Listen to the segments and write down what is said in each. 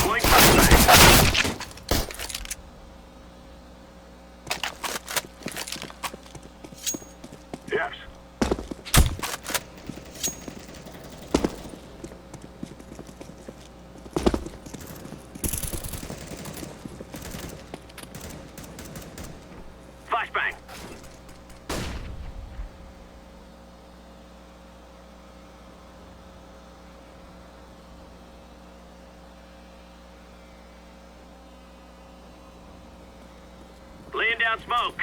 Deploying flashbang. Yes. Flashbang. Laying down smoke.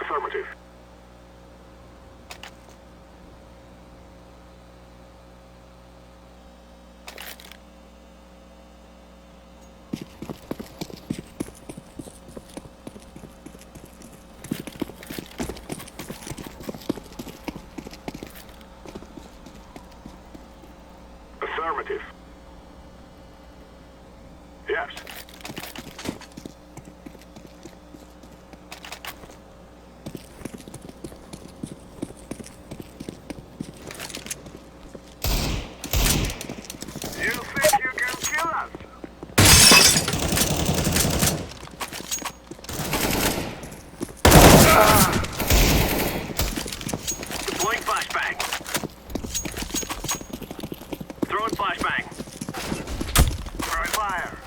Affirmative. Affirmative. Yes. You think you can kill us? Deploying flashbang. Throwing flashbang. Throwing fire.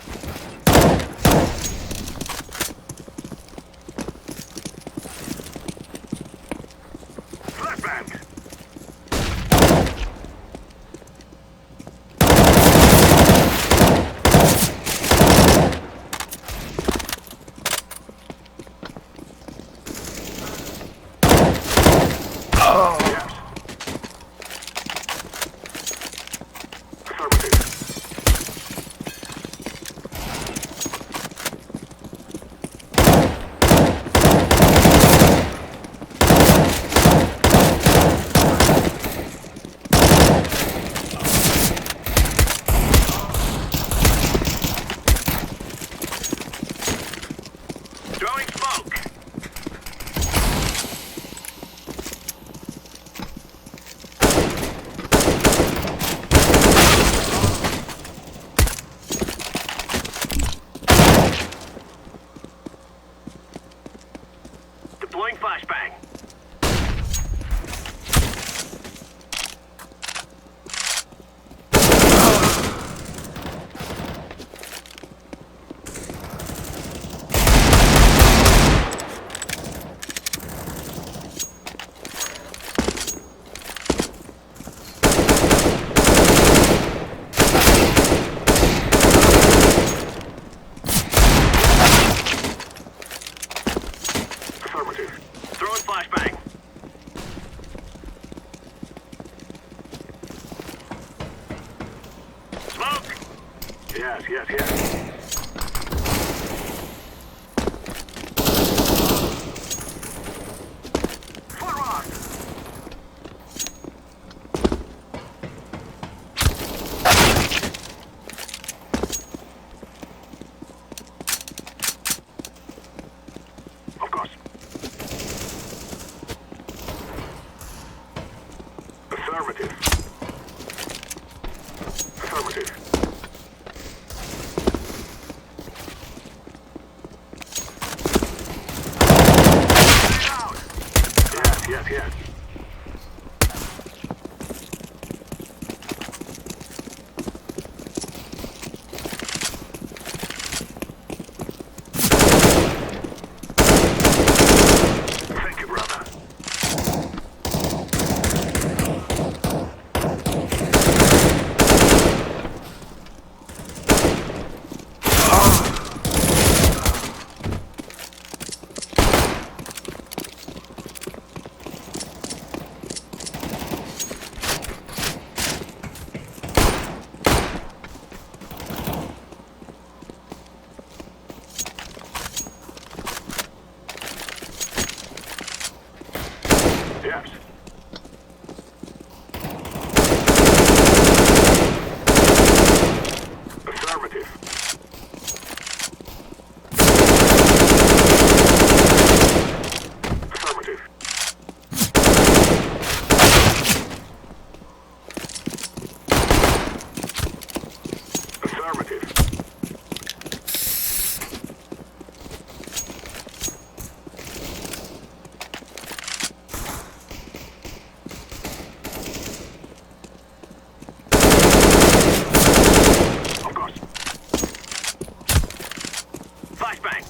flashbang.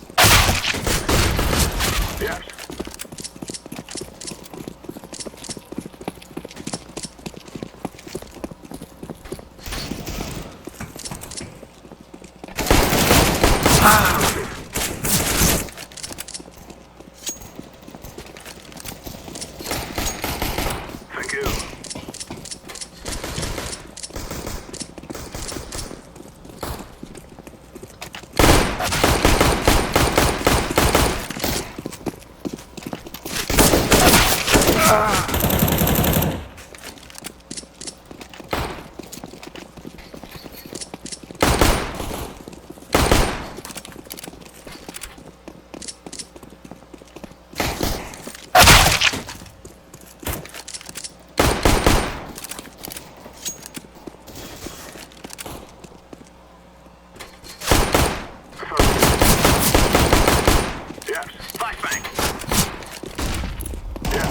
Yes. Thank you. Yes. Flashbang. Yes.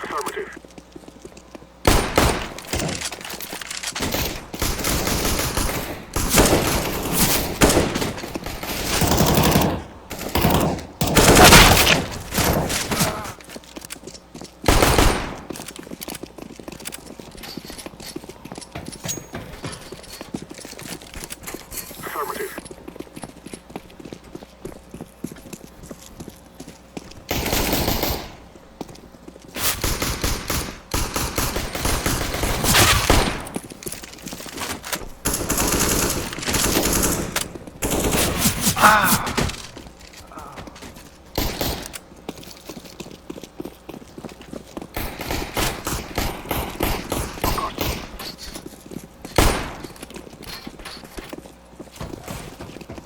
Affirmative. Affirmative.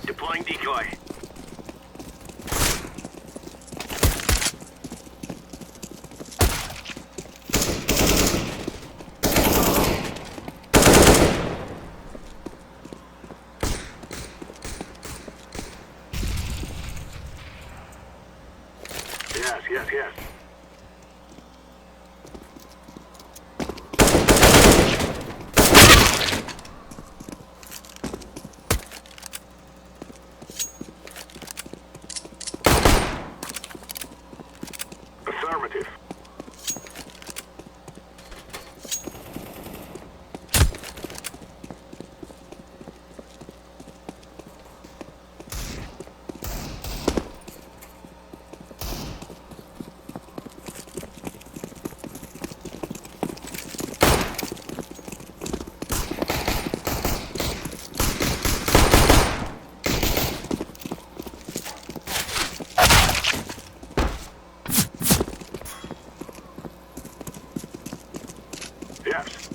Deploying decoy. Yes, yes, yes. Affirmative. Yes.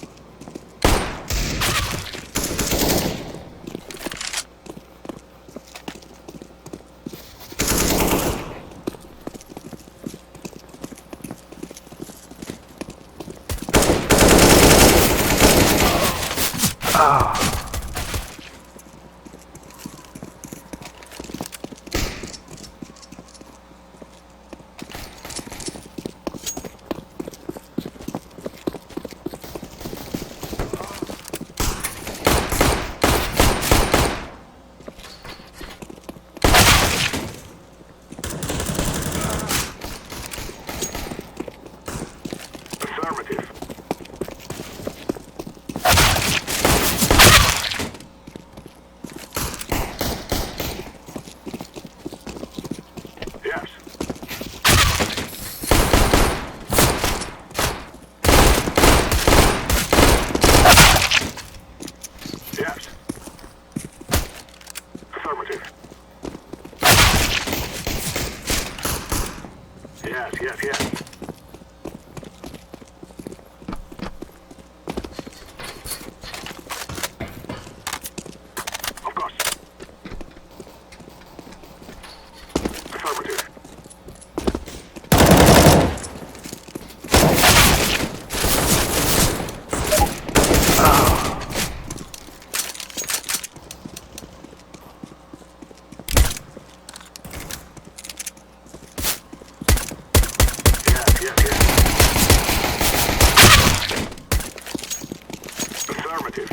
Affirmative. Affirmative.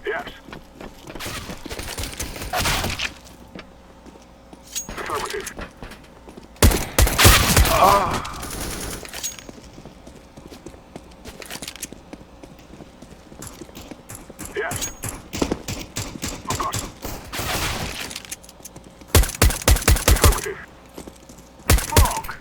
Yes. Affirmative. Yes. Of course. Affirmative. Fog.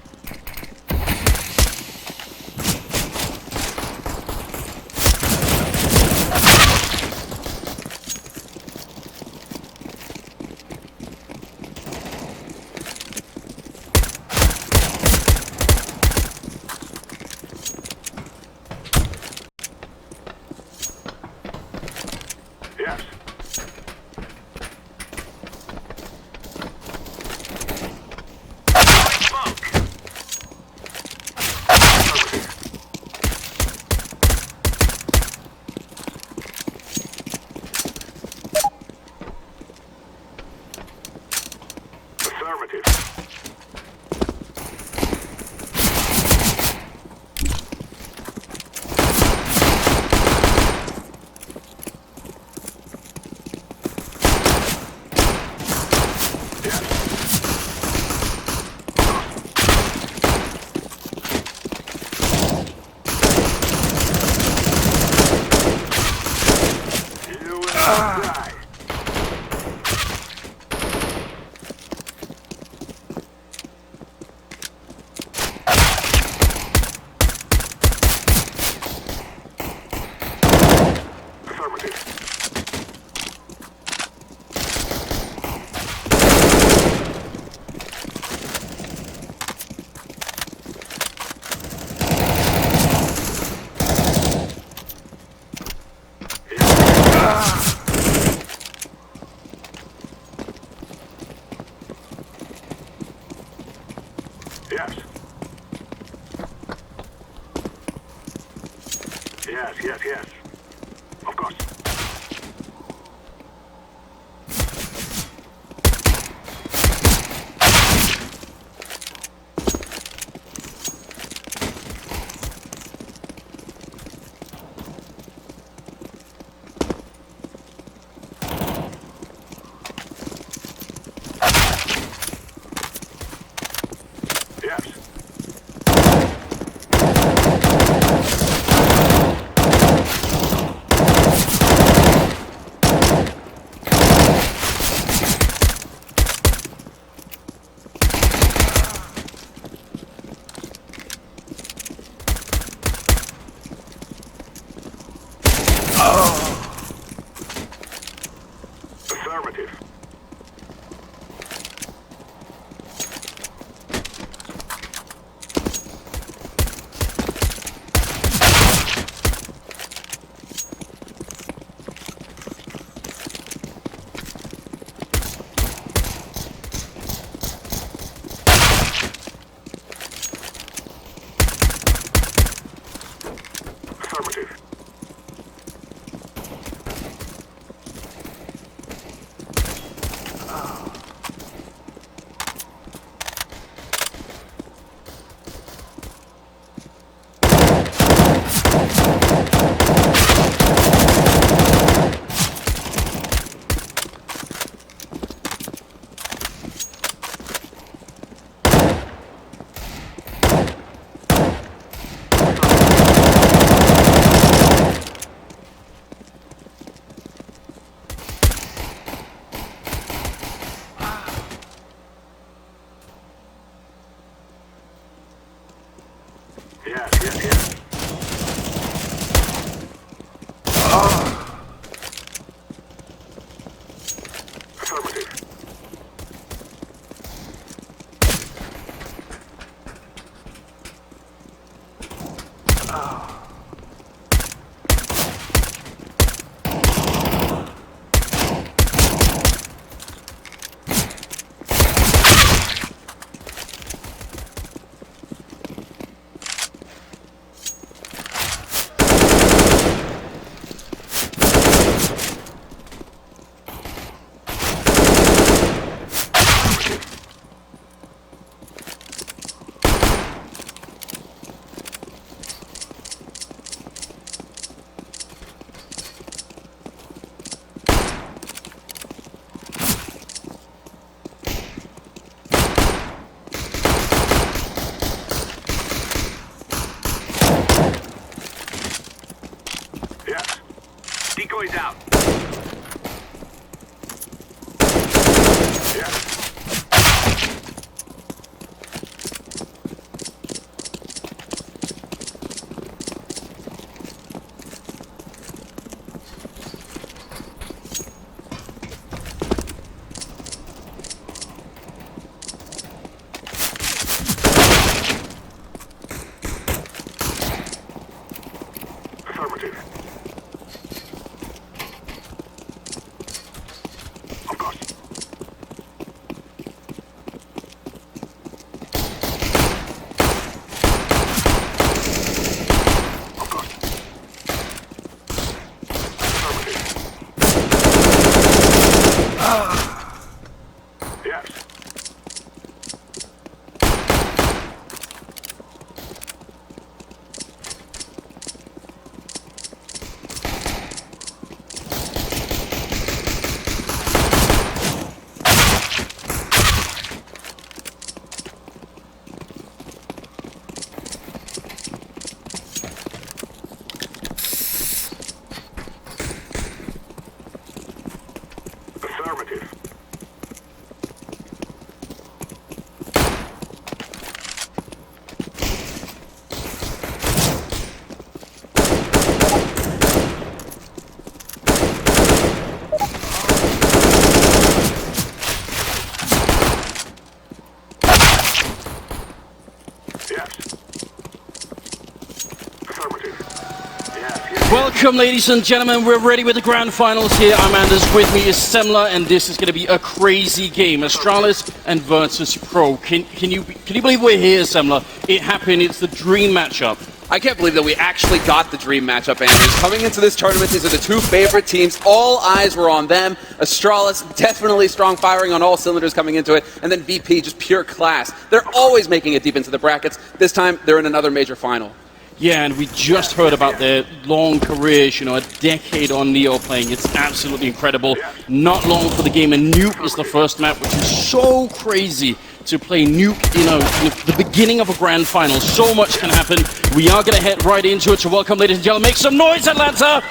Yes. Smoke. Affirmative. Affirmative. You will die. Affirmative. Yes. Yes, yes, yes. Of course. Welcome, ladies and gentlemen. We're ready with the grand finals here. I'm Anders. With me is Semler, and this is going to be a crazy game. Astralis and Virtus Pro. Can you believe we're here, Semler? It happened. It's the dream matchup. I can't believe that we actually got the dream matchup, Anders. Coming into this tournament, these are the two favorite teams. All eyes were on them. Astralis, definitely strong, firing on all cylinders coming into it. And then VP, just pure class. They're always making it deep into the brackets. This time, they're in another major final. Yeah, and we just heard about their long careers, you know, a decade on Neo playing. It's absolutely incredible. Not long for the game, and Nuke is the first map, which is so crazy to play Nuke, you know, in the beginning of a grand final. So much can happen. We are going to head right into it. So welcome, ladies and gentlemen. Make some noise, Atlanta!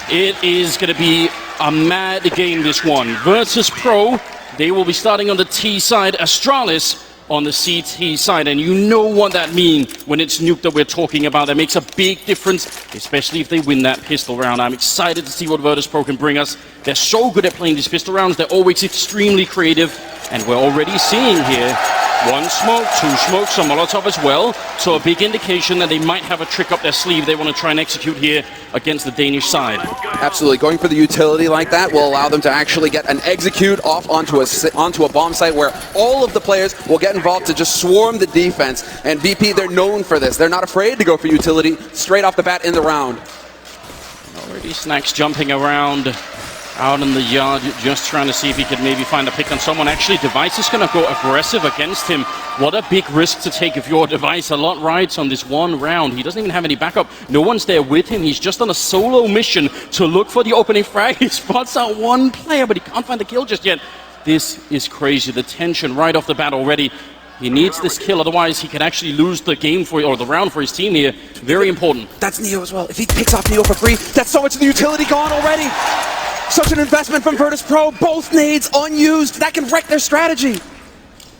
It is going to be a mad game, this one. Virtus Pro, they will be starting on the T side. Astralis on the CT side, and you know what that means when it's Nuke that we're talking about. That makes a big difference, especially if they win that pistol round. I'm excited to see what Virtus Pro can bring us. They're so good at playing these pistol rounds. They're always extremely creative, and we're already seeing here one smoke, two smokes, a Molotov as well. So a big indication that they might have a trick up their sleeve they want to try and execute here against the Danish side. Absolutely. Going for the utility like that will allow them to actually get an execute off onto a bomb site where all of the players will get involved to just swarm the defense. And VP, they're known for this. They're not afraid to go for utility straight off the bat in the round. Already Snacks jumping around out in the yard, just trying to see if he could maybe find a pick on someone. Actually, Device is going to go aggressive against him. What a big risk to take if you're Device. A lot rides on this one round. He doesn't even have any backup. No one's there with him. He's just on a solo mission to look for the opening frag. He spots out one player, but he can't find the kill just yet. This is crazy. The tension right off the bat already. He needs this kill, otherwise he could actually lose the game or the round for his team here. Very important. That's Neo as well. If he picks off Neo for free, that's so much of the utility gone already. Such an investment from Virtus Pro. Both nades unused. That can wreck their strategy.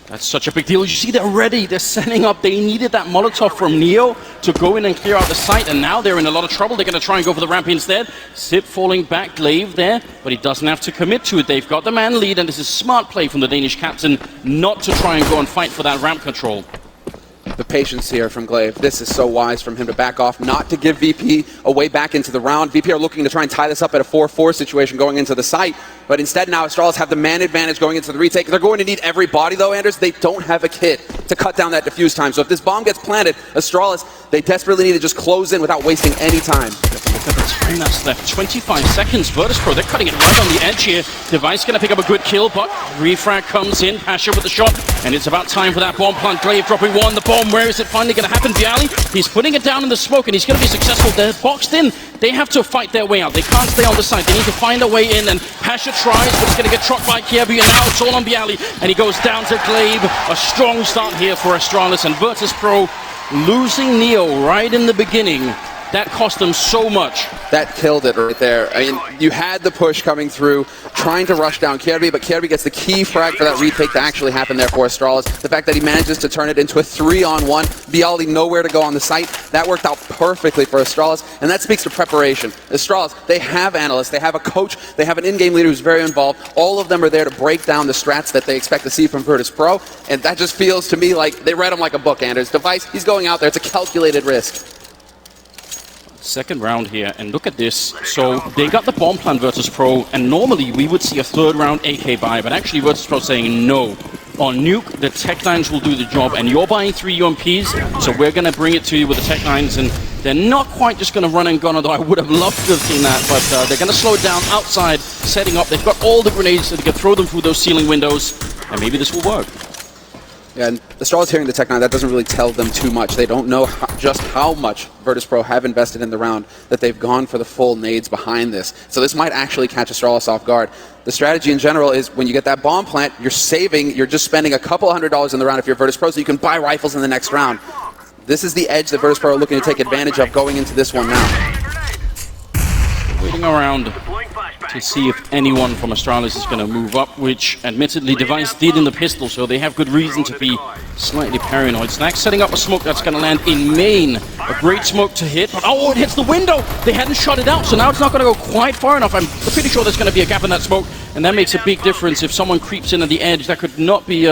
That's such a big deal. You see, they're ready. They're setting up. They needed that Molotov from Neo to go in and clear out the site, and now they're in a lot of trouble. They're going to try and go for the ramp instead. Sip falling back, Glaive there, but he doesn't have to commit to it. They've got the man lead, and this is smart play from the Danish captain not to try and go and fight for that ramp control. The patience here from Glaive. This is so wise from him to back off, not to give VP a way back into the round. VP are looking to try and tie this up at a 4-4 situation going into the site, but instead now Astralis have the man advantage going into the retake. They're going to need every body though, Anders. They don't have a kit to cut down that defuse time. So if this bomb gets planted, Astralis, they desperately need to just close in without wasting any time. Look at the time that's left. 25 seconds. Virtus Pro, they're cutting it right on the edge here. Device going to pick up a good kill, but refrag comes in. Pasha with the shot, and it's about time for that bomb plant. Glaive dropping one. The bomb, where is it finally going to happen? Viali, he's putting it down in the smoke, and he's going to be successful. They're boxed in. They have to fight their way out. They can't stay on the side. They need to find a way in, and Pasha tries, but he's going to get trucked by Kiebu, and now it's all on Bialy, and he goes down to Glaive. A strong start here for Astralis, and Virtus Pro losing Neo right in the beginning. That cost them so much. That killed it right there. I mean, you had the push coming through, trying to rush down Kierby, but Kierby gets the key frag for that retake to actually happen there for Astralis. The fact that he manages to turn it into a 3-on-1, Bialdi nowhere to go on the site, that worked out perfectly for Astralis, and that speaks to preparation. Astralis, they have analysts, they have a coach, they have an in-game leader who's very involved. All of them are there to break down the strats that they expect to see from Virtus Pro, and that just feels to me like they read them like a book, Anders. Device, he's going out there, it's a calculated risk. Second round here, and look at this. So they got the bomb plan, Virtus Pro, and normally we would see a third round AK buy, but actually Virtus Pro saying no. On Nuke, the Tech-9s will do the job, and you're buying 3 UMPs, so we're going to bring it to you with the Tech-9s, and they're not quite just going to run and gun, although I would have loved to have seen that, but they're going to slow it down outside, setting up. They've got all the grenades, so they can throw them through those ceiling windows, and maybe this will work. Yeah, and Astralis hearing the Tech-9, that doesn't really tell them too much. They don't know just how much Virtus Pro have invested in the round, that they've gone for the full nades behind this. So this might actually catch Astralis off guard. The strategy in general is when you get that bomb plant, you're just spending a couple $100s in the round if you're Virtus Pro, so you can buy rifles in the next round. This is the edge that Virtus Pro are looking to take advantage of going into this one now. Waiting around to see if anyone from Astralis is going to move up, which admittedly Device did in the pistol, so they have good reason to be slightly paranoid. Snacks setting up a smoke that's going to land in main. A great smoke to hit, but oh, it hits the window! They hadn't shot it out, so now it's not going to go quite far enough. I'm pretty sure there's going to be a gap in that smoke, and that makes a big difference. If someone creeps in at the edge, that could not be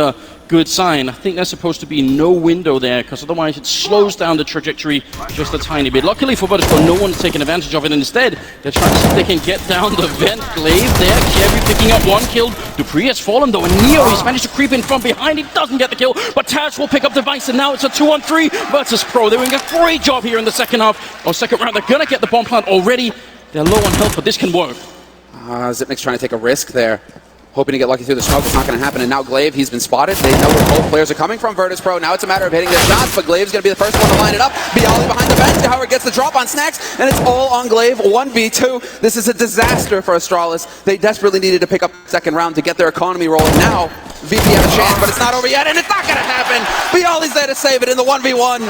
good sign. I think there's supposed to be no window there, because otherwise it slows down the trajectory just a tiny bit. Luckily for Virtus.pro, no one's taking advantage of it. Instead, they're trying to see if they can get down the vent. Glaive there, Kievi picking up one kill. Dupree has fallen though, and Neo, he's managed to creep in from behind. He doesn't get the kill, but Taz will pick up Device, and now it's a 2-on-3 Virtus.pro. They're doing a great job here in the second half, or second round. They're gonna get the bomb plant already. They're low on health, but this can work. Xyp9x trying to take a risk there. Hoping to get lucky through the smoke. It's not going to happen. And now Glaive, he's been spotted. They know where both players are coming from, Virtus.pro. Now it's a matter of hitting their shots, but Glaive's going to be the first one to line it up. Bialy behind the bench. Howard gets the drop on Snacks, and it's all on Glaive. 1v2. This is a disaster for Astralis. They desperately needed to pick up the second round to get their economy rolling. Now, VP have a chance, but it's not over yet, and it's not going to happen. Bialy's there to save it in the 1v1.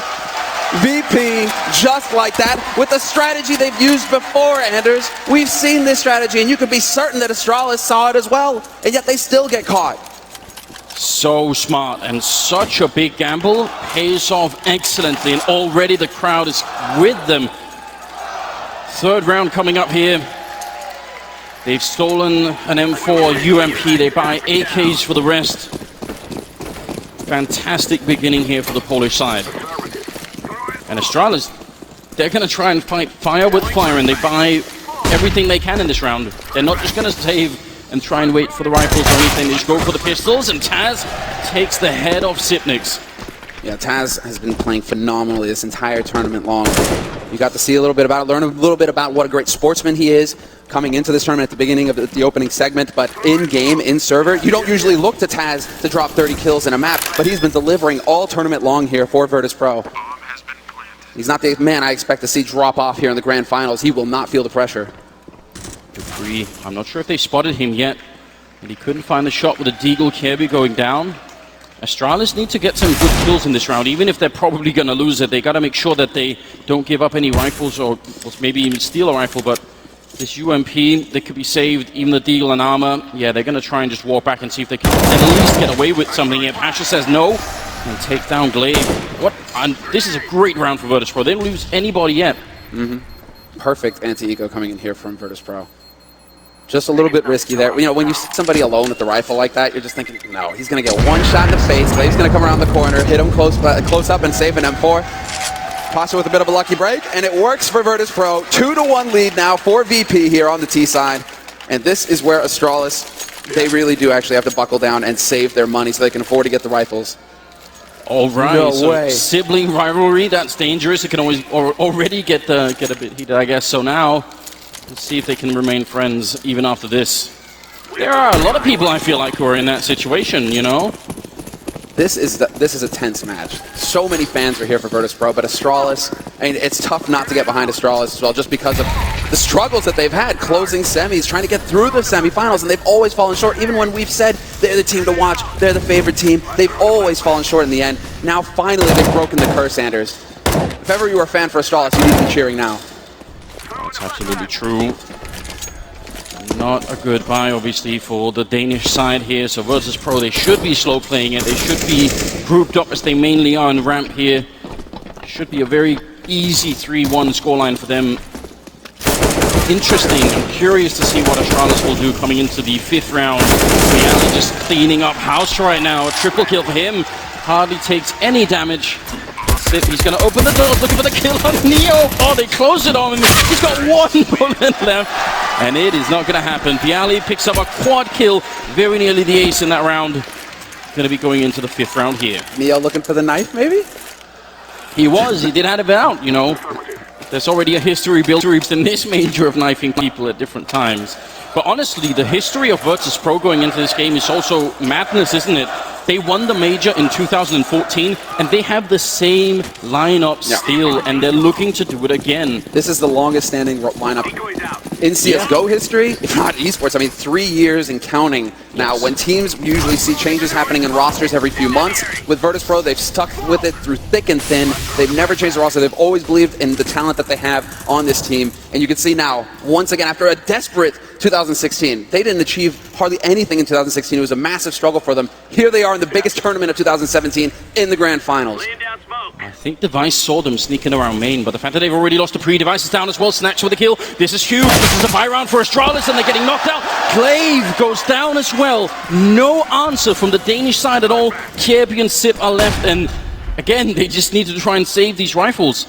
VP, just like that, with the strategy they've used before, Anders. We've seen this strategy, and you can be certain that Astralis saw it as well, and yet they still get caught. So smart, and such a big gamble pays off excellently, and already the crowd is with them. Third round coming up here. They've stolen an M4 UMP. They buy AKs for the rest. Fantastic beginning here for the Polish side. And Astralis, they're going to try and fight fire with fire, and they buy everything they can in this round. They're not just going to save and try and wait for the rifles or anything. They just go for the pistols, and Taz takes the head of Csgo9x. Yeah, Taz has been playing phenomenally this entire tournament long. You got to see a little bit about it, learn a little bit about what a great sportsman he is coming into this tournament at the beginning of the opening segment, but in-game, in-server, you don't usually look to Taz to drop 30 kills in a map, but he's been delivering all tournament long here for Virtus.pro. He's not the man I expect to see drop off here in the grand finals. He will not feel the pressure. Dupree, I'm not sure if they spotted him yet, but he couldn't find the shot with a Deagle. Kirby going down. Astralis need to get some good kills in this round, even if they're probably going to lose it. They got to make sure that they don't give up any rifles, or maybe even steal a rifle, but this UMP, they could be saved, even the Deagle and armor. Yeah, they're going to try and just walk back and see if they can at least get away with something. If Pasha says no, and take down Glaive. What? And this is a great round for Virtus.pro. They didn't lose anybody yet. Perfect anti-eco coming in here from Virtus.pro. Just a little bit risky there. You know, when you see somebody alone with the rifle like that, you're just thinking, no, he's going to get one shot in the face. Glaive's going to come around the corner, hit him close up and save an M4. Pasha with a bit of a lucky break, and it works for Virtus.pro. 2-1 lead now for VP here on the T side. And this is where Astralis, they really do actually have to buckle down and save their money so they can afford to get the rifles. All right, no so way. Sibling rivalry, that's dangerous. It can always already get a bit heated, I guess. So now, let's see if they can remain friends even after this. There are a lot of people, I feel like, who are in that situation, you know? This is a tense match. So many fans are here for Virtus.pro, but Astralis, I mean, it's tough not to get behind Astralis as well, just because of the struggles that they've had closing semis, trying to get through the semifinals, and they've always fallen short. Even when we've said they're the team to watch, they're the favorite team, they've always fallen short in the end. Now finally they've broken the curse, Anders. If ever you were a fan for Astralis, you need to be cheering now. That's absolutely true. Not a good buy, obviously, for the Danish side here. So Virtus.pro, they should be slow playing it. They should be grouped up as they mainly are on ramp here. Should be a very easy 3-1 scoreline for them. Interesting. I'm curious to see what Astralis will do coming into the 5th round. Bialy just cleaning up house right now. A triple kill for him. Hardly takes any damage. He's going to open the doors, looking for the kill on Neo. Oh, they close it on him. He's got one bullet left, and it is not going to happen. Bialy picks up a quad kill, very nearly the ace in that round. Going to be going into the 5th round here. Neo looking for the knife, maybe? He did have it out, you know. There's already a history built in this major of knifing people at different times. But honestly, the history of Virtus.pro going into this game is also madness, isn't it? They won the major in 2014, and they have the same lineup still, and they're looking to do it again. This is the longest standing lineup in CSGO history, if not esports. I mean, 3 years and counting now. When teams usually see changes happening in rosters every few months, with Virtus.pro, they've stuck with it through thick and thin. They've never changed the roster. They've always believed in the talent that they have on this team. And you can see now, once again, after a desperate 2016. They didn't achieve hardly anything in 2016. It was a massive struggle for them. Here they are in the biggest tournament of 2017 in the Grand Finals. I think Device saw them sneaking around main, but the fact that they've already lost the pre-Device is down as well. Snatch with a kill. This is huge. This is a buy round for Astralis, and they're getting knocked out. Glaive goes down as well. No answer from the Danish side at all. Kirby and Sip are left, and again, they just need to try and save these rifles.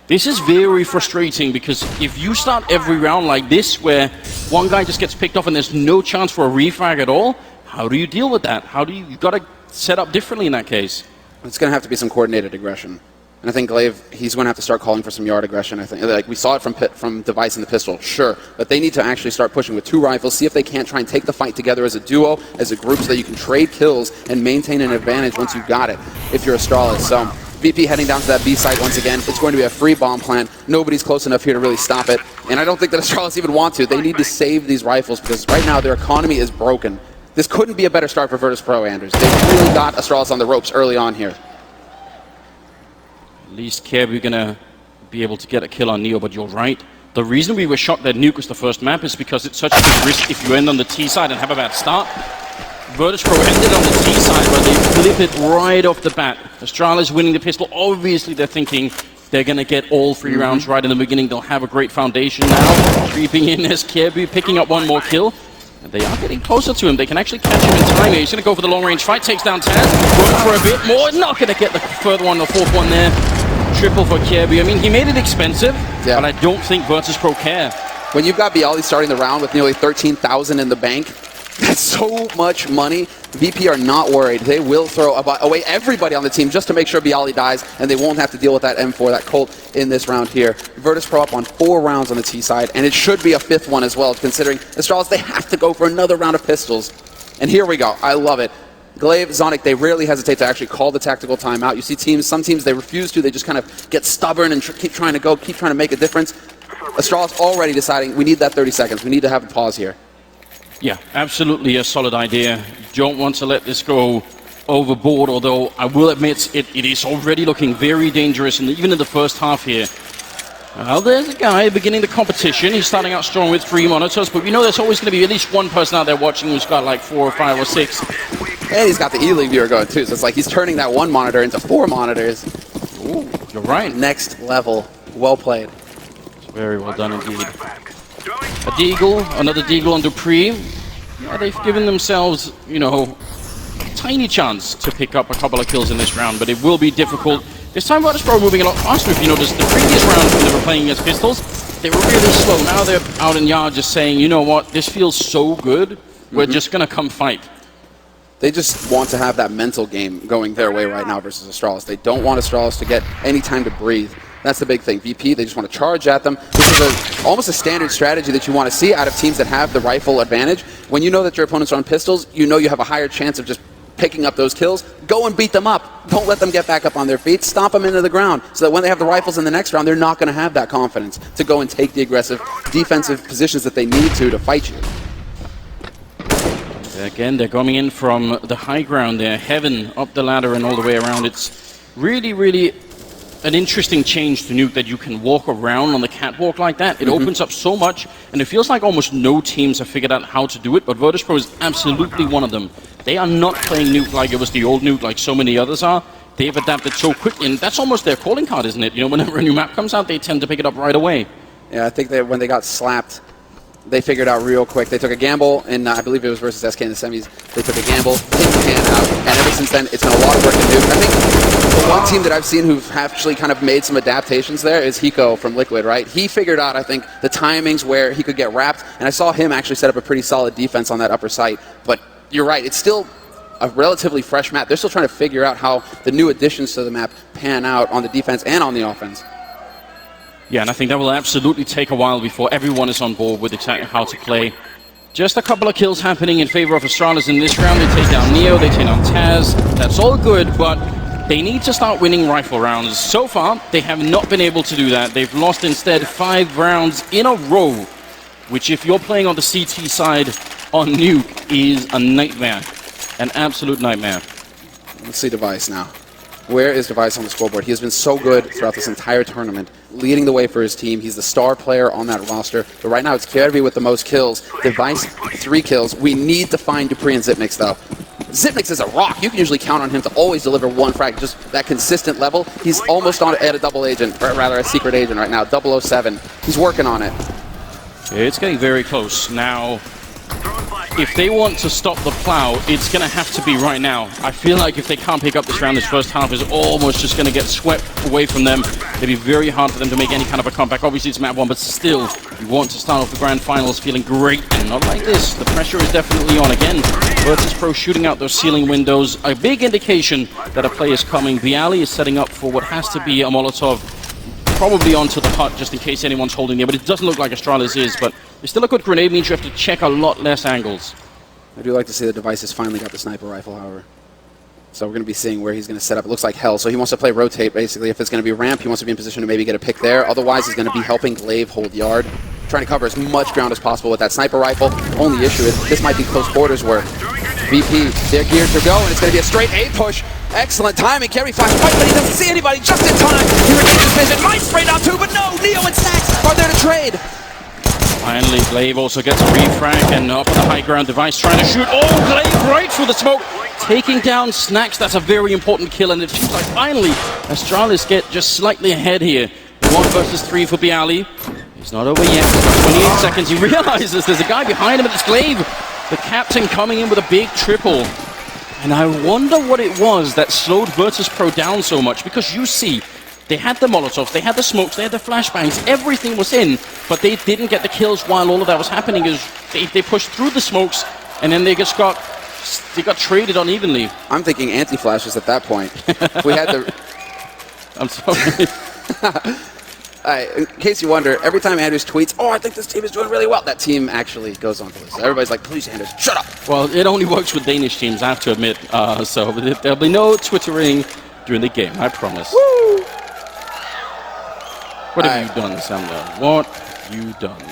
This is very frustrating, because if you start every round like this, where one guy just gets picked off and there's no chance for a refrag at all, how do you deal with that? How do you got to set up differently in that case? It's going to have to be some coordinated aggression. And I think Glaive, he's going to have to start calling for some yard aggression. I think, like we saw it from Device and the pistol, sure, but they need to actually start pushing with 2 rifles, see if they can't try and take the fight together as a duo, as a group, so that you can trade kills and maintain an advantage once you've got it, if you're Astralis. So VP heading down to that B site once again. It's going to be a free bomb plant. Nobody's close enough here to really stop it, and I don't think that Astralis even want to. They need to save these rifles, because right now their economy is broken. This couldn't be a better start for Virtus Pro, Anders. They really got Astralis on the ropes early on here. At least Kirby gonna be able to get a kill on Neo, but you're right. The reason we were shocked that Nuke was the first map is because it's such a big risk if you end on the T side and have a bad start. Virtus Pro ended on the T side, but they flip it right off the bat. Astralis winning the pistol. Obviously, they're thinking they're gonna get all 3 rounds right in the beginning. They'll have a great foundation now. Creeping in as Kirby, picking up one more kill. And they are getting closer to him. They can actually catch him in time here. He's going to go for the long-range fight. Takes down Taz. Going for a bit more. Not going to get the third one, the fourth one there. Triple for Kirby. I mean, he made it expensive, but I don't think Virtus Pro care. When you've got Bialy starting the round with nearly 13,000 in the bank, that's so much money. VP are not worried. They will throw away everybody on the team just to make sure Bialy dies, and they won't have to deal with that M4, that Colt, in this round here. Virtus Pro up on 4 rounds on the T side, and it should be a 5th one as well, considering Astralis, they have to go for another round of pistols. And here we go. I love it. Glaive, Zonic, they rarely hesitate to actually call the tactical timeout. You see teams, some teams, they refuse to. They just kind of get stubborn and keep trying to go, keep trying to make a difference. Astralis already deciding we need that 30 seconds. We need to have a pause here. Yeah, absolutely a solid idea. Don't want to let this go overboard, although I will admit it is already looking very dangerous, and even in the first half here. Well, there's a guy beginning the competition. He's starting out strong with 3 monitors, but we know there's always going to be at least one person out there watching who's got like 4 or 5 or 6. And he's got the E-League viewer going too, so it's like he's turning that 1 monitor into 4 monitors. Ooh, you're right. Next level. Well played. It's very well done indeed. A Deagle, another Deagle on Dupree. Yeah, they've given themselves, you know, a tiny chance to pick up a couple of kills in this round, but it will be difficult. This time Virtus Pro moving a lot faster. If you notice, the previous rounds when they were playing against pistols, they were really slow. Now they're out in yard just saying, you know what, this feels so good, we're just going to come fight. They just want to have that mental game going their way right now versus Astralis. They don't want Astralis to get any time to breathe. That's the big thing. VP, they just want to charge at them. This is almost a standard strategy that you want to see out of teams that have the rifle advantage. When you know that your opponents are on pistols, you know you have a higher chance of just picking up those kills. Go and beat them up. Don't let them get back up on their feet. Stomp them into the ground so that when they have the rifles in the next round, they're not going to have that confidence to go and take the aggressive defensive positions that they need to fight you. Again, they're coming in from the high ground there. Heaven up the ladder and all the way around. It's really, really an interesting change to Nuke that you can walk around on the catwalk like that. It opens up so much, and it feels like almost no teams have figured out how to do it, but Virtus Pro is absolutely one of them. They are not playing Nuke like it was the old Nuke like so many others are. They've adapted so quickly, and that's almost their calling card, isn't it? You know, whenever a new map comes out, they tend to pick it up right away. Yeah, I think that when they got slapped, they figured out real quick. They took a gamble, and I believe it was versus SK in the semis. They took a gamble, hit the pan out, and ever since then, it's been a lot of work to do. I think the one team that I've seen who've actually kind of made some adaptations there is Hiko from Liquid, right? He figured out, I think, the timings where he could get wrapped, and I saw him actually set up a pretty solid defense on that upper site. But you're right, it's still a relatively fresh map. They're still trying to figure out how the new additions to the map pan out on the defense and on the offense. Yeah, and I think that will absolutely take a while before everyone is on board with exactly how to play. Just a couple of kills happening in favor of Astralis in this round. They take down Neo, they take down Taz. That's all good, but they need to start winning rifle rounds. So far, they have not been able to do that. They've lost instead 5 rounds in a row, which if you're playing on the CT side on Nuke is a nightmare. An absolute nightmare. Let's see Device now. Where is Device on the scoreboard? He has been so good throughout this entire tournament, leading the way for his team. He's the star player on that roster. But right now, it's Kirby with the most kills. Device, 3 kills. We need to find Dupree and Zipnix, though. Zipnix is a rock. You can usually count on him to always deliver 1 frag, just that consistent level. He's almost on at a double agent, or rather a secret agent right now, 007. He's working on it. It's getting very close. Now, if they want to stop the plow, it's going to have to be right now. I feel like if they can't pick up this round, this first half is almost just going to get swept away from them. It'd be very hard for them to make any kind of a comeback. Obviously, it's map 1, but still, you want to start off the grand finals feeling great. And not like this. The pressure is definitely on again. Virtus.pro shooting out those ceiling windows. A big indication that a play is coming. Bialy is setting up for what has to be a Molotov. Probably onto the hut, just in case anyone's holding there. But it doesn't look like Astralis is, but it's still a good grenade, means you have to check a lot less angles. I do like to see the Device has finally got the sniper rifle, however. So we're going to be seeing where he's going to set up. It looks like hell, so he wants to play rotate, basically. If it's going to be ramp, he wants to be in position to maybe get a pick there. Otherwise, he's going to be helping Glaive hold yard, trying to cover as much ground as possible with that sniper rifle. Only issue is this might be close quarters work. VP, they're geared to go, and it's going to be a straight A push. Excellent timing. Kerry flash fight, but he doesn't see anybody just in time. He regains his vision. Might spray down 2, but no! Neo and Sax are there to trade. Finally, Glaive also gets a refrag, and up on the high ground, Device trying to shoot. Oh, Glaive right through the smoke, taking down Snacks. That's a very important kill, and it seems like finally Astralis get just slightly ahead here. 1 versus 3 for Bialy. He's not over yet. 28 seconds. He realizes there's a guy behind him, and it's Glaive. The captain coming in with a big triple. And I wonder what it was that slowed Virtus.pro down so much, because you see, they had the Molotovs, they had the smokes, they had the flashbangs, everything was in, but they didn't get the kills while all of that was happening. Is they pushed through the smokes, and then they got traded unevenly. I'm thinking anti-flashes at that point. We had the... I'm sorry. In case you wonder, every time Anders tweets, oh, I think this team is doing really well, that team actually goes on to lose. Everybody's like, please, Anders, shut up. Well, it only works with Danish teams, I have to admit. So there'll be no twittering during the game, I promise. Woo! What have you done, Samuel? What have you done?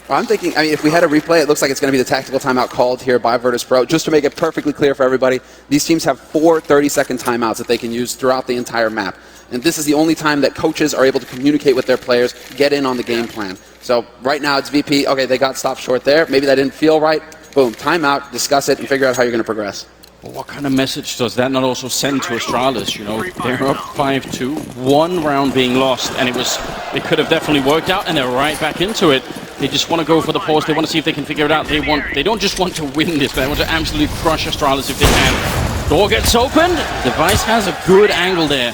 Well, I'm thinking, if we had a replay, it looks like it's going to be the tactical timeout called here by Virtus.pro. Just to make it perfectly clear for everybody, these teams have 4 30-second timeouts that they can use throughout the entire map. And this is the only time that coaches are able to communicate with their players, get in on the game plan. So right now it's VP. Okay, they got stopped short there. Maybe that didn't feel right. Boom, timeout, discuss it, and figure out how you're going to progress. Well, what kind of message does that not also send to Astralis? You know, they're up 5-2, 1 round being lost, and it could have definitely worked out, and they're right back into it. They just want to go for the pause. They want to see if they can figure it out. They don't just want to win this, but they want to absolutely crush Astralis if they can. Door gets opened. Device has a good angle there.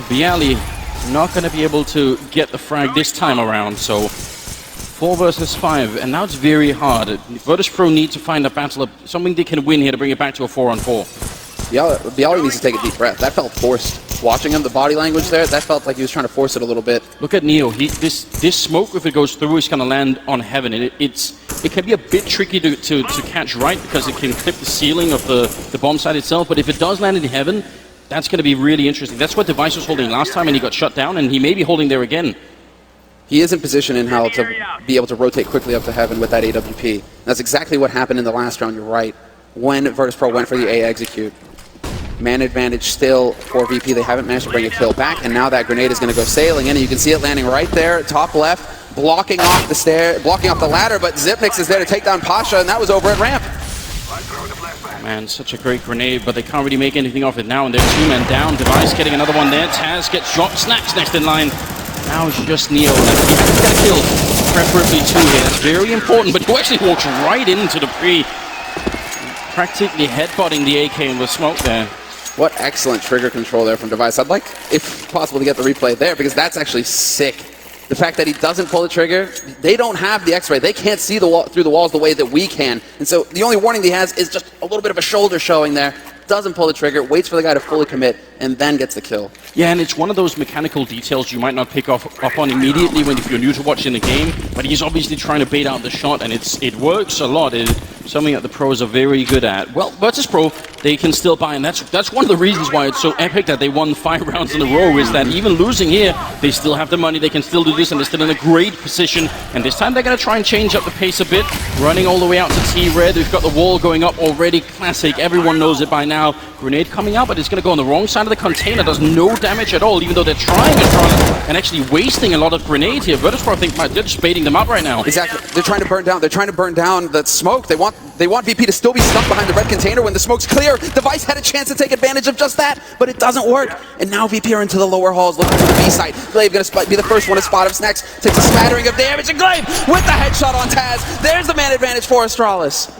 Bialy not going to be able to get the frag this time around, so 4 versus 5, and now it's very hard. Virtus.pro need to find a battle of something they can win here to bring it back to a 4-on-4. Bialy needs to take a deep breath. That felt forced. Watching him, the body language there, that felt like he was trying to force it a little bit. Look at Neo. This smoke, if it goes through, is going to land on Heaven. And it can be a bit tricky to catch right, because it can clip the ceiling of the bomb site itself. But if it does land in Heaven, that's going to be really interesting. That's what Device was holding last time, and he got shut down, and he may be holding there again. He is in position in hell to be able to rotate quickly up to Heaven with that AWP. That's exactly what happened in the last round, you're right. When Virtus.pro went for the A execute. Man advantage still for VP. They haven't managed to bring a kill back, and now that grenade is going to go sailing in, and you can see it landing right there, top left, blocking off the stair, blocking off the ladder, but Zipnix is there to take down Pasha, and that was over at ramp. Man, such a great grenade, but they can't really make anything off it now, and they're 2 men down. Device getting another one there. Taz gets dropped. Snacks next in line. Now it's just Neo left. He has to get a kill, preferably 2 here. That's very important, but he actually walks right into the pre, practically headbutting the AK in the smoke there. What excellent trigger control there from Device. I'd like, if possible, to get the replay there, because that's actually sick. The fact that he doesn't pull the trigger, they don't have the X-ray. They can't see through the walls the way that we can. And so the only warning he has is just a little bit of a shoulder showing there. Doesn't pull the trigger, waits for the guy to fully commit, and then gets the kill. Yeah, and it's one of those mechanical details you might not pick up on immediately if you're new to watching the game, but he's obviously trying to bait out the shot, and it works a lot. It's something that the pros are very good at. Well, Virtus.pro they can still buy. And that's one of the reasons why it's so epic that they won 5 rounds in a row, is that even losing here, they still have the money, they can still do this, and they're still in a great position. And this time they're going to try and change up the pace a bit, running all the way out to T-Red. We've got the wall going up already, classic, everyone knows it by now. Grenade coming out, but it's going to go on the wrong side of the container, does no damage at all, even though they're trying and actually wasting a lot of grenade here. Virtus.pro, I think, they're just baiting them up right now. Exactly. They're trying to burn down. They're trying to burn down that smoke. They want VP to still be stuck behind the red container when the smoke's clear. Device had a chance to take advantage of just that, but it doesn't work. And now VP are into the lower halls looking for the B site. Glaive going to be the first one to spot him. Snacks takes a smattering of damage, and Glaive with the headshot on Taz. There's the man advantage for Astralis.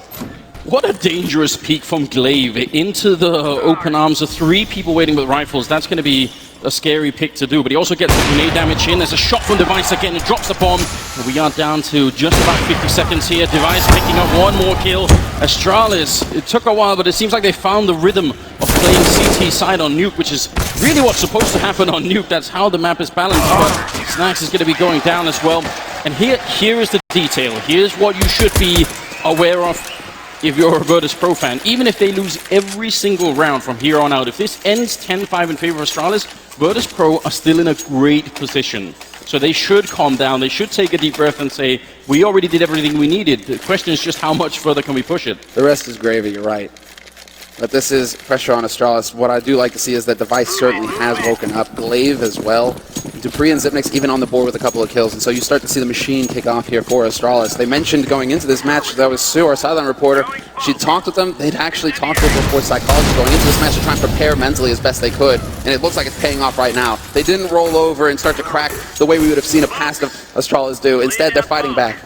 What a dangerous peek from Glaive into the open arms of 3 people waiting with rifles. That's going to be a scary pick to do, but he also gets the grenade damage in. There's a shot from Device again, it drops the bomb. And we are down to just about 50 seconds here. Device picking up 1 more kill. Astralis, it took a while, but it seems like they found the rhythm of playing CT side on Nuke, which is really what's supposed to happen on Nuke. That's how the map is balanced, but Snacks is going to be going down as well. And here is the detail. Here's what you should be aware of if you're a Virtus.pro fan. Even if they lose every single round from here on out, if this ends 10-5 in favor of Astralis, Virtus.pro are still in a great position. So they should calm down, they should take a deep breath and say, we already did everything we needed. The question is just how much further can we push it? The rest is gravy, you're right. But this is pressure on Astralis. What I do like to see is that Device certainly has woken up. Glaive as well. Dupree and Zipnix even on the board with a couple of kills. And so you start to see the machine kick off here for Astralis. They mentioned going into this match, that was Sue, our sideline reporter. She talked with them. They'd actually talked with their sports psychologist going into this match to try and prepare mentally as best they could. And it looks like it's paying off right now. They didn't roll over and start to crack the way we would have seen a past of Astralis do. Instead, they're fighting back.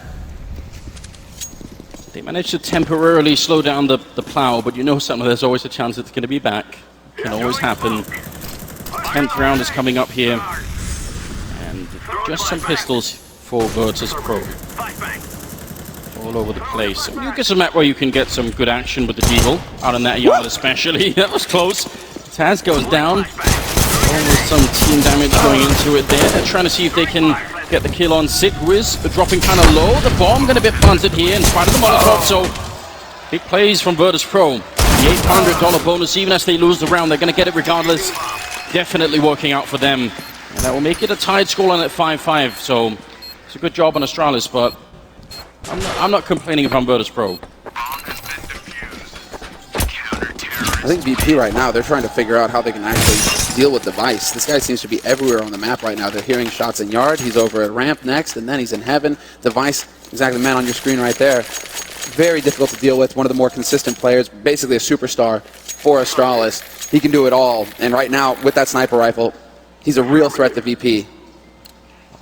They managed to temporarily slow down the plow, but you know something, there's always a chance it's going to be back. It can always happen. 10th round is coming up here. And just some pistols for Virtus.pro. All over the place. And you get some map where you can get some good action with the Deagle, out in that yard especially. That was close. Taz goes down. Almost some team damage going into it there. They're trying to see if they can get the kill on Sid, who is dropping kind of low. The bomb going to be planted here in spite of the Molotov, so big plays from Virtus.pro. The $800 bonus, even as they lose the round, they're going to get it regardless. Definitely working out for them. And that will make it a tied scoreline at 5-5, so it's a good job on Astralis, but I'm not complaining if I'm Virtus.pro. I think VP right now, they're trying to figure out how they can actually deal with Device. This guy seems to be everywhere on the map right now. They're hearing shots in yard. He's over at ramp next, and then he's in heaven. Device, exactly the man on your screen right there. Very difficult to deal with. One of the more consistent players, basically a superstar for Astralis. He can do it all. And right now, with that sniper rifle, he's a real threat to VP.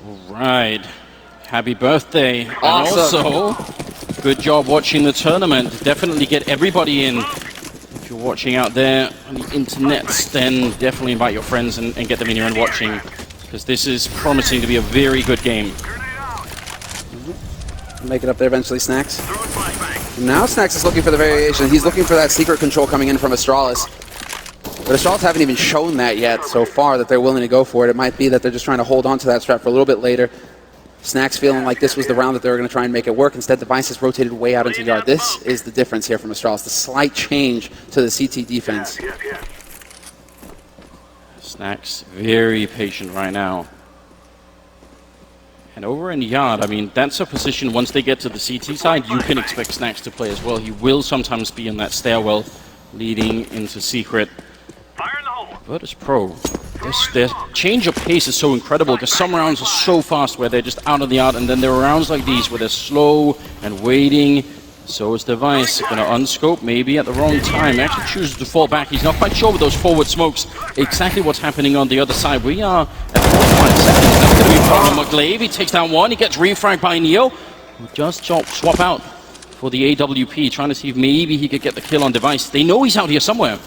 All right. Happy birthday. Awesome. And also, good job watching the tournament. Definitely get everybody in. If you're watching out there on the internet, then definitely invite your friends and get them in here and watching, because this is promising to be a very good game. Make it up there eventually, Snacks. Now Snacks is looking for the variation. He's looking for that secret control coming in from Astralis. But Astralis haven't even shown that yet so far that they're willing to go for it. It might be that they're just trying to hold on to that strat for a little bit later. Snacks feeling like this was the round that they were going to try and make it work. Instead, Device has rotated way out into the yard. This is the difference here from Astralis. The slight change to the CT defense. Snacks very patient right now. And over in yard, I mean, that's a position, once they get to the CT side, you can expect Snacks to play as well. He will sometimes be in that stairwell leading into secret. Virtus.pro, their change of pace is so incredible, because some rounds are so fast where they're just out of the yard, and then there are rounds like these where they're slow and waiting. So is Device going to unscope maybe at the wrong time. Actually chooses to fall back. He's not quite sure with those forward smokes exactly what's happening on the other side. We are at 45 seconds. That's going to be a problem. Glaive, he takes down one. He gets refragged by Neo, who just swap out for the AWP, trying to see if maybe he could get the kill on Device. They know he's out here somewhere.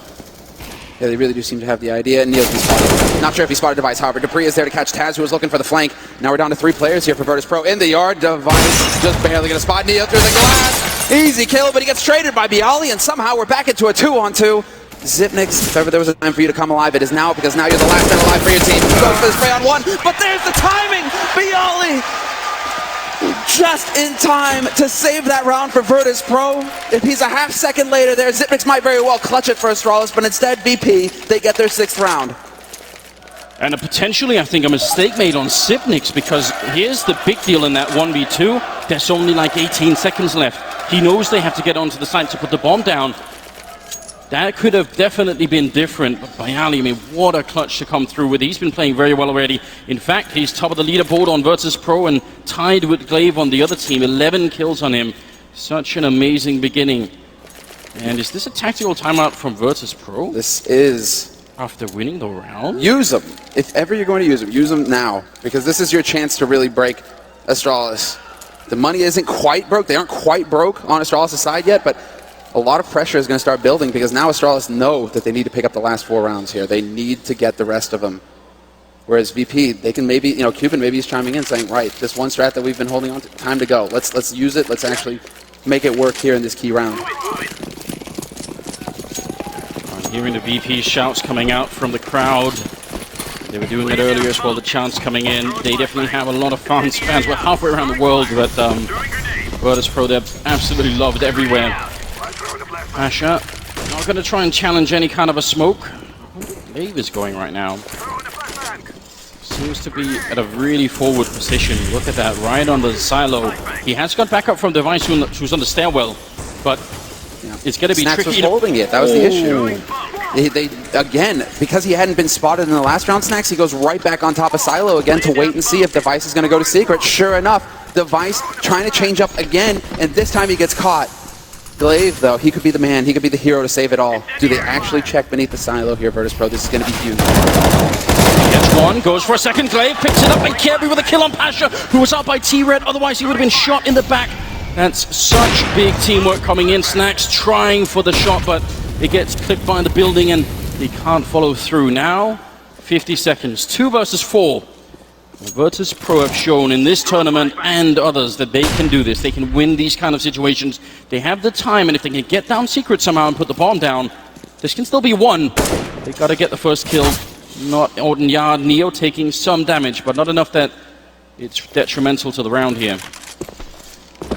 Yeah, they really do seem to have the idea. Neo's been spotted. Not sure if he spotted Device, however. Dupree is there to catch Taz, who was looking for the flank. Now we're down to 3 players here for Virtus.pro in the yard. Device just barely going to spot Neo through the glass. Easy kill, but he gets traded by Bialy, and somehow we're back into a 2-on-2. Zipnix, if ever there was a time for you to come alive, it is now, because now you're the last man alive for your team. He goes for the spray on one, but there's the timing! Bialy! Just in time to save that round for Virtus Pro. If he's a half second later there, Xyp9x might very well clutch it for Astralis, but instead VP, they get their 6th round. And potentially, I think, a mistake made on Xyp9x, because here's the big deal in that 1v2. There's only like 18 seconds left. He knows they have to get onto the site to put the bomb down. That could have definitely been different, but Byali, I mean, what a clutch to come through with. He's been playing very well already. In fact, he's top of the leaderboard on Virtus Pro and tied with Glaive on the other team. 11 kills on him. Such an amazing beginning. And is this a tactical timeout from Virtus Pro? This is. After winning the round? Use them. If ever you're going to use them now. Because this is your chance to really break Astralis. The money isn't quite broke. They aren't quite broke on Astralis' side yet, but a lot of pressure is going to start building because now Astralis know that they need to pick up the last 4 rounds here. They need to get the rest of them. Whereas VP, they can maybe, you know, Cuban maybe is chiming in saying, right, this one strat that we've been holding on to, time to go. Let's use it. Let's actually make it work here in this key round. Hearing the VP shouts coming out from the crowd. They were doing it earlier as well, the chants coming in. They definitely have a lot of fans. We're halfway around the world, but Virtus Pro, they're absolutely loved everywhere. Asha, not going to try and challenge any kind of a smoke. Glaive is going right now. Seems to be at a really forward position. Look at that, right on the silo. He has got backup from Device, who's on the stairwell, but it's going to be Snax tricky. was holding it. That was the issue. They again, because he hadn't been spotted in the last round, Snax, he goes right back on top of Silo again to wait and see if Device is going to go to Secret. Sure enough, Device trying to change up again, and this time he gets caught. Glaive, though, he could be the man. He could be the hero to save it all. Do they actually check beneath the Silo here, Virtus Pro? This is going to be huge. Gets one, goes for a second. Glaive picks it up, and Kirby with a kill on Pasha, who was out by T-Red. Otherwise, he would have been shot in the back. That's such big teamwork coming in. Snax trying for the shot, but it gets clipped by the building and he can't follow through. Now, 50 seconds. 2 versus 4. Virtus Pro have shown in this tournament and others that they can do this. They can win these kind of situations. They have the time, and if they can get down Secret somehow and put the bomb down, this can still be won. They got to get the first kill. Not Odin Yard. Neo taking some damage, but not enough that it's detrimental to the round here.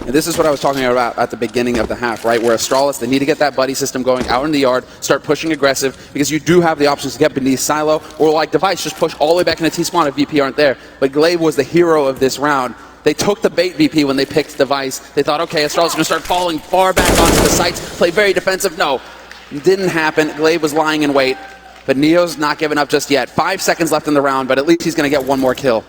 And this is what I was talking about at the beginning of the half, right? Where Astralis, they need to get that buddy system going out in the yard, start pushing aggressive, because you do have the options to get beneath Silo, or like Device, just push all the way back into T-spawn if VP aren't there. But Glaive was the hero of this round. They took the bait VP when they picked Device. They thought, okay, Astralis is going to start falling far back onto the sites, play very defensive. No, it didn't happen. Glaive was lying in wait, but Neo's not giving up just yet. 5 seconds left in the round, but at least he's going to get one more kill.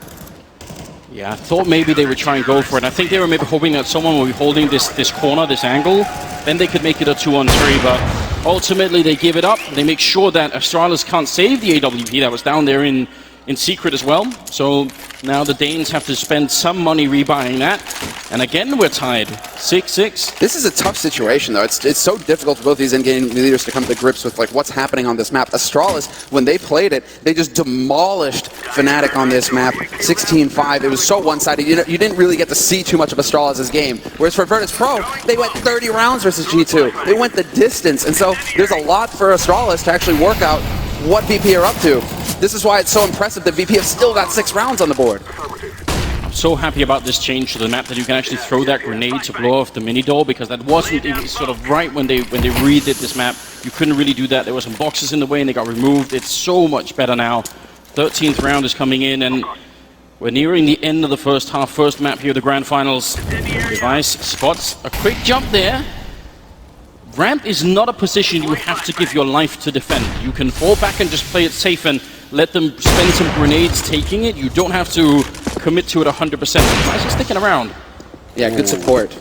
Yeah, I thought maybe they would try and go for it. I think they were maybe hoping that someone would be holding this corner, this angle. Then they could make it a 2-on-3, but ultimately they give it up. They make sure that Astralis can't save the AWP that was down there in Secret as well. So now the Danes have to spend some money rebuying that. And again, we're tied. 6-6. This is a tough situation, though. It's so difficult for both these in-game leaders to come to grips with like what's happening on this map. Astralis, when they played it, they just demolished Fnatic on this map. 16-5. It was so one-sided. You didn't really get to see too much of Astralis' game. Whereas for Virtus Pro, they went 30 rounds versus G2. They went the distance. And so there's a lot for Astralis to actually work out what VP are up to. This is why it's so impressive that VP have still got 6 rounds on the board. I'm so happy about this change to the map that you can actually throw that grenade to blow off the mini door, because that wasn't, it was sort of right when they redid this map. You couldn't really do that. There were some boxes in the way and they got removed. It's so much better now. 13th round is coming in and we're nearing the end of the first half. First map here, the grand finals. Device spots a quick jump there. Ramp is not a position you have to give your life to defend. You can fall back and just play it safe and let them spend some grenades taking it. You don't have to commit to it 100%. Device is sticking around. Yeah, good support.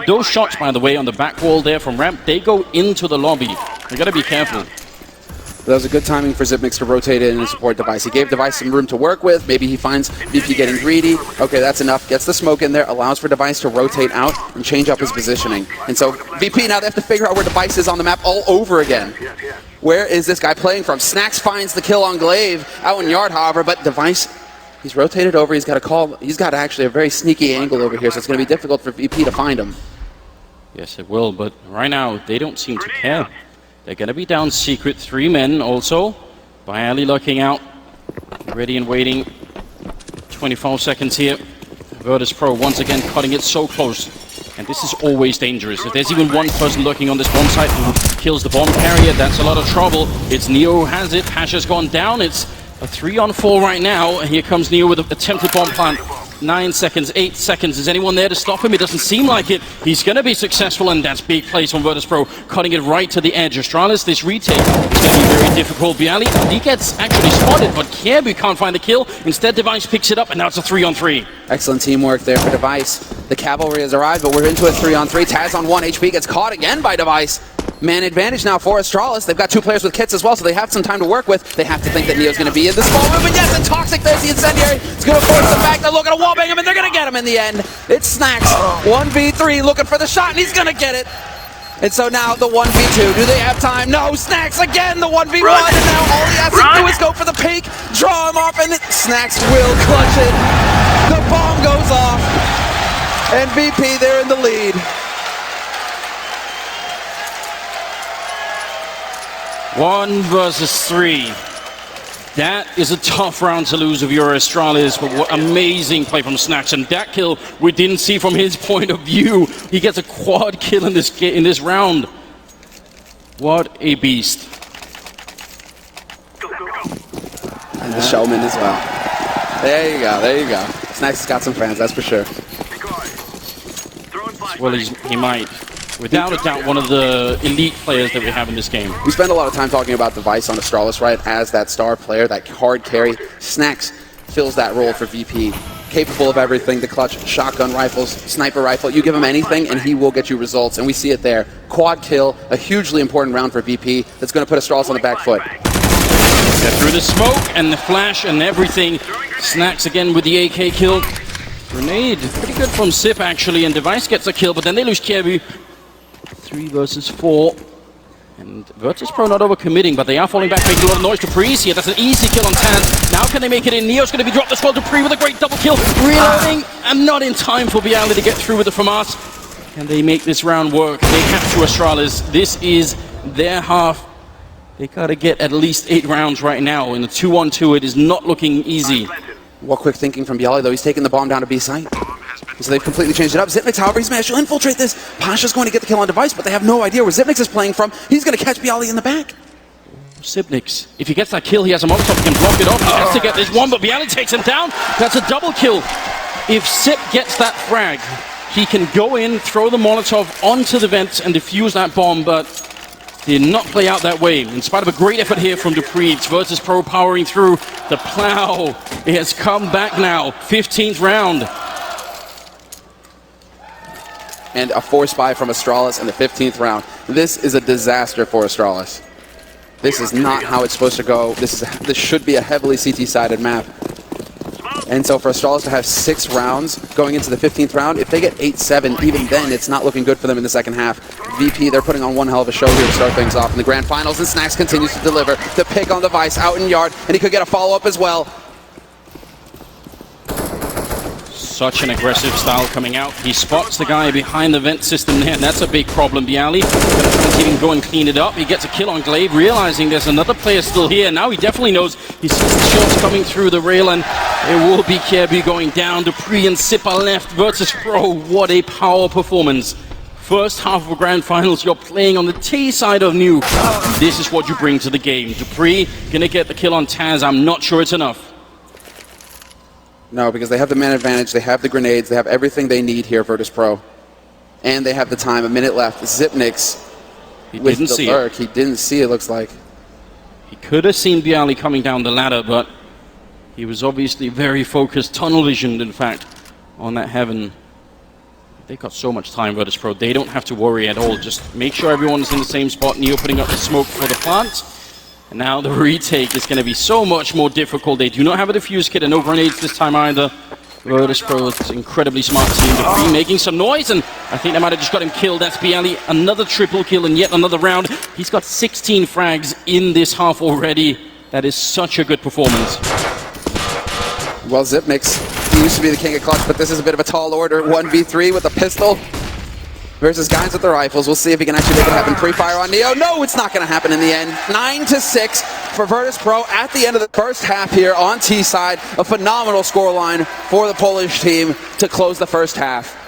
Those shots, by the way, on the back wall there from Ramp, they go into the lobby. You gotta be careful. That was a good timing for Xyp9x to rotate in and support Device. He gave Device some room to work with. Maybe he finds VP getting greedy. Okay, that's enough. Gets the smoke in there, allows for Device to rotate out and change up his positioning. And so VP, now they have to figure out where Device is on the map all over again. Where is this guy playing from? Snax finds the kill on Glaive out in yard, however, but Device, he's rotated over. He's got a call. He's got actually a very sneaky angle over here, so it's going to be difficult for VP to find him. Yes, it will, but right now they don't seem to care. They're going to be down Secret. 3 men also. Byali looking out. Ready and waiting. 24 seconds here. Virtus Pro once again cutting it so close. And this is always dangerous. If there's even one person lurking on this bomb site who kills the bomb carrier, that's a lot of trouble. It's Neo who has it. Pasha's gone down. It's a 3-on-4 right now. Here comes Neo with an attempted bomb plant. 9 seconds, 8 seconds. Is anyone there to stop him? It doesn't seem like it. He's going to be successful, and that's big plays from Virtus Pro, cutting it right to the edge. Astralis, this retake is going to be very difficult. Bialy, he gets actually spotted, but Kjaerbye can't find the kill. Instead, Device picks it up, and now it's a 3-on-3. Excellent teamwork there for Device. The cavalry has arrived, but we're into a 3-on-3. Taz on 1 HP gets caught again by Device. Man advantage now for Astralis. They've got 2 players with kits as well, so they have some time to work with. They have to think that Neo's going to be in the small room, and yes, and Toxic, there's the Incendiary. It's going to force them back. They're looking to wallbang him, and they're going to get him in the end. It's Snacks, 1v3, looking for the shot, and he's going to get it. And so now the 1v2. Do they have time? No, Snacks again, the 1v1, and now all he has to do is go for the peek, draw him off, and Snacks will clutch it. The bomb goes off, and VP, they're in the lead. 1 versus 3. That is a tough round to lose if you're Astralis, but what amazing play from Snacks, and that kill we didn't see from his point of view. He gets a quad kill in this round. What a beast. And the showman as well. There you go, there you go. Snacks has got some fans, that's for sure. Well, he might. Without a doubt, one of the elite players that we have in this game. We spend a lot of time talking about Device on Astralis, right? As that star player, that hard carry. Snacks fills that role for VP. Capable of everything, the clutch, shotgun rifles, sniper rifle. You give him anything and he will get you results, and we see it there. Quad kill, a hugely important round for VP that's going to put Astralis on the back foot. Get through the smoke and the flash and everything. Snacks again with the AK kill. Grenade, pretty good from Sip actually, and Device gets a kill, but then they lose Kjaerbye. 3 versus 4. And Virtus Pro not overcommitting, but they are falling back, making a lot of noise. Dupree's here, that's an easy kill on Taz. Now can they make it in? Neo's going to be dropped as well. Dupree with a great double kill. Reloading, and not in time for Bialy to get through with the FAMAS. Can they make this round work? They have to, Astralis. This is their half. They got to get at least 8 rounds right now. In the 2-on-2, it is not looking easy. What quick thinking from Bialy, though. He's taking the bomb down to B site. So they've completely changed it up. Xyp9x, however, he's managed to infiltrate this. Pasha's going to get the kill on Device, but they have no idea where Xyp9x is playing from. He's going to catch Bialy in the back. Xyp9x, if he gets that kill, he has a Molotov, he can block it off. He has to get this one, but Bialy takes him down. That's a double kill. If Sip gets that frag, he can go in, throw the Molotov onto the vents and defuse that bomb, but did not play out that way. In spite of a great effort here from Dupree, it's Virtus Pro powering through. The plow, it has come back now. 15th round. And a force buy from Astralis in the 15th round. This is a disaster for Astralis. This is not how it's supposed to go. This should be a heavily CT-sided map. And so for Astralis to have 6 rounds going into the 15th round, if they get 8-7, even then it's not looking good for them in the second half. VP, they're putting on one hell of a show here to start things off in the grand finals, and Snacks continues to deliver. The pick on the Vice out in yard, and he could get a follow-up as well. Such an aggressive style coming out. He spots the guy behind the vent system there, and that's a big problem. Bialy gonna even go and clean it up. He gets a kill on Glaive, realizing there's another player still here. Now he definitely knows he sees the shots coming through the rail, and it will be Kjaerbye going down. Dupree and Sip are left. Virtus Pro, what a power performance. First half of a grand finals, you're playing on the T side of Nuke. This is what you bring to the game. Dupree gonna get the kill on Taz. I'm not sure it's enough. No, because they have the man advantage, they have the grenades, they have everything they need here, Virtus Pro. And they have the time, a minute left. Xyp9x with the lurk. He didn't see it, looks like. He could have seen Bialy coming down the ladder, but he was obviously very focused, tunnel visioned, in fact, on that heaven. They've got so much time, Virtus Pro. They don't have to worry at all. Just make sure everyone's in the same spot. Neo putting up the smoke for the plant. And now the retake is going to be so much more difficult. They do not have a defuse kit and no grenades this time either. Virtus Pro is incredibly smart team. Dupree making some noise, and I think they might have just got him killed. That's Bialy, another triple kill and yet another round. He's got 16 frags in this half already. That is such a good performance. Well, Xyp9x, he used to be the king of clutch, but this is a bit of a tall order. 1v3 with a pistol versus guys with the rifles. We'll see if he can actually make it happen. Pre-fire on Neo. No, it's not going to happen in the end. 9-6. for Virtus Pro at the end of the first half here on T side. A phenomenal scoreline for the Polish team to close the first half.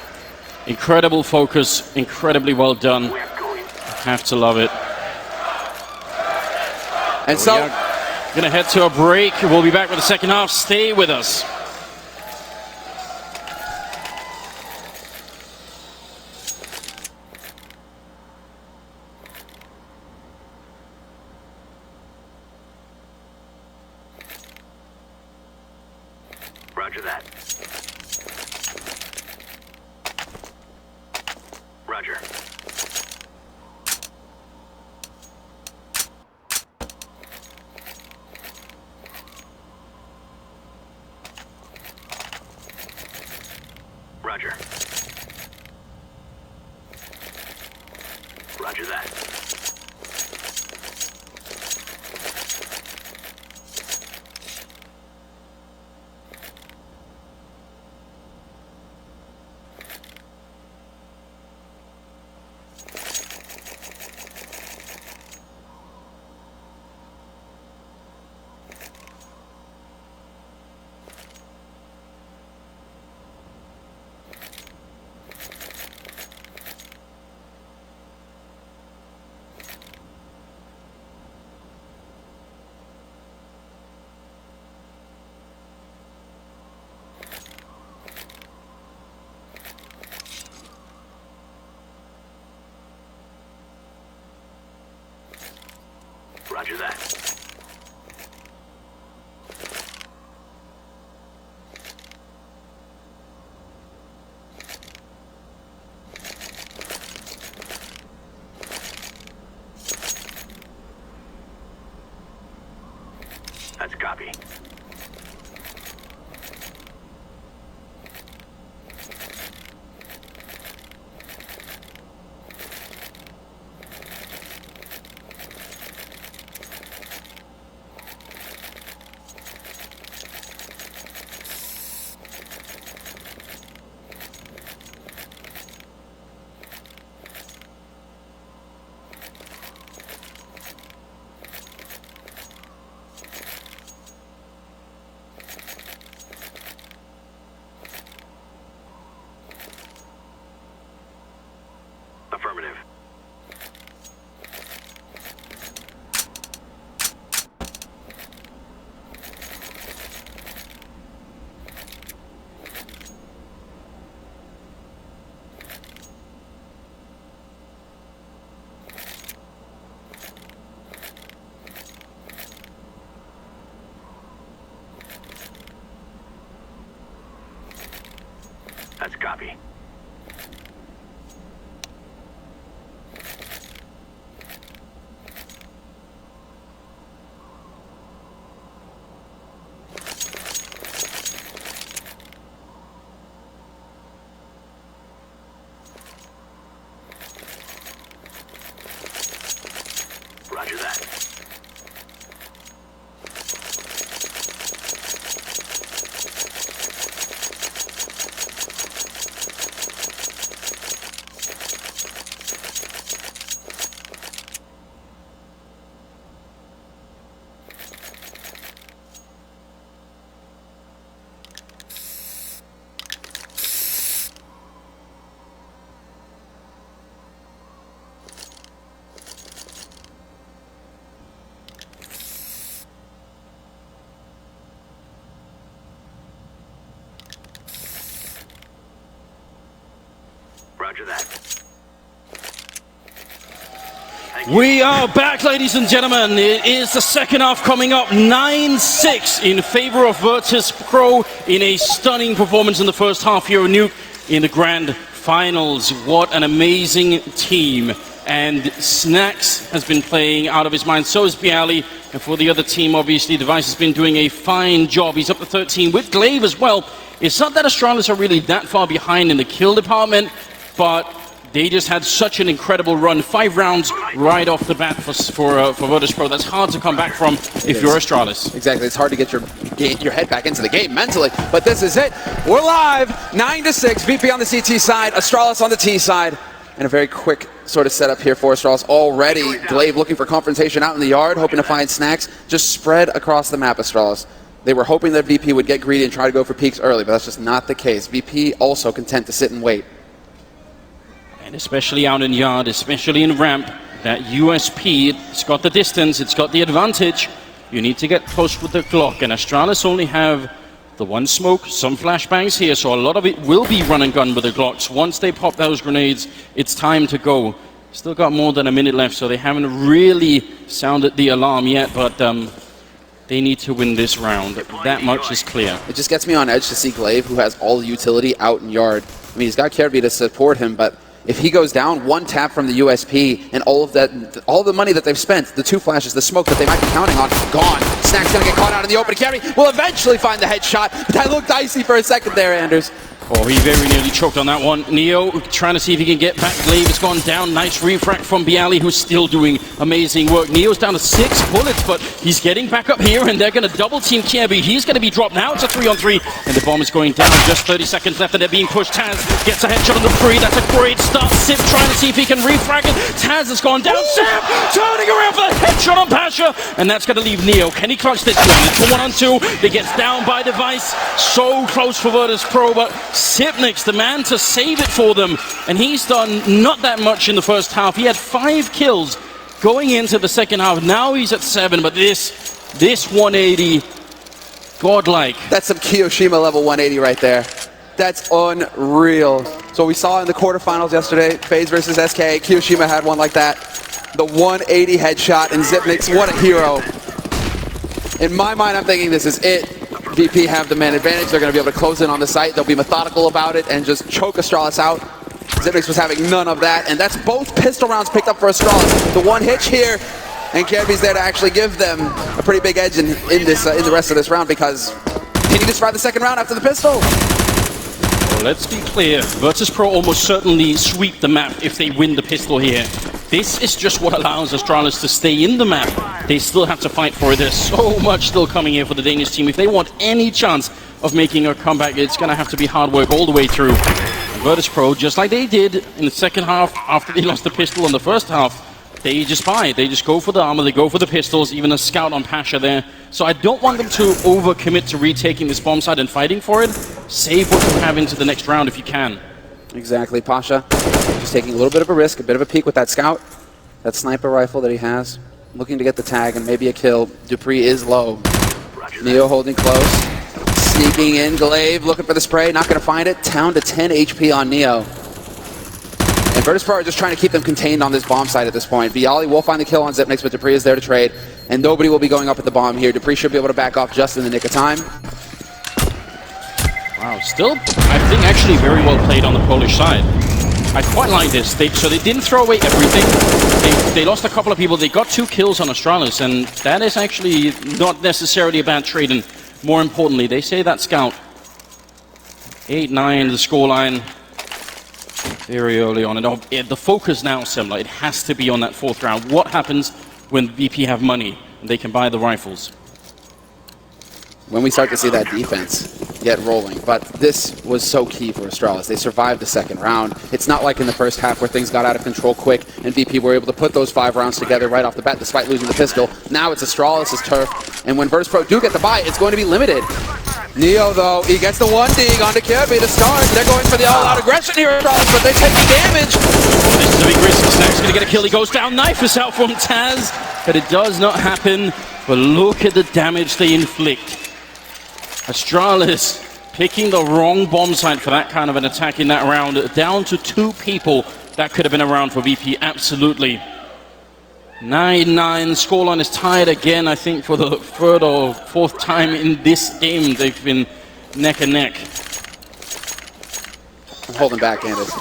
Incredible focus, incredibly well done. Have to love it. And so, gonna head to a break. We'll be back with the second half. Stay with us. Roger that. Roger. Roger. Roger that. Roger that. That's copy. Affirmative. That's copy. Roger that. Roger that. We are back, ladies and gentlemen. It is the second half coming up. 9-6 in favor of Virtus Pro in a stunning performance in the first half. Euro Nuke in the grand finals. What an amazing team. And Snacks has been playing out of his mind. So has Bialy. And for the other team, obviously, Device has been doing a fine job. He's up to 13 with Glaive as well. It's not that Astralis are really that far behind in the kill department, but they just had such an incredible run. 5 rounds right off the bat for Virtus Pro. That's hard to come back from if you're Astralis. Exactly. It's hard to get your head back into the game mentally. But this is it. We're live. 9-6. VP on the CT side. Astralis on the T side. And a very quick sort of setup here for Astralis already. Glaive looking for confrontation out in the yard, hoping to find snacks, just spread across the map, Astralis. They were hoping that VP would get greedy and try to go for peaks early, but that's just not the case. VP also content to sit and wait. And especially out in yard, especially in ramp, that USP, it's got the distance, it's got the advantage. You need to get close with the Glock, and Astralis only have the one smoke, some flashbangs here, so a lot of it will be run and gun with the Glocks. Once they pop those grenades, it's time to go. Still got more than a minute left, so they haven't really sounded the alarm yet, but they need to win this round. That much is clear. It just gets me on edge to see Glaive, who has all the utility out in yard. I mean, he's got Kerby to support him, but if he goes down, one tap from the USP and all of that, all the money that they've spent, the two flashes, the smoke that they might be counting on, gone. Snack's gonna get caught out in the open. Kerby will eventually find the headshot, but that looked dicey for a second there, Anders. Oh, he very nearly choked on that one. Neo trying to see if he can get back. Glaive has gone down. Nice refract from Bialy, who's still doing amazing work. Neo's down to 6 bullets, but he's getting back up here, and they're going to double team Kirby. He's going to be dropped now. It's a 3-on-3, and the bomb is going down. Just 30 seconds left, and they're being pushed. Taz gets a headshot on the free. That's a great start. Sip trying to see if he can refrag it. Taz has gone down. Sip turning around for the headshot on Pasha, and that's going to leave Neo. Can he clutch this one? It's a 1-on-2. He gets down by Device. So close for Virtus Pro, but Sipnik's the man to save it for them, and he's done not that much in the first half. He had 5 kills going into the second half. Now he's at 7, but this 180, godlike. That's some Kiyoshima level 180 right there. That's unreal. So we saw in the quarterfinals yesterday, FaZe versus SK, Kiyoshima had one like that. The 180 headshot, and Zipnik's, what a hero. In my mind, I'm thinking this is it. VP have the man advantage. They're going to be able to close in on the site. They'll be methodical about it and just choke Astralis out. Zipnix was having none of that, and that's both pistol rounds picked up for Astralis. The one hitch here, and Kirby's there to actually give them a pretty big edge in the rest of this round, because can you survive the second round after the pistol? Well, let's be clear. Virtus Pro almost certainly sweep the map if they win the pistol here. This is just what allows Astralis to stay in the map. They still have to fight for it. There's so much still coming here for the Danish team. If they want any chance of making a comeback, it's going to have to be hard work all the way through. And Virtus Pro, just like they did in the second half after they lost the pistol in the first half, they just buy. They just go for the armor, they go for the pistols, even a scout on Pasha there. So I don't want them to overcommit to retaking this bomb site and fighting for it. Save what you have into the next round if you can. Exactly, Pasha just taking a little bit of a risk, a bit of a peek with that scout, that sniper rifle that he has, looking to get the tag and maybe a kill. Dupree is low. Neo holding close, sneaking in. Glaive looking for the spray, not going to find it. Down to 10 HP on Neo. And Virtus Pro are just trying to keep them contained on this bomb site at this point. Bialy will find the kill on Zipnix, but Dupree is there to trade, and nobody will be going up at the bomb here. Dupree should be able to back off just in the nick of time. Wow, still, I think actually very well played on the Polish side. I quite like this. So they didn't throw away everything. They lost a couple of people. They got 2 kills on Astralis, and that is actually not necessarily a bad trade. And more importantly, they say that scout. 8-9, the scoreline. Very early on. And the focus now, Semler, it has to be on that 4th round. What happens when VP have money and they can buy the rifles? When we start to see that defense get rolling. But this was so key for Astralis. They survived the second round. It's not like in the first half where things got out of control quick and VP were able to put those 5 rounds together right off the bat despite losing the pistol. Now it's Astralis' turf, and when Virtus Pro do get the buy, it's going to be limited. Neo, though, he gets the 1 dig onto Kirby to start. They're going for the all-out aggression here, Astralis, but they take the damage. Oh, this is a big risk. Snack's going to get a kill. He goes down. Knife is out from Taz, but it does not happen. But look at the damage they inflict. Astralis picking the wrong bomb site for that kind of an attack in that round. Down to 2 people. That could have been around for VP, absolutely. 9-9. Scoreline is tied again, I think, for the 3rd or 4th time in this game. They've been neck and neck. I'm holding back, Anders.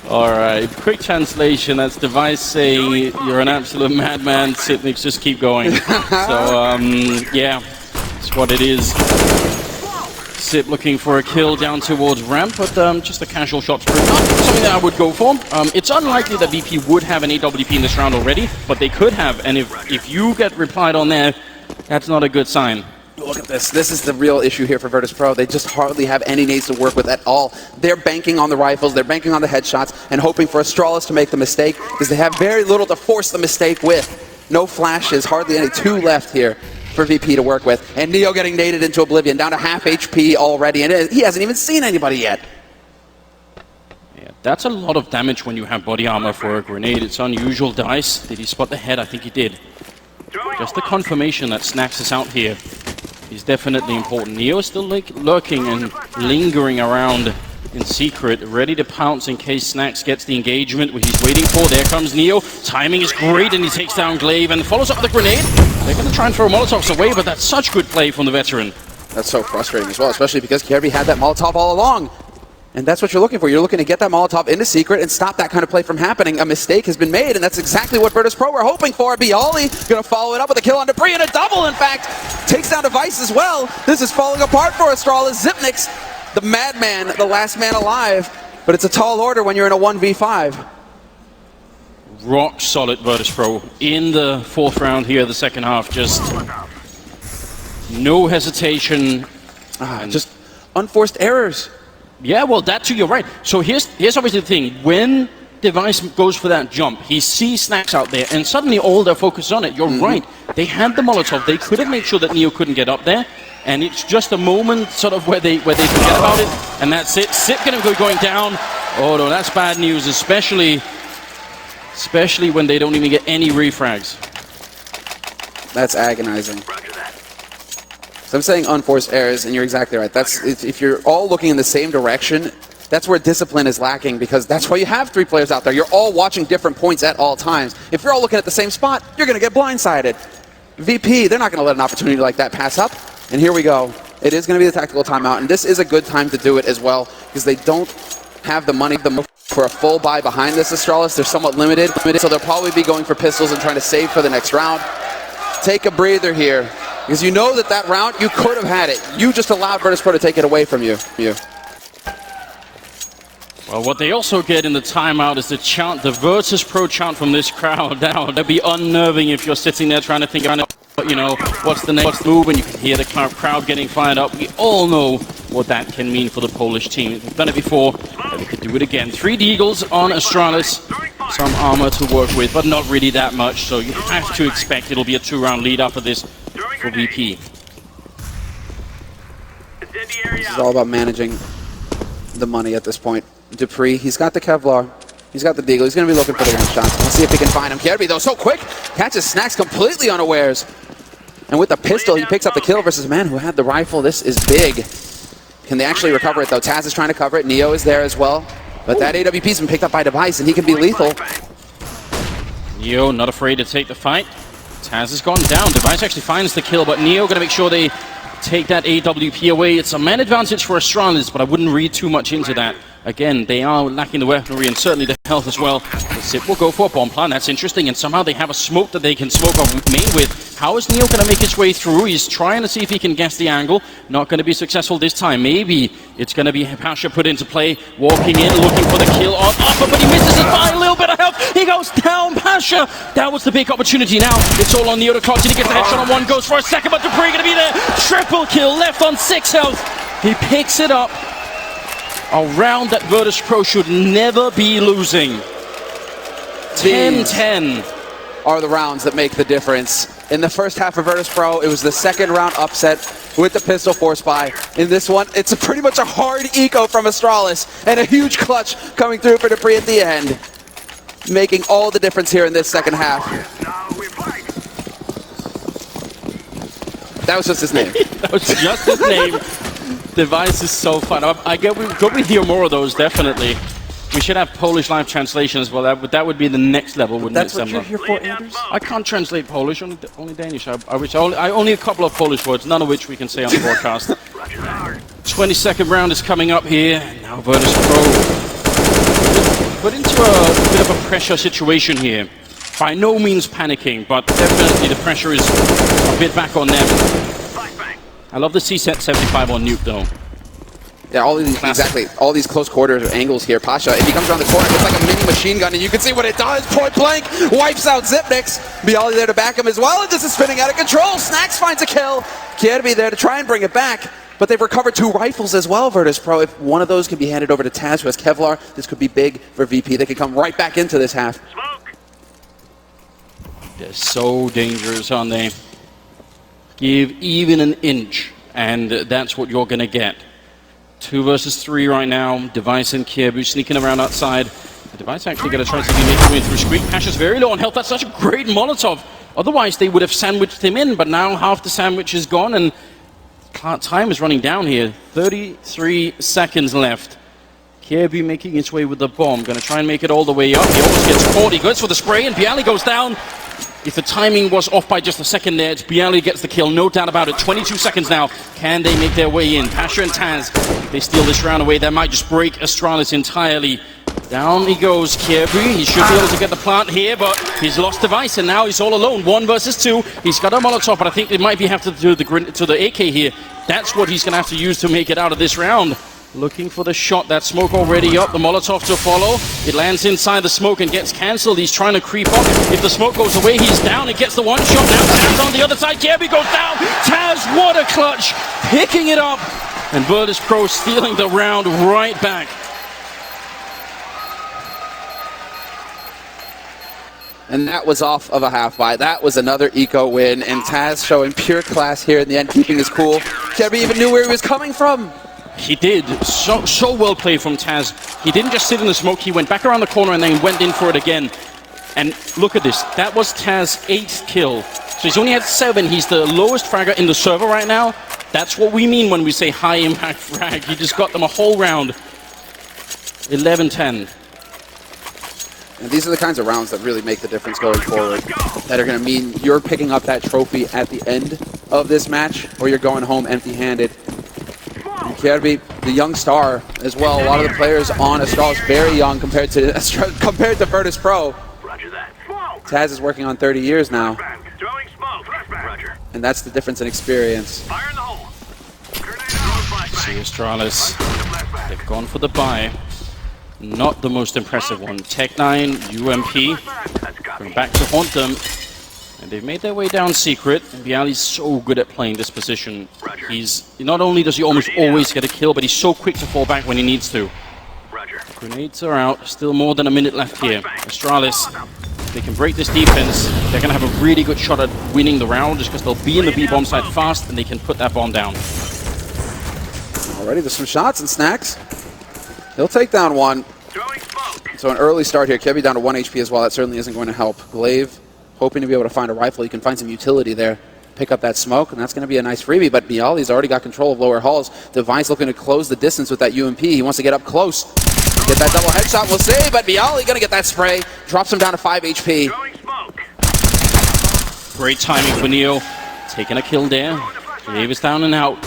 Alright, quick translation. That's Device saying, you're an absolute madman. Sipniks, just keep going. So, yeah, that's what it is. Sip looking for a kill down towards ramp, but just a casual shot through. Not something that I would go for. It's unlikely that VP would have an AWP in this round already, but they could have, and if you get replied on there, that's not a good sign. Look at this. This is the real issue here for Virtus Pro. They just hardly have any nades to work with at all. They're banking on the rifles, they're banking on the headshots, and hoping for Astralis to make the mistake, because they have very little to force the mistake with. No flashes, hardly any. 2 left here for VP to work with. And Neo getting naded into oblivion, down to half HP already, and he hasn't even seen anybody yet. Yeah, that's a lot of damage when you have body armor for a grenade. It's unusual. Dice, did he spot the head? I think he did. Just the confirmation that Snax is out here is definitely important. Neo is still lurking and lingering around in secret, ready to pounce in case Snax gets the engagement he's waiting for. There comes Neo. Timing is great, and he takes down Glaive and follows up the grenade. They're going to try and throw Molotovs away, but that's such good play from the veteran. That's so frustrating as well, especially because Kirby had that Molotov all along. And that's what you're looking for. You're looking to get that Molotov into secret and stop that kind of play from happening. A mistake has been made, and that's exactly what Virtus Pro were hoping for. Bialy going to follow it up with a kill on Dupree, and a double, in fact. Takes down Device as well. This is falling apart for Astralis. Zipnix, the madman, the last man alive. But it's a tall order when you're in a 1v5. Rock solid Virtus Pro in the 4th round here, the second half. Just no hesitation. Just unforced errors. Yeah, well, that too, you're right. So here's obviously the thing. When Device goes for that jump, he sees Snax out there, and suddenly all their focus on it. You're right. They had the Molotov. They could have made sure that Neo couldn't get up there, and it's just a moment sort of where they forget about it, and that's it. Sip going down. Oh, no, that's bad news, especially when they don't even get any refrags. That's agonizing. So I'm saying unforced errors, and you're exactly right. That's if you're all looking in the same direction, that's where discipline is lacking, because that's why you have 3 players out there. You're all watching different points at all times. If you're all looking at the same spot, you're going to get blindsided. VP, they're not going to let an opportunity like that pass up. And here we go. It is going to be the tactical timeout, and this is a good time to do it as well, because they don't have the money for a full buy behind this Astralis. They're somewhat limited, so they'll probably be going for pistols and trying to save for the next round. Take a breather here, because you know that round, you could have had it. You just allowed Virtus Pro to take it away from you. Well, what they also get in the timeout is the chant, the Virtus Pro chant from this crowd. Now, that'd be unnerving if you're sitting there trying to think about, you know, what's the next move, and you can hear the crowd getting fired up. We all know what that can mean for the Polish team. They've done it before, but they could do it again. 3 Deagles on Astralis. Some armor to work with, but not really that much, so you have to expect it'll be a 2-round lead after this for VP. This is all about managing the money at this point. Dupree, he's got the Kevlar, he's got the Deagle, he's going to be looking for the 1 shots. We'll see if he can find him. Kirby, though, so quick, catches Snax completely unawares. And with the pistol, he picks up the kill versus a man who had the rifle. This is big. Can they actually recover it, though? Taz is trying to cover it. Neo is there as well. But that AWP's been picked up by Device, and he can be lethal. Neo not afraid to take the fight. Taz has gone down. Device actually finds the kill, but Neo going to make sure they take that AWP away. It's a man advantage for Astralis, but I wouldn't read too much into that. Again, they are lacking the weaponry and certainly the health as well. Sip will go for a bomb plant. That's interesting. And somehow they have a smoke that they can smoke on main with. How is Neo going to make his way through? He's trying to see if he can guess the angle. Not going to be successful this time. Maybe it's going to be Pasha put into play. Walking in, looking for the kill on Upper, but he misses it by a little bit of health. He goes down, Pasha. That was the big opportunity now. It's all on Neo to clock. Did he get the headshot on 1? Goes for a second, but Dupree going to be there. Triple kill, left on 6 health. He picks it up. A round that Virtus Pro should never be losing. 10-10. Are the rounds that make the difference. In the first half of Virtus Pro, it was the 2nd round upset with the pistol force buy. In this one, it's pretty much a hard eco from Astralis and a huge clutch coming through for Dupree at the end, making all the difference here in this second half. That was just his name. That was just his name. Device is so fun. I get we hear more of those, definitely. We should have Polish live translation as well. That would be the next level, wouldn't That's it? That's what you're here for, Anders? I can't translate Polish, only Danish. I only a couple of Polish words, none of which we can say on the broadcast. 22nd round is coming up here. Now Virtus Pro put into a bit of a pressure situation here. By no means panicking, but definitely the pressure is a bit back on them. I love the C-Set 75 on Nuke, though. Yeah, all these, exactly. All these close quarters or angles here. Pasha, if he comes around the corner, it's like a mini machine gun, and you can see what it does. Point blank, wipes out Zipnix. Bialy there to back him as well, and this is spinning out of control. Snacks finds a kill. Kirby there to try and bring it back, but they've recovered 2 rifles as well, Virtus.pro. If one of those can be handed over to Taz, who has Kevlar, this could be big for VP. They could come right back into this half. Smoke. They're so dangerous, aren't they? Give even an inch, and that's what you're going to get. 2 versus 3 right now. Device and Kirby sneaking around outside. The Device actually going to try to make his way through Squeak. Pasha's very low on health. That's such a great Molotov. Otherwise, they would have sandwiched him in, but now half the sandwich is gone, and time is running down here. 33 seconds left. Kirby making his way with the bomb. Going to try and make it all the way up. He almost gets caught. He goes for the spray, and Bialy goes down. If the timing was off by just a second there, Bialy gets the kill, no doubt about it. 22 seconds now. Can they make their way in? Pasha and Taz, if they steal this round away, that might just break Astralis entirely. Down he goes, Kirby. He should be able to get the plant here, but he's lost Device, and now he's all alone. 1 versus 2. He's got a Molotov, but I think they might be have to do the AK here. That's what he's going to have to use to make it out of this round. Looking for the shot. That smoke already up. The Molotov to follow. It lands inside the smoke and gets cancelled. He's trying to creep up. If the smoke goes away, he's down. It gets the 1 shot. Now Taz on the other side. Kirby goes down. Taz, what a clutch. Picking it up. And Virtus.pro stealing the round right back. And that was off of a half buy. That was another eco win. And Taz showing pure class here in the end, keeping his cool. Kirby even knew where he was coming from. He did. So well played from Taz. He didn't just sit in the smoke. He went back around the corner and then went in for it again. And look at this. That was Taz's 8th kill. So he's only had 7. He's the lowest fragger in the server right now. That's what we mean when we say high impact frag. He just got them a whole round. 11-10. And these are the kinds of rounds that really make the difference going forward. That are going to mean you're picking up that trophy at the end of this match, or you're going home empty-handed. And Kirby, the young star as well. A lot of the players on Astralis very young compared to Virtus.pro. Roger that. Taz is working on 30 years now. Throwing smoke. Roger. And that's the difference in experience. Fire in the hole. Grenade out. See Astralis. They've gone for the buy. Not the most impressive one. Tech-9, UMP, going back to haunt them. And they've made their way down secret. And Bialy's so good at playing this position. He's not only does he almost always get a kill, but he's so quick to fall back when he needs to. Grenades are out. Still more than a minute left here. Astralis, if they can break this defense, they're going to have a really good shot at winning the round, just because they'll be in the B-bomb site fast and they can put that bomb down. Already there's some shots and Snacks. He'll take down one. So an early start here. Kirby down to 1 HP as well. That certainly isn't going to help. Glaive hoping to be able to find a rifle. You can find some utility there. Pick up that smoke, and that's going to be a nice freebie. But Bialy's already got control of lower halls. Device looking to close the distance with that UMP. He wants to get up close. Get that double headshot, we'll see. But Bialy going to get that spray. Drops him down to 5 HP. Great timing for Neo. Taking a kill there. Glaive is down and out.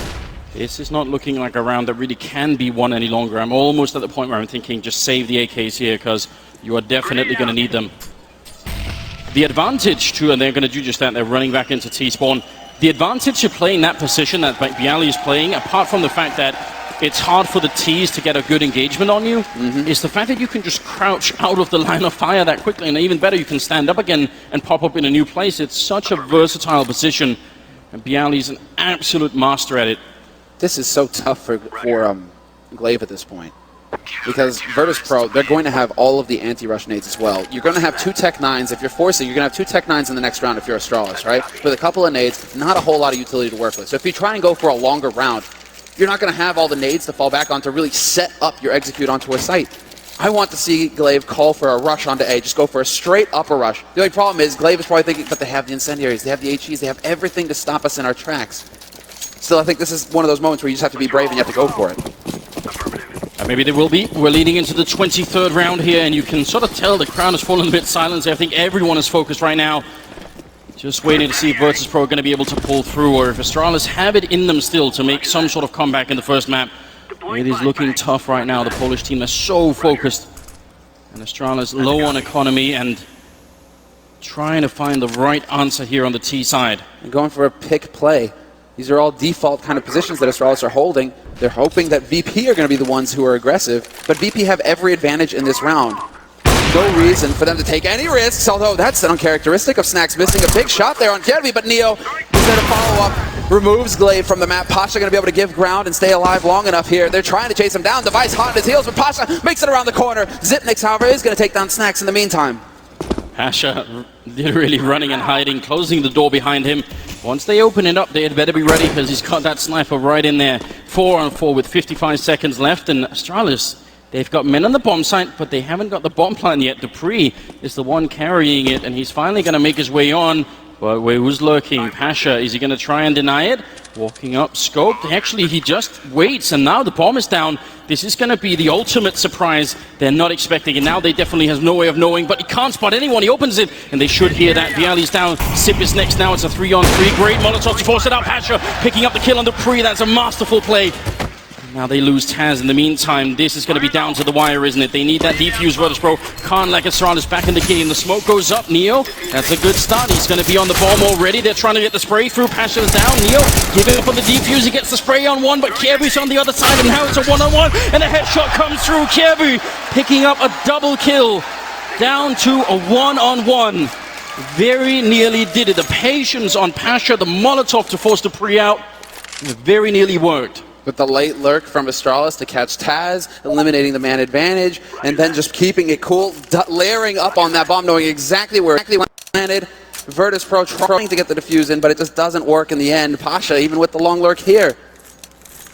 This is not looking like a round that really can be won any longer. I'm almost at the point where I'm thinking just save the AKs here, because you are definitely going to need them. The advantage too, and they're going to do just that, they're running back into T-spawn. The advantage of playing that position that Bialy is playing, apart from the fact that it's hard for the Ts to get a good engagement on you, is the fact that you can just crouch out of the line of fire that quickly, and even better, you can stand up again and pop up in a new place. It's such a versatile position, and Bialy's an absolute master at it. This is so tough for Glaive at this point. Because Virtus.pro, they're going to have all of the anti-rush nades as well. You're going to have 2 Tech-9s. If you're forcing, you're going to have 2 Tech-9s in the next round if you're Astralis, right? With a couple of nades, not a whole lot of utility to work with. So if you try and go for a longer round, you're not going to have all the nades to fall back on to really set up your execute onto a site. I want to see Glaive call for a rush onto A. Just go for a straight upper rush. The only problem is Glaive is probably thinking, but they have the incendiaries, they have the HEs, they have everything to stop us in our tracks. Still, I think this is one of those moments where you just have to be brave and you have to go for it. Maybe they will be. We're leading into the 23rd round here, and you can sort of tell the crowd has fallen a bit silent. I think everyone is focused right now. Just waiting to see if Virtus.pro are going to be able to pull through, or if Astralis have it in them still to make some sort of comeback in the first map. It is looking tough right now. The Polish team is so focused. And Astralis low on economy and trying to find the right answer here on the T side. And going for a pick play. These are all default kind of positions that Astralis are holding. They're hoping that VP are going to be the ones who are aggressive, but VP have every advantage in this round. No reason for them to take any risks, although that's an uncharacteristic of Snacks missing a big shot there on Kirby, but Neo is there to follow up, removes Glaive from the map. Pasha going to be able to give ground and stay alive long enough here. They're trying to chase him down. Device hot on his heels, but Pasha makes it around the corner. Zipnix, however, is going to take down Snacks in the meantime. Pasha literally running and hiding, closing the door behind him. Once they open it up, they had better be ready because he's got that sniper right in there. 4-on-4 with 55 seconds left, and Astralis, they've got men on the bomb site, but they haven't got the bomb plan yet. Dupree is the one carrying it, and he's finally going to make his way on. But who's lurking? Pasha, is he going to try and deny it? Walking up, scoped. Actually, he just waits, and now the bomb is down. This is going to be the ultimate surprise. They're not expecting it. Now they definitely have no way of knowing, but he can't spot anyone. He opens it, and they should hear that. Viali's down. Sip is next now. It's a 3-on-3. Great Molotov to force it out. Pasha picking up the kill on Dupree. That's a masterful play. Now they lose Taz in the meantime. This is going to be down to the wire, isn't it? They need that defuse, Virtus.pro. Can't like Astralis back in the game. The smoke goes up. Neo, that's a good start. He's going to be on the bomb already. They're trying to get the spray through. Pasha's down. Neo giving up on the defuse. He gets the spray on one, but Kirby's on the other side, and now it's a 1-on-1, and a headshot comes through. Kirby picking up a double kill. Down to a 1-on-1. Very nearly did it. The patience on Pasha, the Molotov to force Dupree out, very nearly worked. With the late lurk from Astralis to catch Taz, eliminating the man advantage, and then just keeping it cool, layering up on that bomb, knowing exactly where it landed. Virtus.pro trying to get the defuse in, but it just doesn't work in the end. Pasha, even with the long lurk here.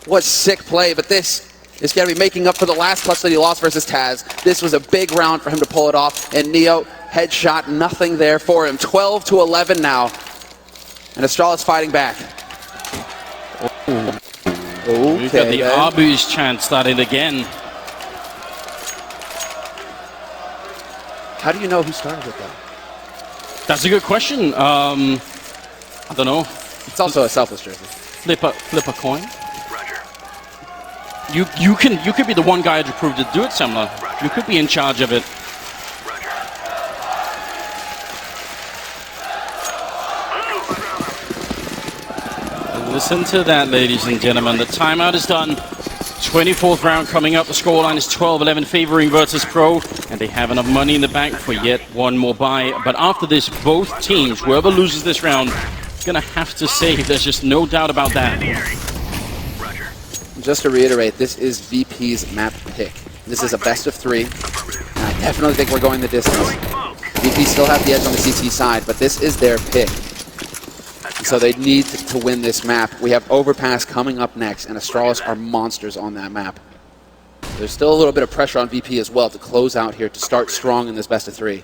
What sick play, but this is going to be making up for the last clutch that he lost versus Taz. This was a big round for him to pull it off, and Neo, headshot, nothing there for him. 12-11 now, and Astralis fighting back. Ooh. Okay, we've got the Abu's chant started again. How do you know who started it, though? That's a good question. I don't know. It's also a selfless jersey. Flip a coin. Roger. You could be the one guy to prove to do it, Semler. You could be in charge of it. Listen to that, ladies and gentlemen. The timeout is done. 24th round coming up. The scoreline is 12-11 favoring Virtus.pro, and they have enough money in the bank for yet one more buy. But after this, both teams, whoever loses this round, is going to have to save. There's just no doubt about that. Roger. Just to reiterate, this is VP's map pick. This is a best of 3, and I definitely think we're going the distance. VP still have the edge on the CT side, but this is their pick. So they need to win this map. We have Overpass coming up next, and Astralis are monsters on that map. There's still a little bit of pressure on VP as well to close out here, to start strong in this best of 3.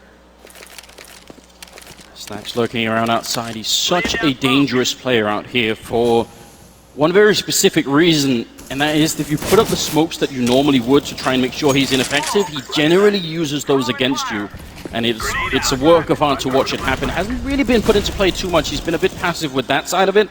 Snacks lurking around outside. He's such a dangerous player out here for one very specific reason, and that is if you put up the smokes that you normally would to try and make sure he's ineffective, he generally uses those against you. And it's a work of art to watch it happen. Hasn't really been put into play too much. He's been a bit passive with that side of it.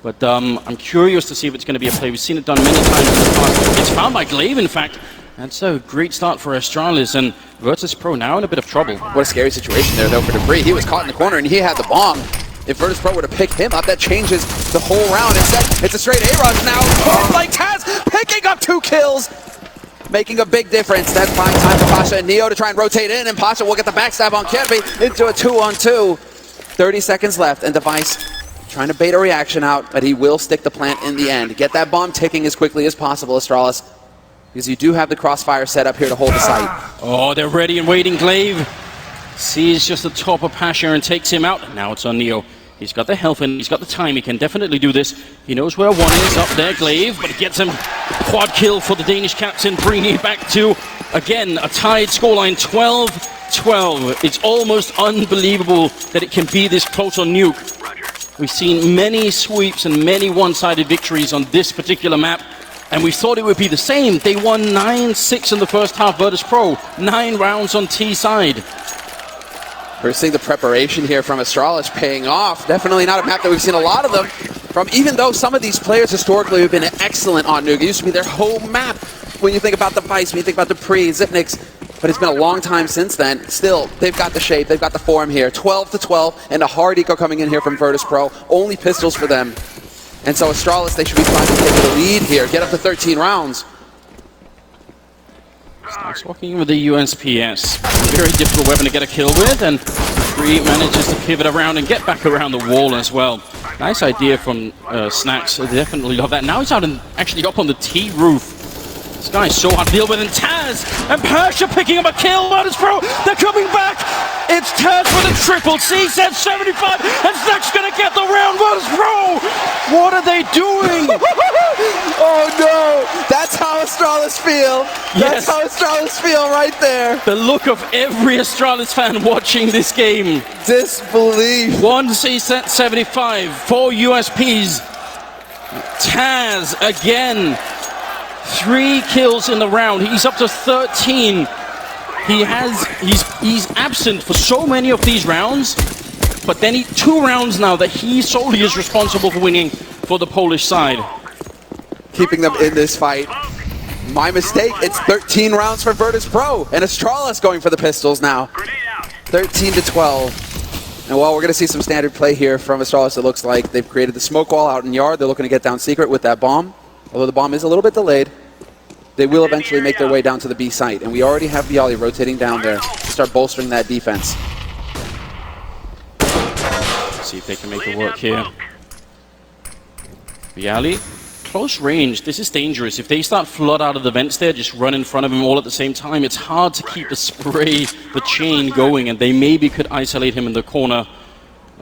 But I'm curious to see if it's going to be a play. We've seen it done many times in the past. It's found by Glaive, in fact. That's a great start for Astralis, and Virtus.pro now in a bit of trouble. What a scary situation there, though, for Dupree. He was caught in the corner, and he had the bomb. If Virtus.pro were to pick him up, that changes the whole round. Instead, it's a straight A-rush now. Oh, like Taz picking up 2 kills. Making a big difference. That's buying time for Pasha and Neo to try and rotate in, and Pasha will get the backstab on Kirby into a 2-on-2. 30 seconds left, and Device trying to bait a reaction out, but he will stick the plant in the end. Get that bomb ticking as quickly as possible, Astralis, because you do have the crossfire set up here to hold the site. Oh, they're ready and waiting. Glaive sees just the top of Pasha and takes him out. Now it's on Neo. He's got the health and he's got the time. He can definitely do this. He knows where 1 is up there, Glaive, but it gets him quad kill for the Danish captain, bringing it back to, again, a tied scoreline, 12-12. It's almost unbelievable that it can be this close on Nuke. We've seen many sweeps and many one-sided victories on this particular map, and we thought it would be the same. They won 9-6 in the first half, Virtus.pro, 9 rounds on T side. We're seeing the preparation here from Astralis paying off. Definitely not a map that we've seen a lot of them from, even though some of these players historically have been excellent on Nuke. It used to be their home map when you think about the Vice, when you think about the Dupree, Zipnix, but it's been a long time since then. Still, they've got the shape, they've got the form here. 12-12, and a hard eco coming in here from Virtus.pro. Only pistols for them. And so Astralis, they should be trying to take the lead here, get up to 13 rounds. Starts walking in with the USPS. A very difficult weapon to get a kill with, and Free manages to pivot around and get back around the wall as well. Nice idea from Snacks. I definitely love that. Now he's out and actually up on the T roof. This guy is so hard to deal with, and Taz and Pasha picking up a kill. Virtus Pro, they're coming back. It's Taz with a triple C, set 75, and Snacks gonna get the round. Virtus Pro, what are they doing? Oh no, that's how Astralis feel. That's Yes. how Astralis feel right there. The look of every Astralis fan watching this game. Disbelief. 1 C set 75, 4 USPs. Taz again. 3 kills in the round. He's up to 13. He's absent for so many of these rounds, but then 2 rounds now that he solely is responsible for winning for the Polish side. Keeping them in this fight. My mistake. It's 13 rounds for Virtus Pro, and Astralis going for the pistols now. 13 to 12. And while we're going to see some standard play here from Astralis, it looks like they've created the smoke wall out in yard. They're looking to get down secret with that bomb. Although the bomb is a little bit delayed, they will eventually make their way down to the B site. And we already have Bialy rotating down there to start bolstering that defense. See if they can make it work here. Bialy, close range. This is dangerous. If they start flood out of the vents there, just run in front of him all at the same time, it's hard to keep the spray, the chain going, and they maybe could isolate him in the corner.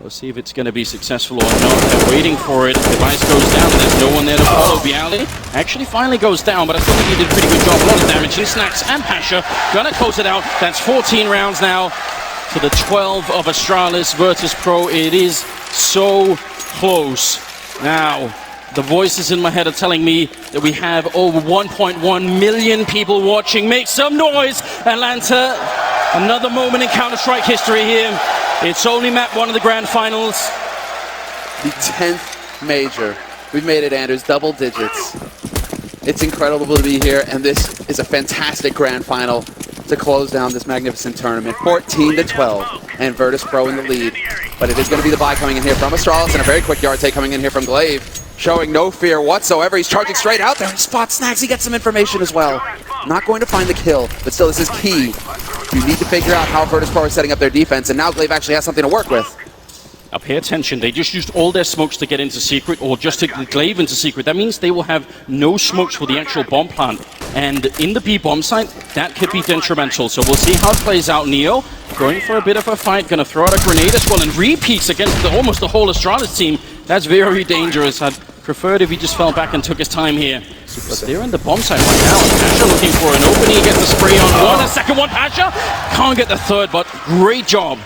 We'll see if it's going to be successful or not. They're waiting for it. Device goes down, and there's no one there to follow. Bialy actually finally goes down, but I still think he did a pretty good job. A lot of damage. And Snacks and Pasha going to close it out. That's 14 rounds now to the 12 of Astralis Virtus Pro. It is so close. Now, the voices in my head are telling me that we have over 1.1 million people watching. Make some noise, Atlanta. Another moment in Counter-Strike history here. It's only map 1 of the grand finals. The 10th major. We've made it, Anders, double digits. It's incredible to be here, and this is a fantastic grand final to close down this magnificent tournament. 14 to 12, and Virtus Pro in the lead. But it is going to be the buy coming in here from Astralis, and a very quick yard take coming in here from Glaive. Showing no fear whatsoever. He's charging straight out there. Spot Snacks. He gets some information as well. Not going to find the kill, but still, this is key. You need to figure out how Virtus Pro is setting up their defense, and now Glaive actually has something to work with. Now pay attention, they just used all their smokes to get into secret, or just to Glaive into secret. That means they will have no smokes for the actual bomb plant. And in the B bomb site, that could be detrimental. So we'll see how it plays out. Neo going for a bit of a fight, going to throw out a grenade as well, and repeats against almost the whole Astralis team. That's very dangerous. I'd preferred if he just fell back and took his time here. But they're in the bomb site right now, and Pasha looking for an opening. He gets the spray on one, a second one. Pasha can't get the third, but great job.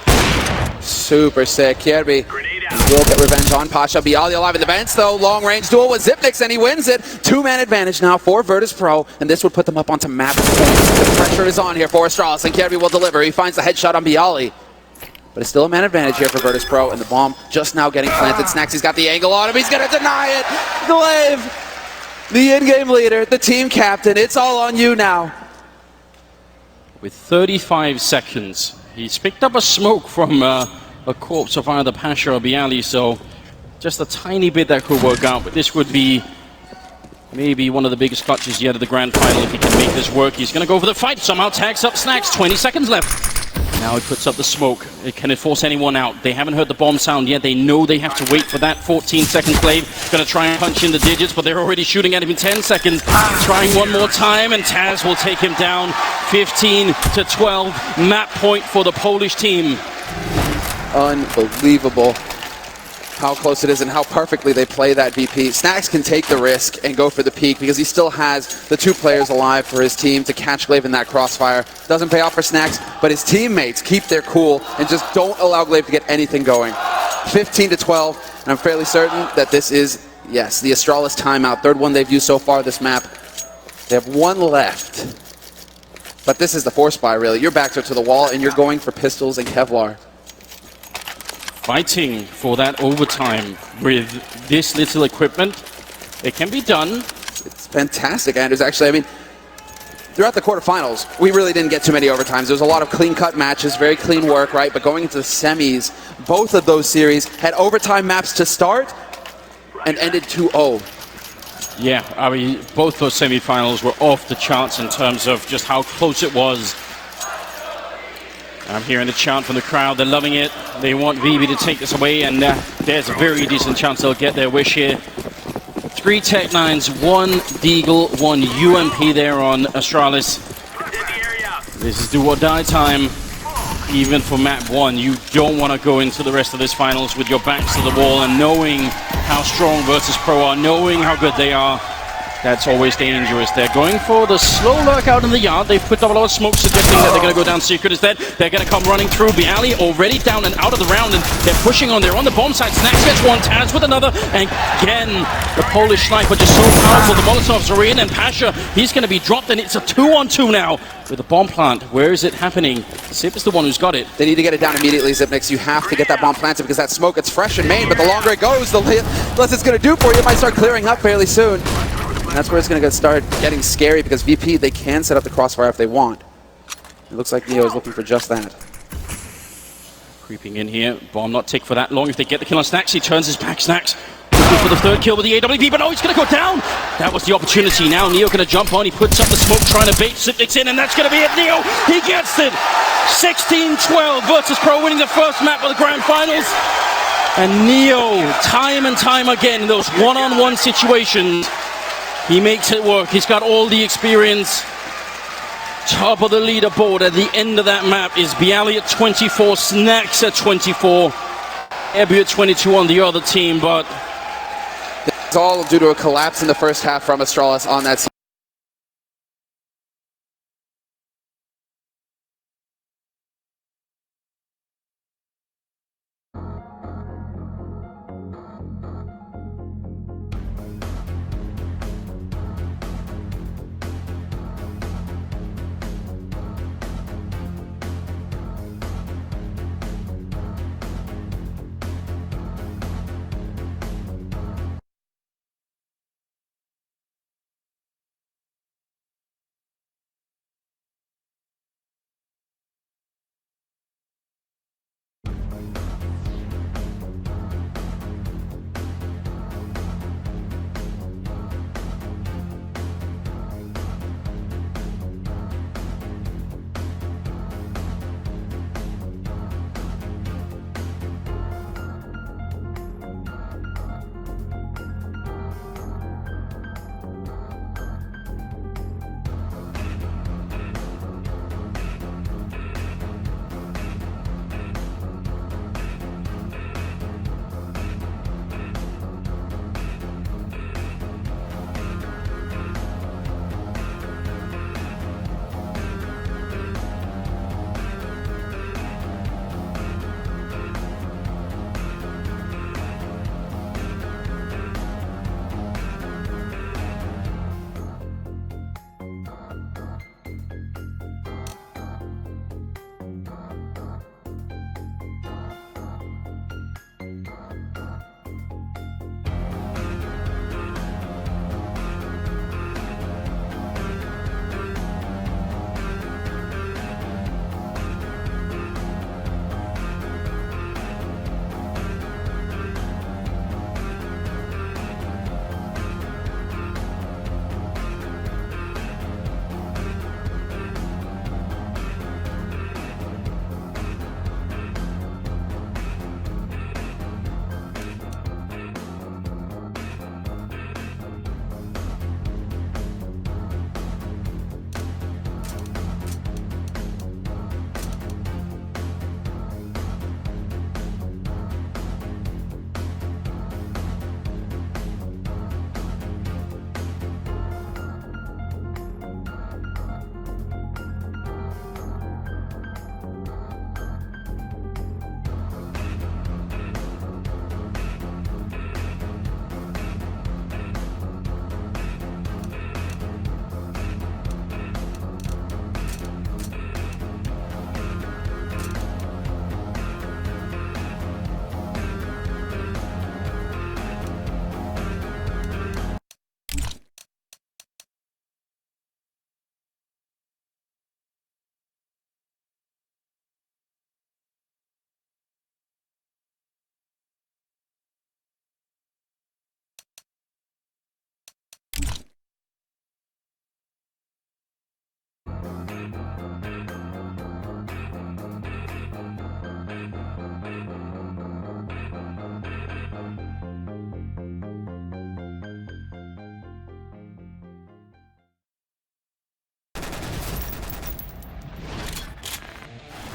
Super sick. Kirby will get revenge on Pasha. Bialy alive in the vents, though. Long range duel with Zipnix, and he wins it. 2-man advantage now for Virtus Pro, and this would put them up onto map 4. The pressure is on here for Astralis, and Kirby will deliver. He finds the headshot on Bialy. But it's still a man advantage here for Virtus Pro, and the bomb just now getting planted. Snacks, he's got the angle on him. He's going to deny it. Glaive, the in-game leader, the team captain. It's all on you now. With 35 seconds, he's picked up a smoke from a corpse of either Pasha or Bialy, so just a tiny bit that could work out. But this would be maybe one of the biggest clutches yet of the grand final if he can make this work. He's going to go for the fight. Somehow tags up Snacks. 20 seconds left. Now he puts up the smoke. Can it force anyone out? They haven't heard the bomb sound yet. They know they have to wait for that 14-second play. Going to try and punch in the digits, but they're already shooting at him in 10 seconds. Trying one more time, and Taz will take him down. 15 to 12. Map point for the Polish team. Unbelievable how close it is and how perfectly they play that VP. Snacks can take the risk and go for the peak because he still has the 2 players alive for his team to catch Glaive in that crossfire. Doesn't pay off for Snacks, but his teammates keep their cool and just don't allow Glaive to get anything going. 15 to 12, and I'm fairly certain that this is, yes, the Astralis timeout. 3rd one they've used so far this map. They have 1 left. But this is the force buy, really. Your backs are to the wall, and you're going for pistols and Kevlar. Fighting for that overtime with this little equipment. It can be done. It's fantastic, Anders. Actually, I mean, throughout the quarterfinals, we really didn't get too many overtimes. There was a lot of clean-cut matches, very clean work, right? But going into the semis, both of those series had overtime maps to start and ended 2-0. Yeah, I mean, both those semifinals were off the charts in terms of just how close it was. I'm hearing the chant from the crowd. They're loving it. They want VB to take this away, and there's a very decent chance they'll get their wish here. 3 Tech-9s, 1 Deagle, 1 UMP there on Astralis. This is do or die time. Even for map 1, you don't want to go into the rest of this finals with your backs to the wall, and knowing how strong Virtus Pro are, knowing how good they are, that's always dangerous. They're going for the slow lurk out in the yard. They've put up a lot of smoke, suggesting that they're going to go down secret instead. They're going to come running through. Bialy already down and out of the round, and they're pushing on. They're on the bomb side. Snax gets one, Taz with another, and again, the Polish sniper just so powerful. The Molotovs are in, and Pasha, he's going to be dropped, and it's a 2-on-2 now with the bomb plant. Where is it happening? Zip is the one who's got it. They need to get it down immediately, Zipnix. You have to get that bomb planted because that smoke, it's fresh in main, but the longer it goes, the less it's going to do for you. It might start clearing up fairly soon. And that's where it's going to start getting scary because VP, they can set up the crossfire if they want. It looks like Neo is looking for just that. Creeping in here. Bomb not tick for that long. If they get the kill on Snax, he turns his back. Snax looking for the 3rd kill with the AWP, but no, he's going to go down. That was the opportunity. Now Neo going to jump on. He puts up the smoke, trying to bait Zipnix in, and that's going to be it. Neo, he gets it. 16-12. Virtus Pro winning the first map of the grand finals. And Neo, time and time again, in those one-on-one situations, he makes it work. He's got all the experience. Top of the leaderboard at the end of that map is Bialy at 24, Snax at 24, Ebu at 22 on the other team, but it's all due to a collapse in the first half from Astralis on that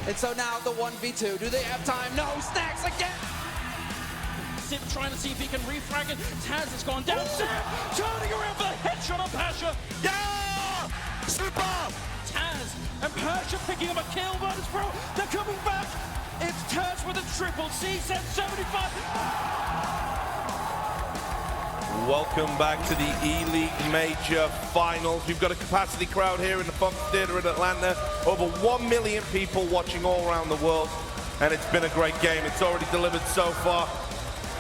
And so now the 1v2. Do they have time? No, Snacks again! Zip trying to see if he can refrag it. Taz has gone down. Zip turning around for the headshot on Pasha. Yeah! Super! Taz and Pasha picking up a kill. Virtus Pro, they're coming back. It's Taz with a triple. C set 75. Welcome back to the E-League Major Finals. We've got a capacity crowd here in the Fox Theater in Atlanta. Over 1 million people watching all around the world. And it's been a great game. It's already delivered so far.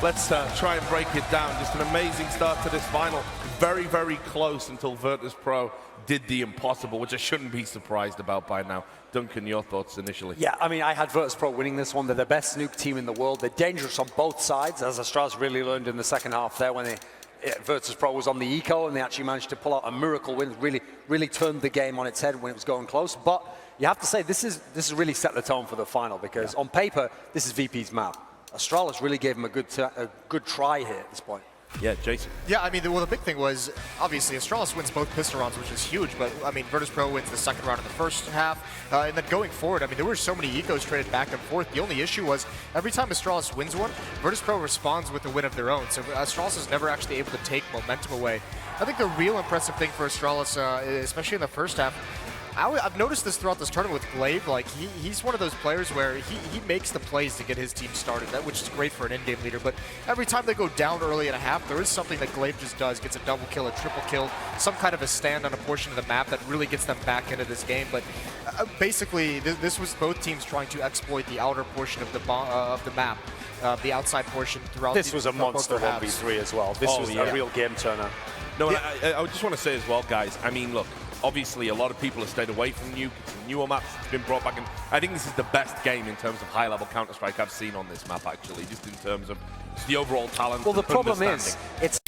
Let's try and break it down. Just an amazing start to this final. Very, very close until Virtus Pro did the impossible, which I shouldn't be surprised about by now. Duncan, your thoughts initially? Yeah, I mean, I had Virtus Pro winning this one. They're the best nuke team in the world. They're dangerous on both sides, as Astralis really learned in the second half there when Virtus Pro was on the eco and they actually managed to pull out a miracle win. Really turned the game on its head when it was going close. But you have to say, this is really set the tone for the final because on paper, this is VP's map. Astralis really gave him a good try here at this point. Yeah, Jason. Yeah, I mean, well, the big thing was, obviously, Astralis wins both pistol rounds, which is huge, but, I mean, Virtus Pro wins the second round in the first half, and then going forward, I mean, there were so many ecos traded back and forth. The only issue was, every time Astralis wins one, Virtus Pro responds with a win of their own, so Astralis is never actually able to take momentum away. I think the real impressive thing for Astralis, especially in the first half, I've noticed this throughout this tournament with Glaive. Like he's one of those players where he makes the plays to get his team started, which is great for an in-game leader. But every time they go down early in a half, there is something that Glaive just does, gets a double kill, a triple kill, some kind of a stand on a portion of the map that really gets them back into this game. But basically, this was both teams trying to exploit the outer portion of the map, the outside portion throughout. This was a monster 1v3 as well. This was a real game turner. No, and I just want to say as well, guys, I mean, look, obviously a lot of people have stayed away from Nuke. It's newer maps, it's been brought back, and I think this is the best game in terms of high-level Counter-Strike I've seen on this map, actually, just in terms of just the overall talent. Well, the problem is, understanding. it's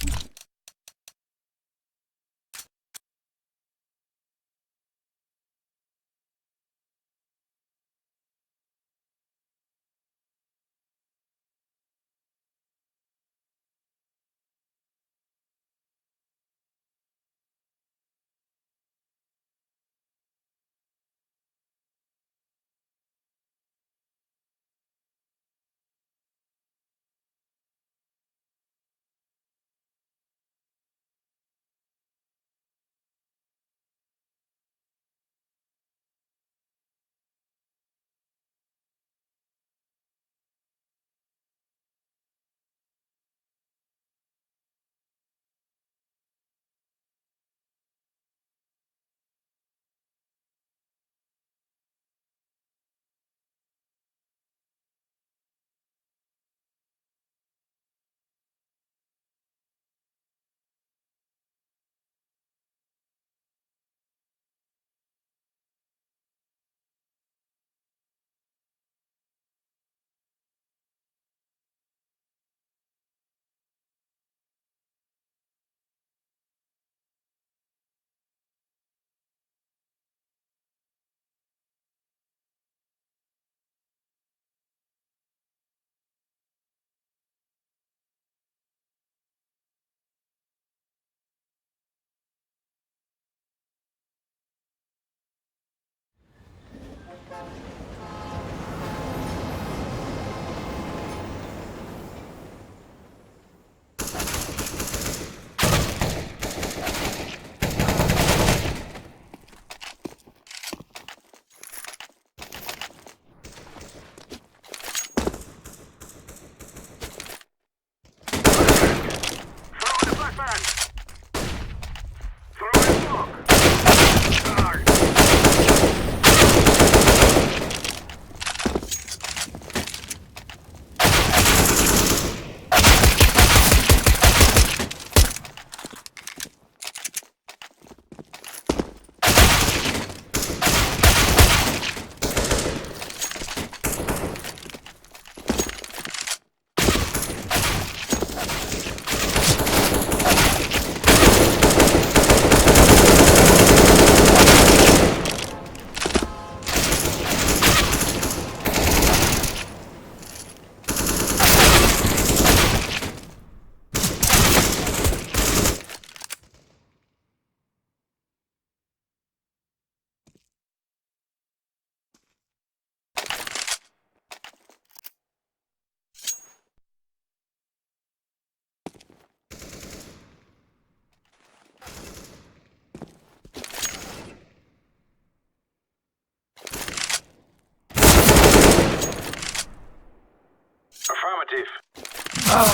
Roger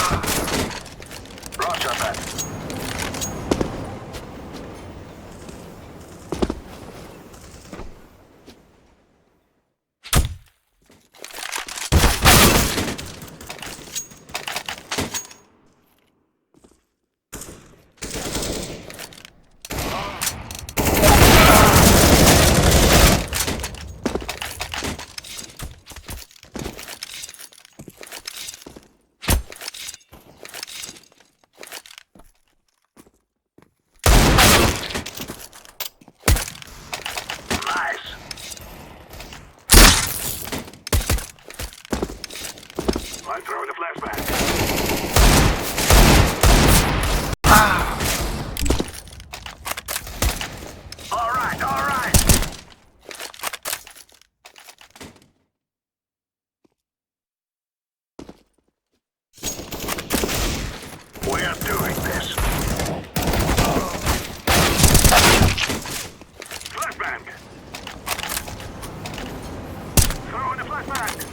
that. I'm throwing a flashback. All right, all right. We're doing this. Flashbang. Throwing a flashbang.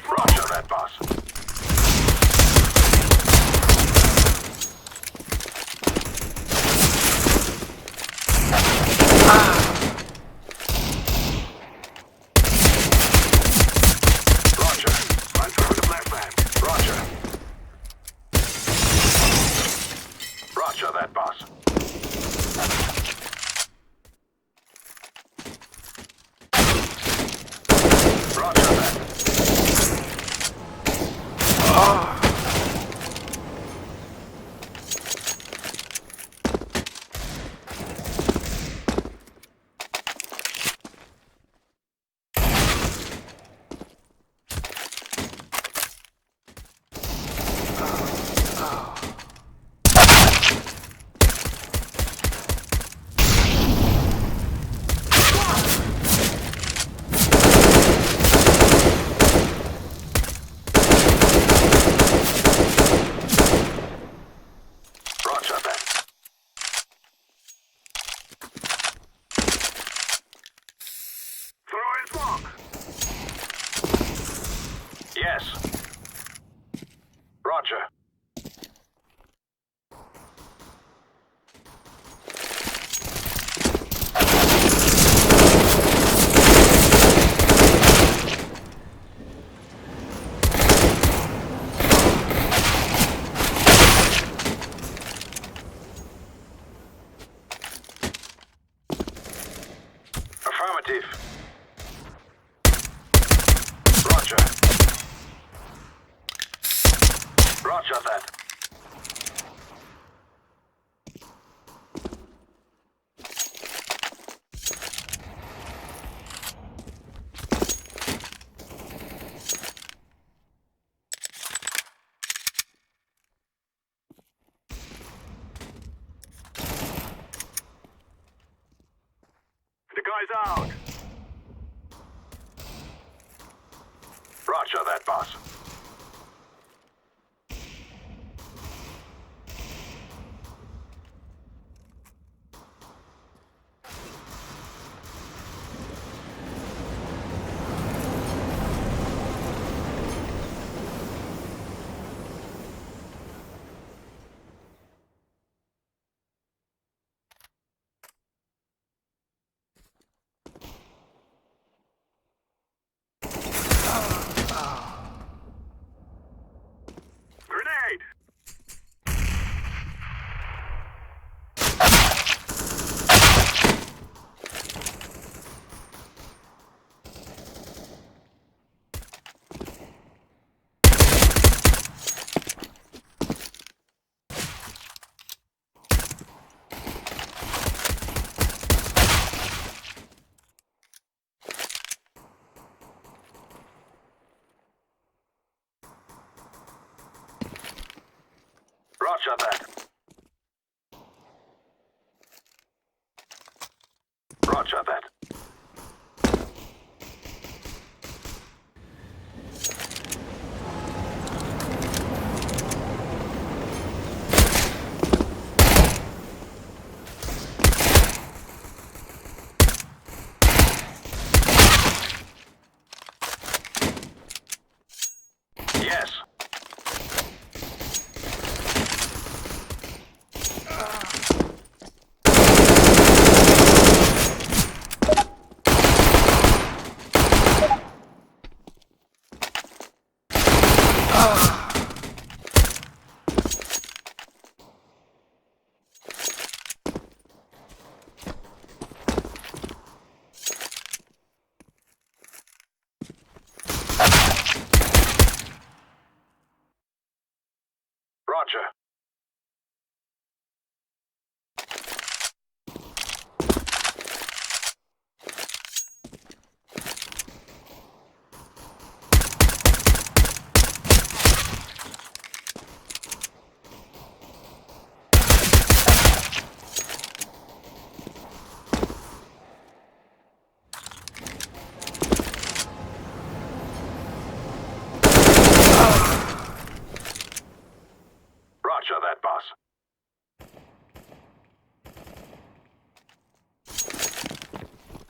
Roger that, boss. Roger. I'm throwing the flashbang. Roger. Roger that, boss. Roger that. Roger that. Throwing smoke. Yes. Roger. Affirmative. Roger. Roger that. The guy's out. Roger that, boss. Grenade! Roger that. Roger that.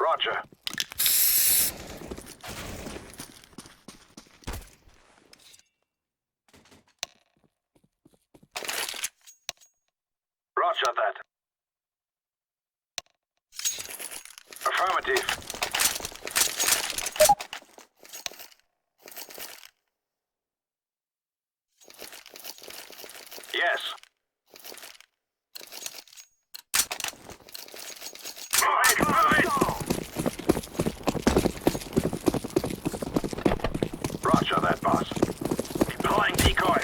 Roger. Roger that. Affirmative. Yes. Roger that, boss. Deploying decoy.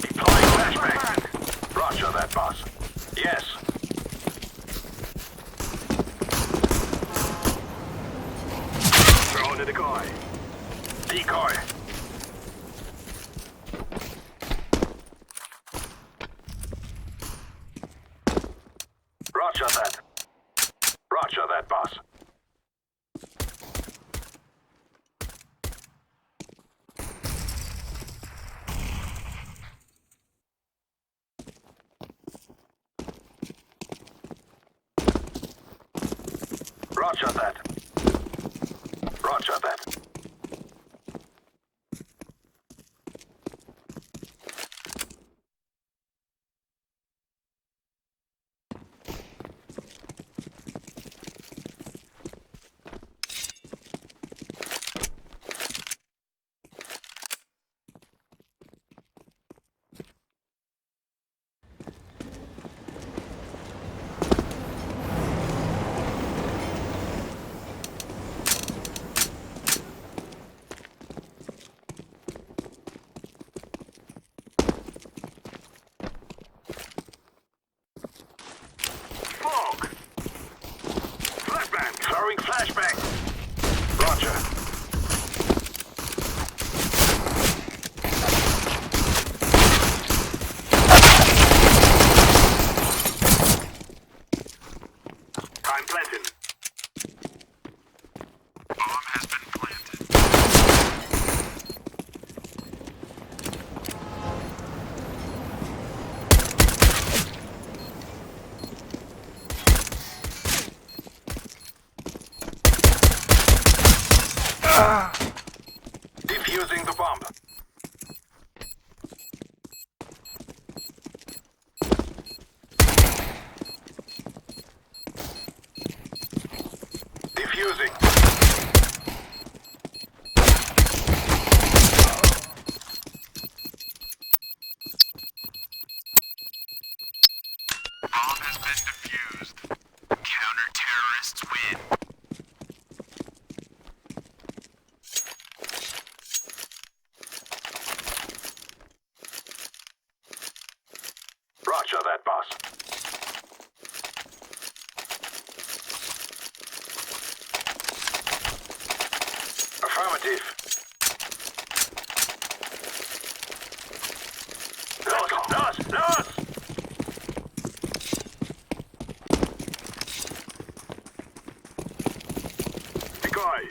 Deploying flashbang. Roger that, boss. Yes. Throwing a decoy. Decoy. Roger that. Roger that, boss. Roger that. Roger that. Fog. Flashbang. Throwing flashbang. Roger. Time planted. Bomb has been planted. Defusing the bomb. Defusing. Bomb has been defused. Counter-terrorists win. Roger that, boss. Affirmative. Nos! Decoy.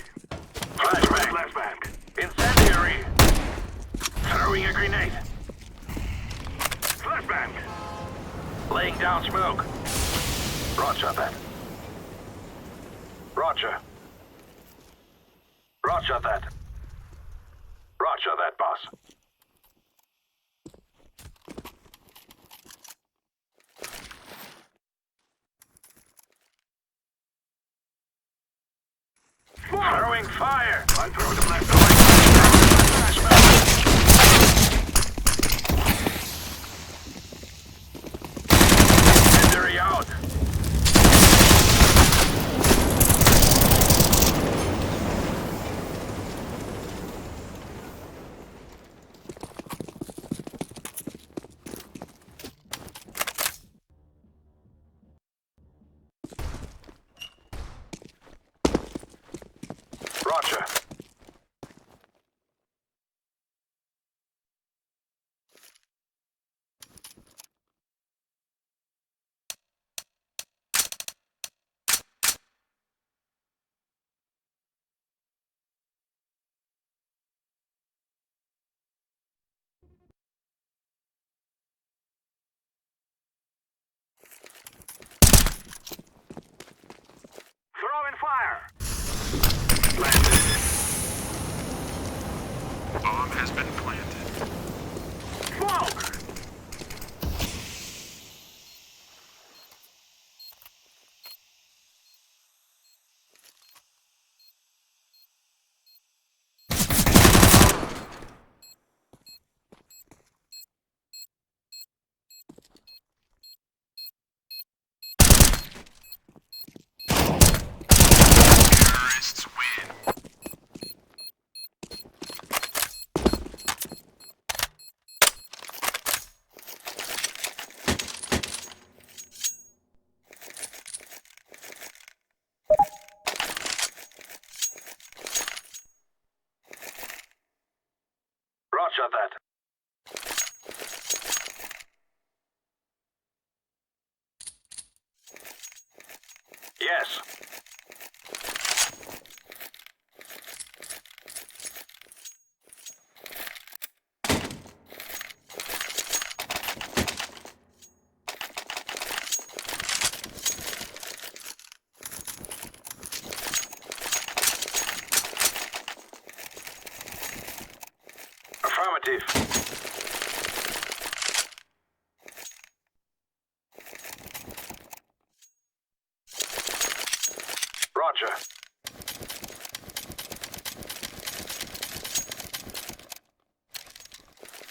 Flashbang. Incendiary. Throwing a grenade. Flashbang. Laying down smoke. Roger that. Roger. Roger that. Roger that, boss. Throwing fire. I'm throwing the flashbang. Incendiary out. Roger. Throwing fire! Planted. Bomb has been planted. Smoke! Terrorists win. Roger that. Yes. Affirmative. Roger.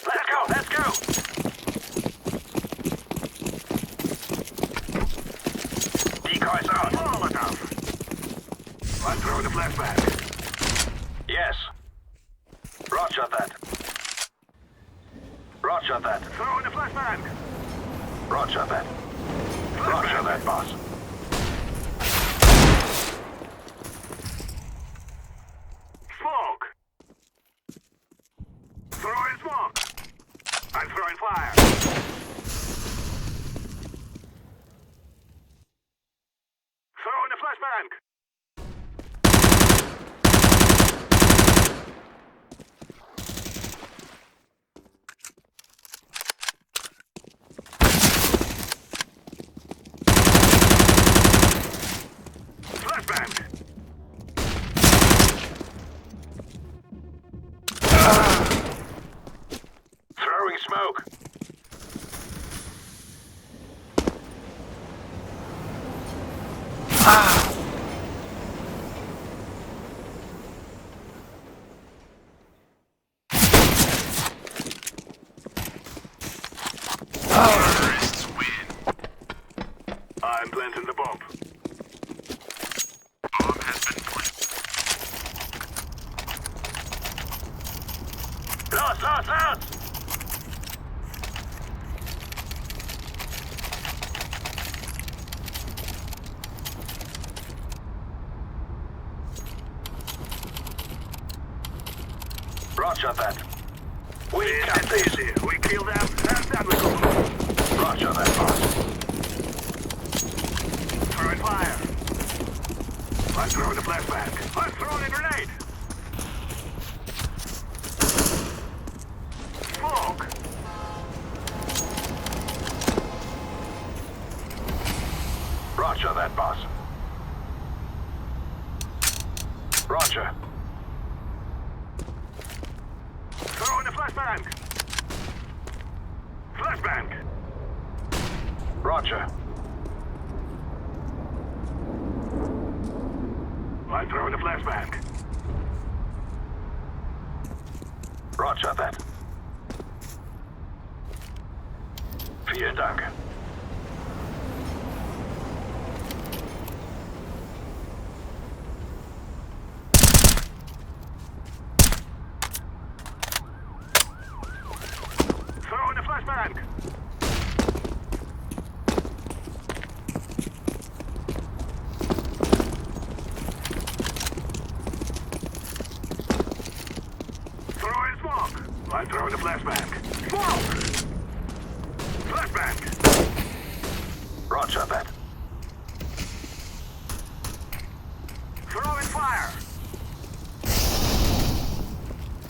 Let's go, let's go! Decoys out. All enough. I'm throwing the flashback. Yes. Roger that. Roger that. Throwing the flashbang. Roger that. Roger that, boss. Smoke. Throwing smoke. I'm throwing fire. Throwing the flashbang. Flashbang. Throwing smoke. Terrorists win. I'm planting the bomb. Bomb has been planted. Lost! Roger that. We got this. We kill them, and then we go home. Roger that, boss. Throwing fire. I'm throwing the flashbang. I'm throwing a grenade. Smoke. Roger that, boss. Roger. Throwing the flashbang. Flashbang. Roger. I'm throwing the flashbang. Roger that. Vielen Dank. Throwing the flashbang. Throwing smoke. I'm throwing the flashbang. Smoke. Flashbang. Roger that. Throwing fire.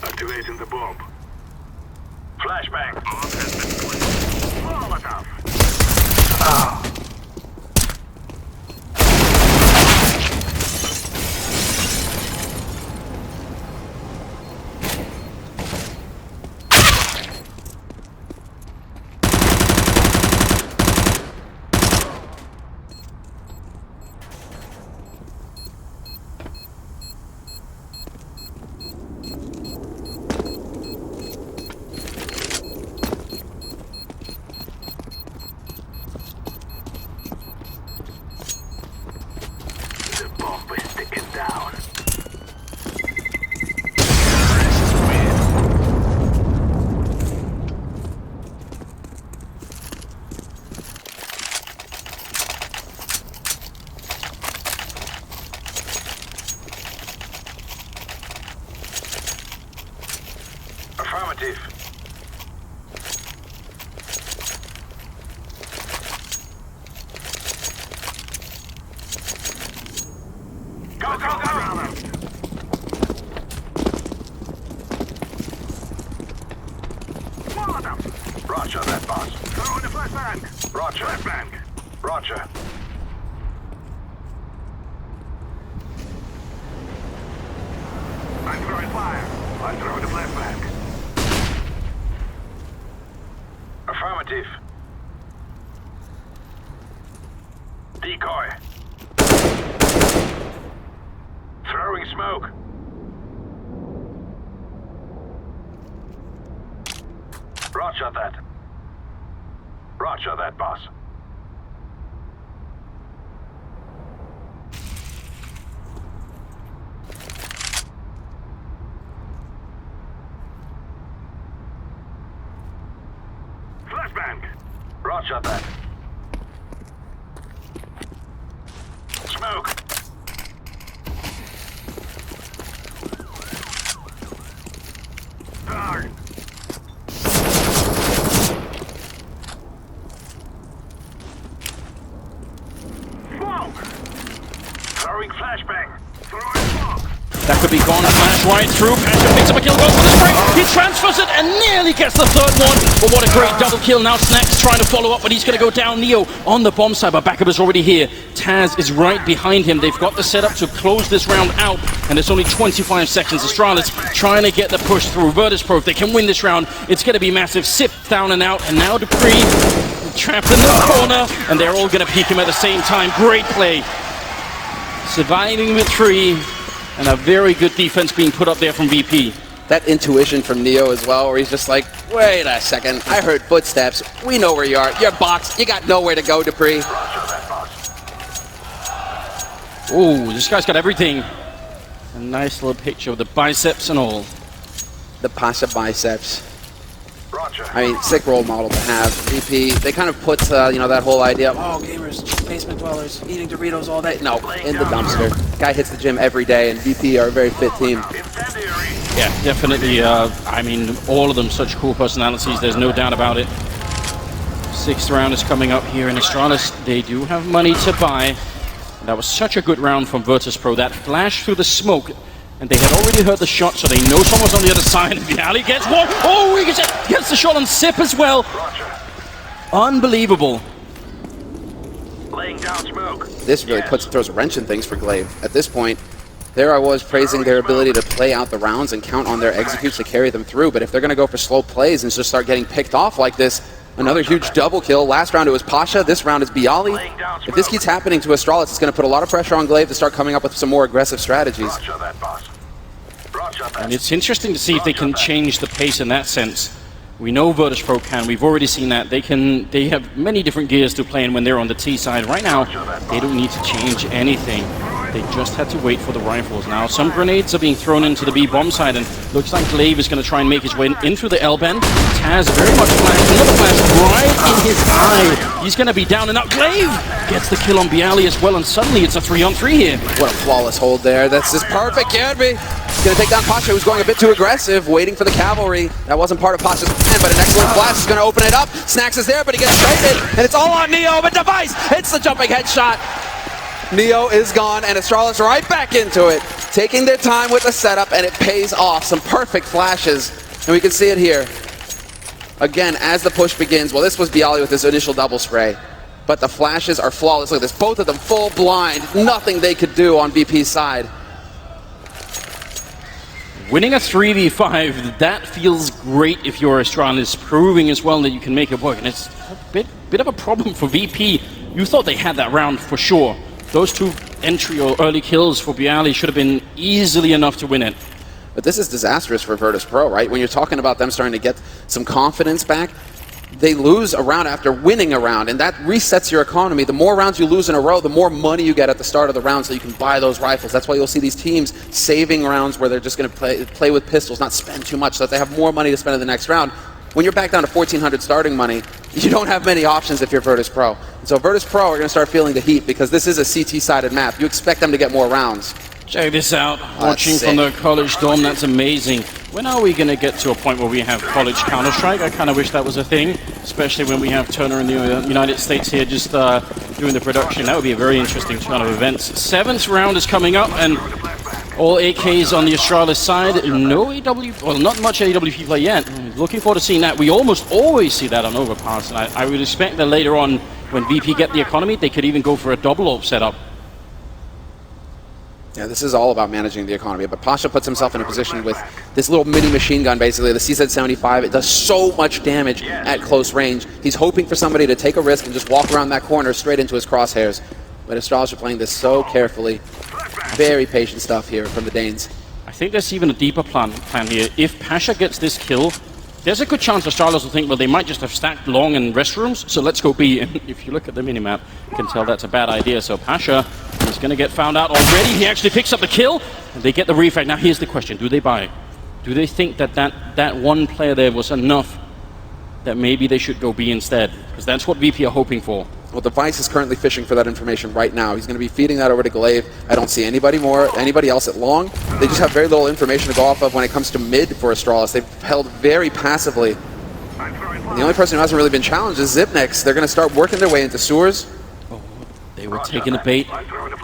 Activating the bomb. Flashbang. Bomb has been planted. Molotov. The bomb is sticking down. Terrorists win. Affirmative. Go, go, go! Roger that, boss. Throw in the flashbang. Roger. Flashbang. Roger. I'm throwing fire. I'm throwing the flashbang. Affirmative. Decoy. Throwing smoke. Roger that. Roger that, boss. Flashbang. Roger that. Smoke. Darn. Smoke. Throwing flashbang. Throwing smoke. That could be gone. Flash right through. Passion picks up a kill, goes for the spray. He transfers it and nearly gets the third one. But what a great double kill. Now Snacks trying to follow up, but he's going to go down. Neo on the bomb side, but backup is already here. Taz is right behind him. They've got the setup to close this round out, and it's only 25 seconds. Astralis trying to get the push through. Virtus.pro, if they can win this round, it's going to be massive. Sip down and out, and now Dupree trapped in the corner, and they're all going to peek him at the same time. Great play. Surviving with 3. And a very good defense being put up there from VP. That intuition from Neo as well, where he's just like, wait a second, I heard footsteps. We know where you are. You're boxed. You got nowhere to go, Dupree. Ooh, this guy's got everything. A nice little picture of the biceps and all. The Pasha biceps. Roger. I mean, sick role model to have. VP, they kind of put, you know, that whole idea of, oh, gamers, basement dwellers, eating Doritos all day. No, in the dumpster. Guy hits the gym every day, and VP are a very fit team. Incendiary. Yeah, definitely. I mean, all of them such cool personalities. There's no doubt about it. 6th round is coming up here in Astralis. They do have money to buy. That was such a good round from Virtus.pro. That flash through the smoke. And they had already heard the shot, so they know someone's on the other side. And Viali gets one. Oh, he gets the shot on Sip as well. Roger. Unbelievable. Laying down smoke. This really throws a wrench in things for Glaive. At this point, there I was praising their ability to play out the rounds and count on their executes to carry them through. But if they're going to go for slow plays and just start getting picked off like this, another huge double kill. Last round it was Pasha. This round is Bialy. If this keeps happening to Astralis, it's going to put a lot of pressure on Glaive to start coming up with some more aggressive strategies. Roger that, boss. Roger that. And it's interesting to see if they can change the pace in that sense. We know Virtus.pro can. We've already seen that. They have many different gears to play in when they're on the T side. Right now, they don't need to change anything. They just had to wait for the rifles. Now, some grenades are being thrown into the B bomb side, and looks like Glaive is going to try and make his way in through the L bend. Taz very much flashed. Another flash right in his eye. He's going to be down and out. Glaive gets the kill on Bialy as well, and suddenly it's a 3-on-3 here. What a flawless hold there. That's just perfect, Kirby. He's going to take down Pasha, who's going a bit too aggressive, waiting for the cavalry. That wasn't part of Pasha's plan, but an excellent flash is going to open it up. Snacks is there, but he gets traded, and it's all on Neo, but Device hits the jumping headshot. Neo is gone, and Astralis right back into it, taking their time with the setup, and it pays off. Some perfect flashes, and we can see it here. Again, as the push begins, well, this was Bialy with his initial double spray, but the flashes are flawless. Look at this, both of them full blind. Nothing they could do on VP's side. Winning a 3v5, that feels great if you're Astralis, proving as well that you can make it work. And it's a bit of a problem for VP. You thought they had that round for sure. Those 2 entry or early kills for Bialy should have been easily enough to win it. But this is disastrous for Virtus.pro, right? When you're talking about them starting to get some confidence back, they lose a round after winning a round, and that resets your economy. The more rounds you lose in a row, the more money you get at the start of the round so you can buy those rifles. That's why you'll see these teams saving rounds where they're just going to play with pistols, not spend too much so that they have more money to spend in the next round. When you're back down to 1,400 starting money, you don't have many options if you're Virtus Pro. And so Virtus Pro are going to start feeling the heat because this is a CT-sided map. You expect them to get more rounds. Check this out. Watching from the college dorm, that's amazing. When are we going to get to a point where we have college Counter-Strike? I kind of wish that was a thing, especially when we have Turner in the United States here just doing the production. That would be a very interesting turn of events. 7th round is coming up, and all AKs on the Astralis side. No AW, well, not much AWP play yet. Looking forward to seeing that. We almost always see that on Overpass, and I would expect that later on, when VP get the economy, they could even go for a double AWP setup. Yeah, this is all about managing the economy, but Pasha puts himself in a position with this little mini machine gun, basically, the CZ-75. It does so much damage at close range. He's hoping for somebody to take a risk and just walk around that corner straight into his crosshairs. But Astralis are playing this so carefully. Very patient stuff here from the Danes. I think there's even a deeper plan here. If Pasha gets this kill, there's a good chance Astralis will think, well, they might just have stacked long in restrooms, so let's go B. And if you look at the minimap, you can tell that's a bad idea. So Pasha is going to get found out already. He actually picks up the kill, and they get the refrag. Now here's the question, do they buy? Do they think that that one player there was enough that maybe they should go B instead? Because that's what VP are hoping for. Well, Device is currently fishing for that information right now. He's going to be feeding that over to Glaive. I don't see anybody else at long. They just have very little information to go off of when it comes to mid for Astralis. They've held very passively. And the only person who hasn't really been challenged is Zipnex. They're going to start working their way into sewers. Oh, they were taking the bait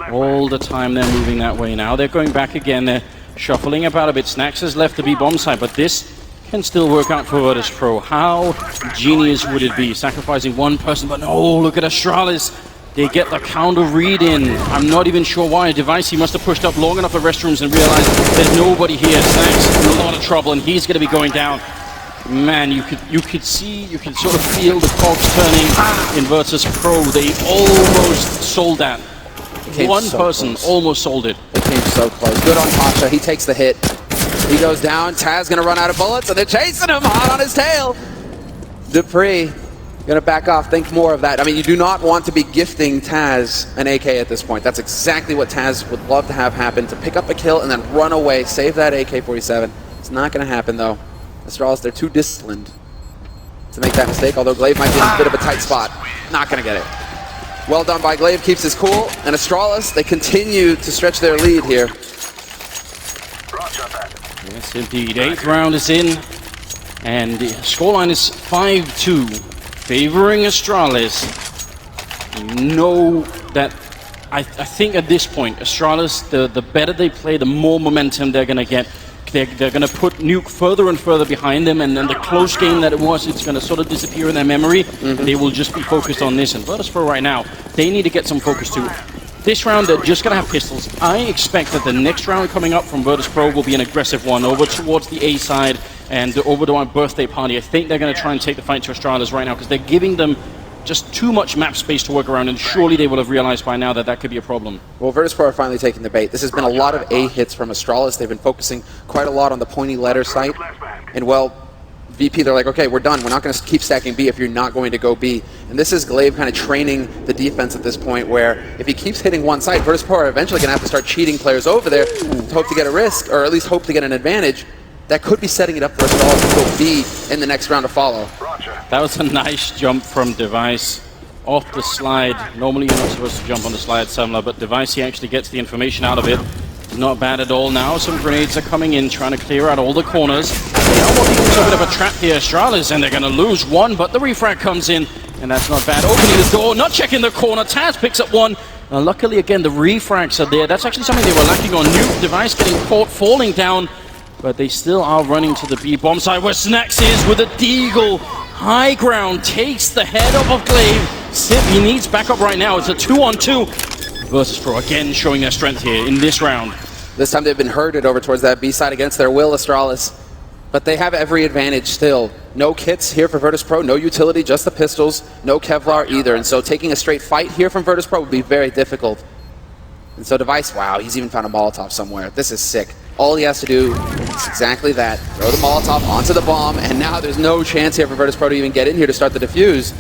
all the time. They're moving that way now. They're going back again. They're shuffling about a bit. Snacks has left the B bomb side, but this can still work out for Virtus Pro. How genius would it be? Sacrificing one person, but no, look at Astralis. They get the counter read in. I'm not even sure why. Device, he must have pushed up long enough the restrooms and realized there's nobody here. Snacks in a lot of trouble, and he's going to be going down. Man, you could sort of feel the cogs turning in Virtus Pro. They almost sold that. One person almost sold it. They came so close. Good on Pasha. He takes the hit. He goes down. Taz going to run out of bullets, and they're chasing him hot on his tail. Dupree going to back off. Think more of that. I mean, you do not want to be gifting Taz an AK at this point. That's exactly what Taz would love to have happen, to pick up a kill and then run away, save that AK-47. It's not going to happen, though. Astralis, they're too disciplined to make that mistake, although Glaive might be in a bit of a tight spot. Not going to get it. Well done by Glaive, keeps his cool, and Astralis, they continue to stretch their lead here. Yes, indeed. 8th round is in, and the scoreline is 5-2, favoring Astralis. You know that I think at this point, Astralis, the better they play, the more momentum they're going to get. They're going to put Nuke further and further behind them, and then the close game that it was, it's going to sort of disappear in their memory. They will just be focused on this. And Virtus Pro right now, they need to get some focus too. This round, they're just going to have pistols. I expect that the next round coming up from Virtus Pro will be an aggressive one, over towards the A side and over to our birthday party. I think they're going to try and take the fight to Astralis right now, because they're giving them just too much map space to work around, and surely they will have realized by now that that could be a problem. Well, Virtus Pro are finally taking the bait. This has been a lot of A hits from Astralis. They've been focusing quite a lot on the pointy letter site. And well, VP, they're like, okay, we're done. We're not going to keep stacking B if you're not going to go B. And this is Glaive kind of training the defense at this point, where if he keeps hitting one side, Virtus Pro are eventually going to have to start cheating players over there to hope to get a risk, or at least hope to get an advantage. That could be setting it up for Astralis to go B in the next round to follow. That was a nice jump from Device off the slide. Normally you're not supposed to jump on the slide, Sumler, but Device, he actually gets the information out of it. Not bad at all. Now some grenades are coming in, trying to clear out all the corners. They are walking into a bit of a trap here, Astralis, and they're going to lose one, but the refrag comes in, and that's not bad. Opening the door, not checking the corner. Taz picks up one. Luckily, again, the refrags are there. That's actually something they were lacking on. Nuke Device getting caught, falling down, but they still are running to the B bomb side, where Snacks is with a deagle. High ground, takes the head off of Glaive. Sip, he needs backup right now. It's a 2-on-2. Virtus Pro again showing their strength here in this round. This time they've been herded over towards that B side against their will, Astralis. But they have every advantage still. No kits here for Virtus Pro, no utility, just the pistols, no Kevlar either. And so taking a straight fight here from Virtus Pro would be very difficult. And so Device, wow, he's even found a Molotov somewhere. This is sick. All he has to do makes exactly that. Throw the Molotov onto the bomb, and now there's no chance here for Virtus.pro to even get in here to start the defuse.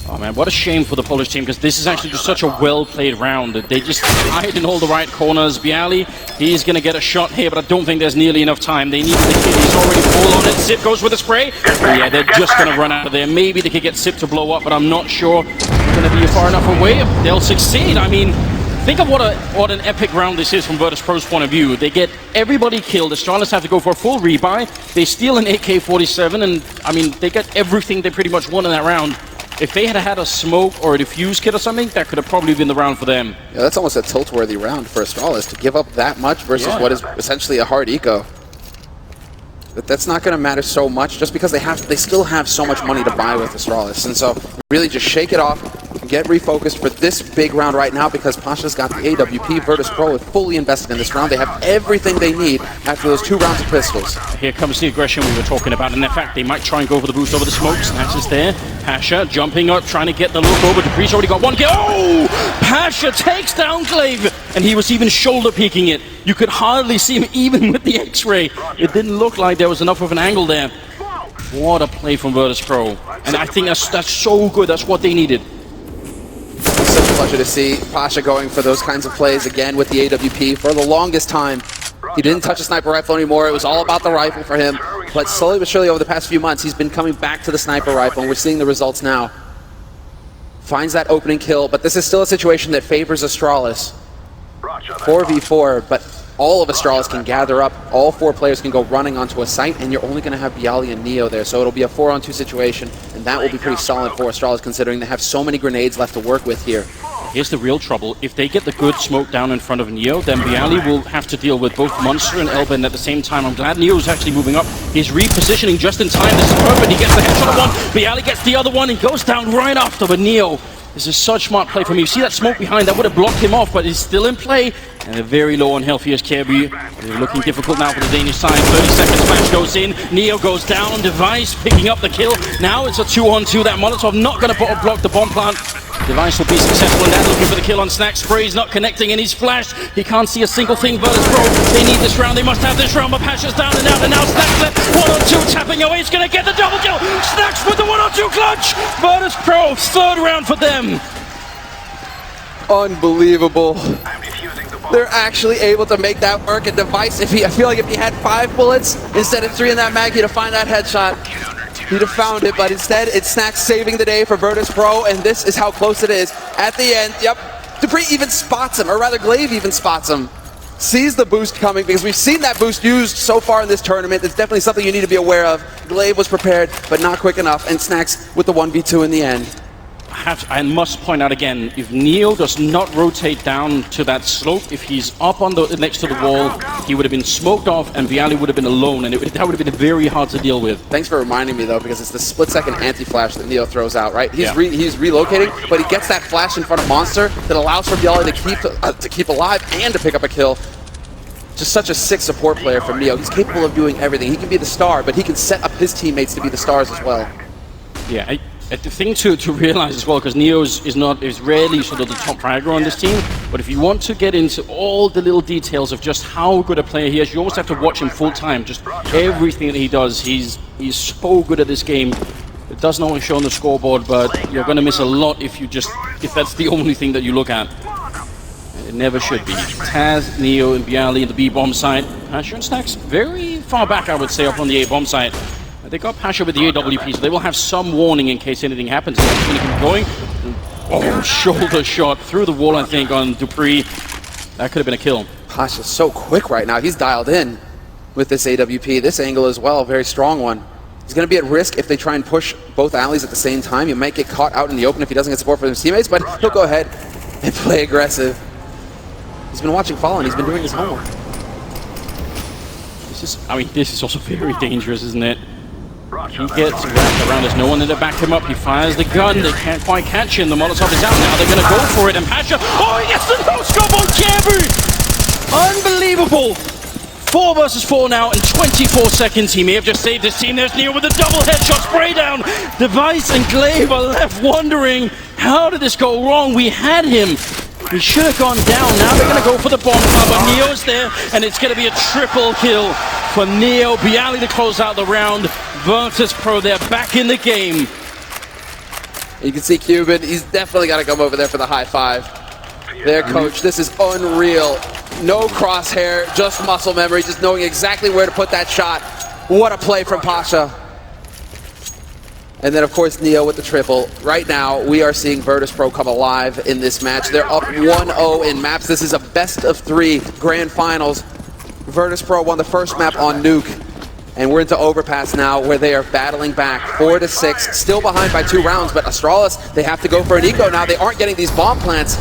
Oh man, what a shame for the Polish team, because this is actually just such a well-played round. They just hide in all the right corners. Bialy, he's going to get a shot here, but I don't think there's nearly enough time. They need the kill. He's already full on it. Sip goes with a spray. But yeah, they're just going to run out of there. Maybe they could get Sip to blow up, but I'm not sure they're going to be far enough away. They'll succeed. I mean, think of what an epic round this is from Virtus.pro's point of view. They get everybody killed. Astralis have to go for a full rebuy. They steal an AK-47, and I mean, they get everything they pretty much won in that round. If they had had a smoke or a defuse kit or something, that could have probably been the round for them. Yeah, that's almost a tilt-worthy round for Astralis to give up that much versus what is essentially a hard eco. But that's not going to matter so much just because they still have so much money to buy with Astralis. And so really just shake it off and get refocused for this big round right now because Pasha's got the AWP. Virtus.pro is fully invested in this round. They have everything they need after those 2 rounds of pistols. Here comes the aggression we were talking about, and in fact, they might try and go for the boost over the smoke. Snatch is there. Pasha jumping up, trying to get the look over. Dupree's already got one kill. Oh! Pasha takes down Glaive, and he was even shoulder peeking it. You could hardly see him even with the X-ray. It didn't look like there was enough of an angle there. What a play from Virtus.pro. And I think that's so good. That's what they needed. It's such a pleasure to see Pasha going for those kinds of plays again with the AWP. For the longest time, he didn't touch a sniper rifle anymore. It was all about the rifle for him. But slowly but surely over the past few months, he's been coming back to the sniper rifle, and we're seeing the results now. Finds that opening kill, but this is still a situation that favors Astralis. 4v4, but all of Astralis can gather up. All 4 players can go running onto a site, and you're only going to have Bialy and Neo there. So it'll be a 4-on-2 situation, and that will be pretty solid for Astralis considering they have so many grenades left to work with here. Here's the real trouble. If they get the good smoke down in front of Neo, then Bialy will have to deal with both Monster and Elben at the same time. I'm glad Neo's actually moving up. He's repositioning just in time. This is perfect. He gets the headshot of one. Bialy gets the other one. He goes down right after, but Neo, this is such smart play from him. You see that smoke behind? That would have blocked him off, but he's still in play. And they're very low on health. Here's Kirby. They're looking difficult now for the Danish side. 30 seconds, Flash goes in. Neo goes down. Device picking up the kill. Now it's a 2-on-2. That Molotov not going to block the bomb plant. Device will be successful in that, looking for the kill on Snack. Spray's not connecting, and he's flashed. He can't see a single thing. Virtus.pro, they need this round. They must have this round, but Pasha's down and out, and now Snack's left. 1-on-2, tapping away. He's going to get the double kill. Snack's with the 1-on-2 clutch. Virtus.pro, 3rd round for them. Unbelievable. They're actually able to make that work. And Device, I feel like if he had 5 bullets instead of 3 in that mag, he'd have found that headshot. He'd have found it, but instead it's Snack saving the day for Virtus.pro, and this is how close it is. At the end, yep, Dupree even spots him, or rather Glaive even spots him. Sees the boost coming, because we've seen that boost used so far in this tournament. It's definitely something you need to be aware of. Glaive was prepared, but not quick enough, and Snacks with the 1v2 in the end. I must point out again, if Neo does not rotate down to that slope, if he's up on the next to the wall, he would have been smoked off and Bialy would have been alone, and that would have been very hard to deal with. Thanks for reminding me though, because it's the split-second anti-flash that Neo throws out, right? He's relocating, but he gets that flash in front of Monster that allows for Bialy to keep alive and to pick up a kill. Just such a sick support player from Neo. He's capable of doing everything. He can be the star, but he can set up his teammates to be the stars as well. Yeah, the thing to realize as well, because Neo is rarely sort of the top fragger on this team, but if you want to get into all the little details of just how good a player he is, you almost have to watch him full time. Just everything that he does, he's so good at this game. It doesn't always show on the scoreboard, but you're going to miss a lot if that's the only thing that you look at. It never should be. Taz, Neo, and Bialy in the B-bomb side. Pasha and Snacks very far back, I would say, up on the A-bomb side. They got Pasha with the AWP, so they will have some warning in case anything happens. He's going to keep going. Oh, shoulder shot through the wall, I think, on Dupree. That could have been a kill. Pasha's so quick right now. He's dialed in with this AWP. This angle as well, a very strong one. He's going to be at risk if they try and push both alleys at the same time. He might get caught out in the open if he doesn't get support from his teammates, but he'll go ahead and play aggressive. He's been watching Fallen. He's been doing his homework. This is also very dangerous, isn't it? He gets wrapped around. There's no one there to back him up. He fires the gun. They can't quite catch him. The Molotov is out now. They're going to go for it. And Pasha, oh, he gets the no-scope on Kirby! Unbelievable! 4 versus 4 now in 24 seconds. He may have just saved his team. There's Neo with a double headshot spray down. Device and Glaive are left wondering, how did this go wrong? We had him. He should have gone down. Now they're going to go for the bomb cover. Neo's there, and it's going to be a triple kill. for Neo. Bialy to close out the round. Virtus Pro, they're back in the game. You can see Cuban, he's definitely got to come over there for the high five. Their coach, this is unreal. No crosshair, just muscle memory, just knowing exactly where to put that shot. What a play from Pasha. And then, of course, Neo with the triple. Right now, we are seeing Virtus Pro come alive in this match. They're up 1-0 in maps. This is a best-of-3 grand finals. Virtus Pro won the first map on Nuke. And we're into Overpass now, where they are battling back 4-6. Still behind by 2 rounds, but Astralis, they have to go for an eco now. They aren't getting these bomb plants.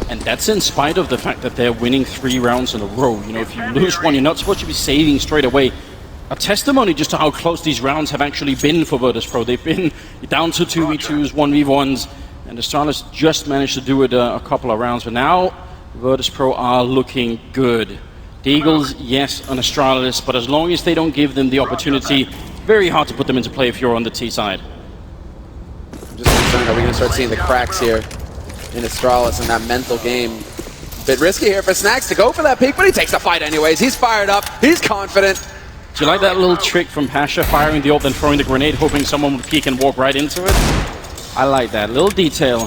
And that's in spite of the fact that they're winning 3 rounds in a row. You know, if you lose one, you're not supposed to be saving straight away. A testimony just to how close these rounds have actually been for Virtus Pro. They've been down to 2v2s, 1v1s, and Astralis just managed to do it a couple of rounds. But now, Virtus Pro are looking good. Deagles, yes, on Astralis, but as long as they don't give them the opportunity, very hard to put them into play if you're on the T side. I'm just concerned, are we going to start seeing the cracks here in Astralis in that mental game? Bit risky here for Snacks to go for that peek, but he takes the fight anyways. He's fired up, he's confident. Do you like that little trick from Pasha, firing the ult, then throwing the grenade, hoping someone would peek and walk right into it? I like that little detail.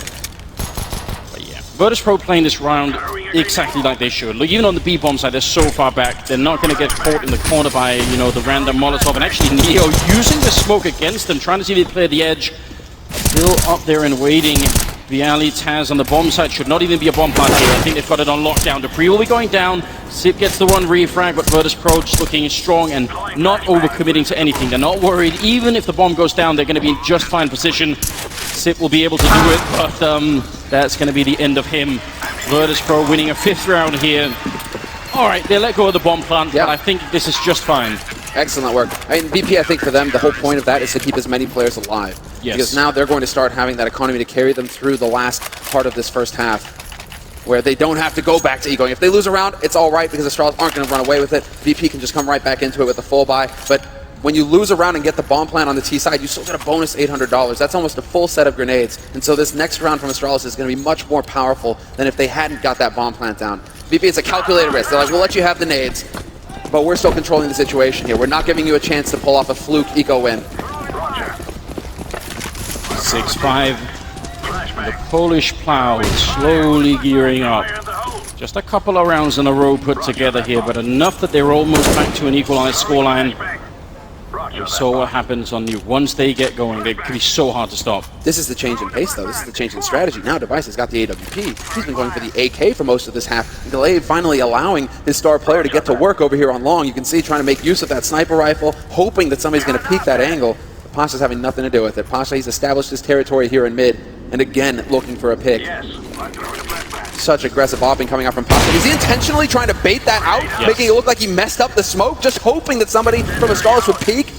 But yeah, Virtus Pro playing this round exactly like they should. Look, even on the B-bomb side, they're so far back. They're not going to get caught in the corner by, you know, the random Molotov. And actually, Neo using the smoke against them, trying to see if they clear the edge. Still up there and waiting. Bialy, Taz on the bomb side should not even be a bomb plant here. I think they've got it on lockdown. Dupree will be going down. Sip gets the one refrag, but Virtus Pro just looking strong and not overcommitting to anything. They're not worried. Even if the bomb goes down, they're going to be in just fine position. Sip will be able to do it, but that's going to be the end of him. Virtus Pro winning a 5th round here. All right, they let go of the bomb plant, but I think this is just fine. Excellent work. I mean, BP, I think for them, the whole point of that is to keep as many players alive. Yes. Because now they're going to start having that economy to carry them through the last part of this first half, where they don't have to go back to egoing. If they lose a round, it's all right, because Astralis aren't going to run away with it. BP can just come right back into it with a full buy. But when you lose a round and get the bomb plant on the T side, you still get a bonus $800. That's almost a full set of grenades. And so this next round from Astralis is going to be much more powerful than if they hadn't got that bomb plant down. BP, it's a calculated risk. They're like, we'll let you have the nades, but we're still controlling the situation here. We're not giving you a chance to pull off a fluke eco win. 6-5. The Polish plow is slowly gearing up. Just a couple of rounds in a row put together here, but enough that they're almost back to an equalized scoreline. We saw what happens on you. Once they get going, they can be so hard to stop. This is the change in pace, though. This is the change in strategy. Now Device has got the AWP. He's been going for the AK for most of this half. Glaive finally allowing his star player to get to work over here on long. You can see trying to make use of that sniper rifle, hoping that somebody's going to peek that angle. But Pasha's having nothing to do with it. Pasha, he's established his territory here in mid, and again, looking for a pick. Such aggressive bopping coming out from Pasha. Is he intentionally trying to bait that out, making it look like he messed up the smoke, just hoping that somebody from Astralis would peek?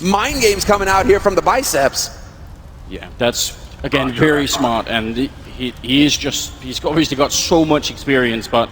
Mind games coming out here from the biceps. Yeah, that's, again, very smart, and he's obviously got so much experience, but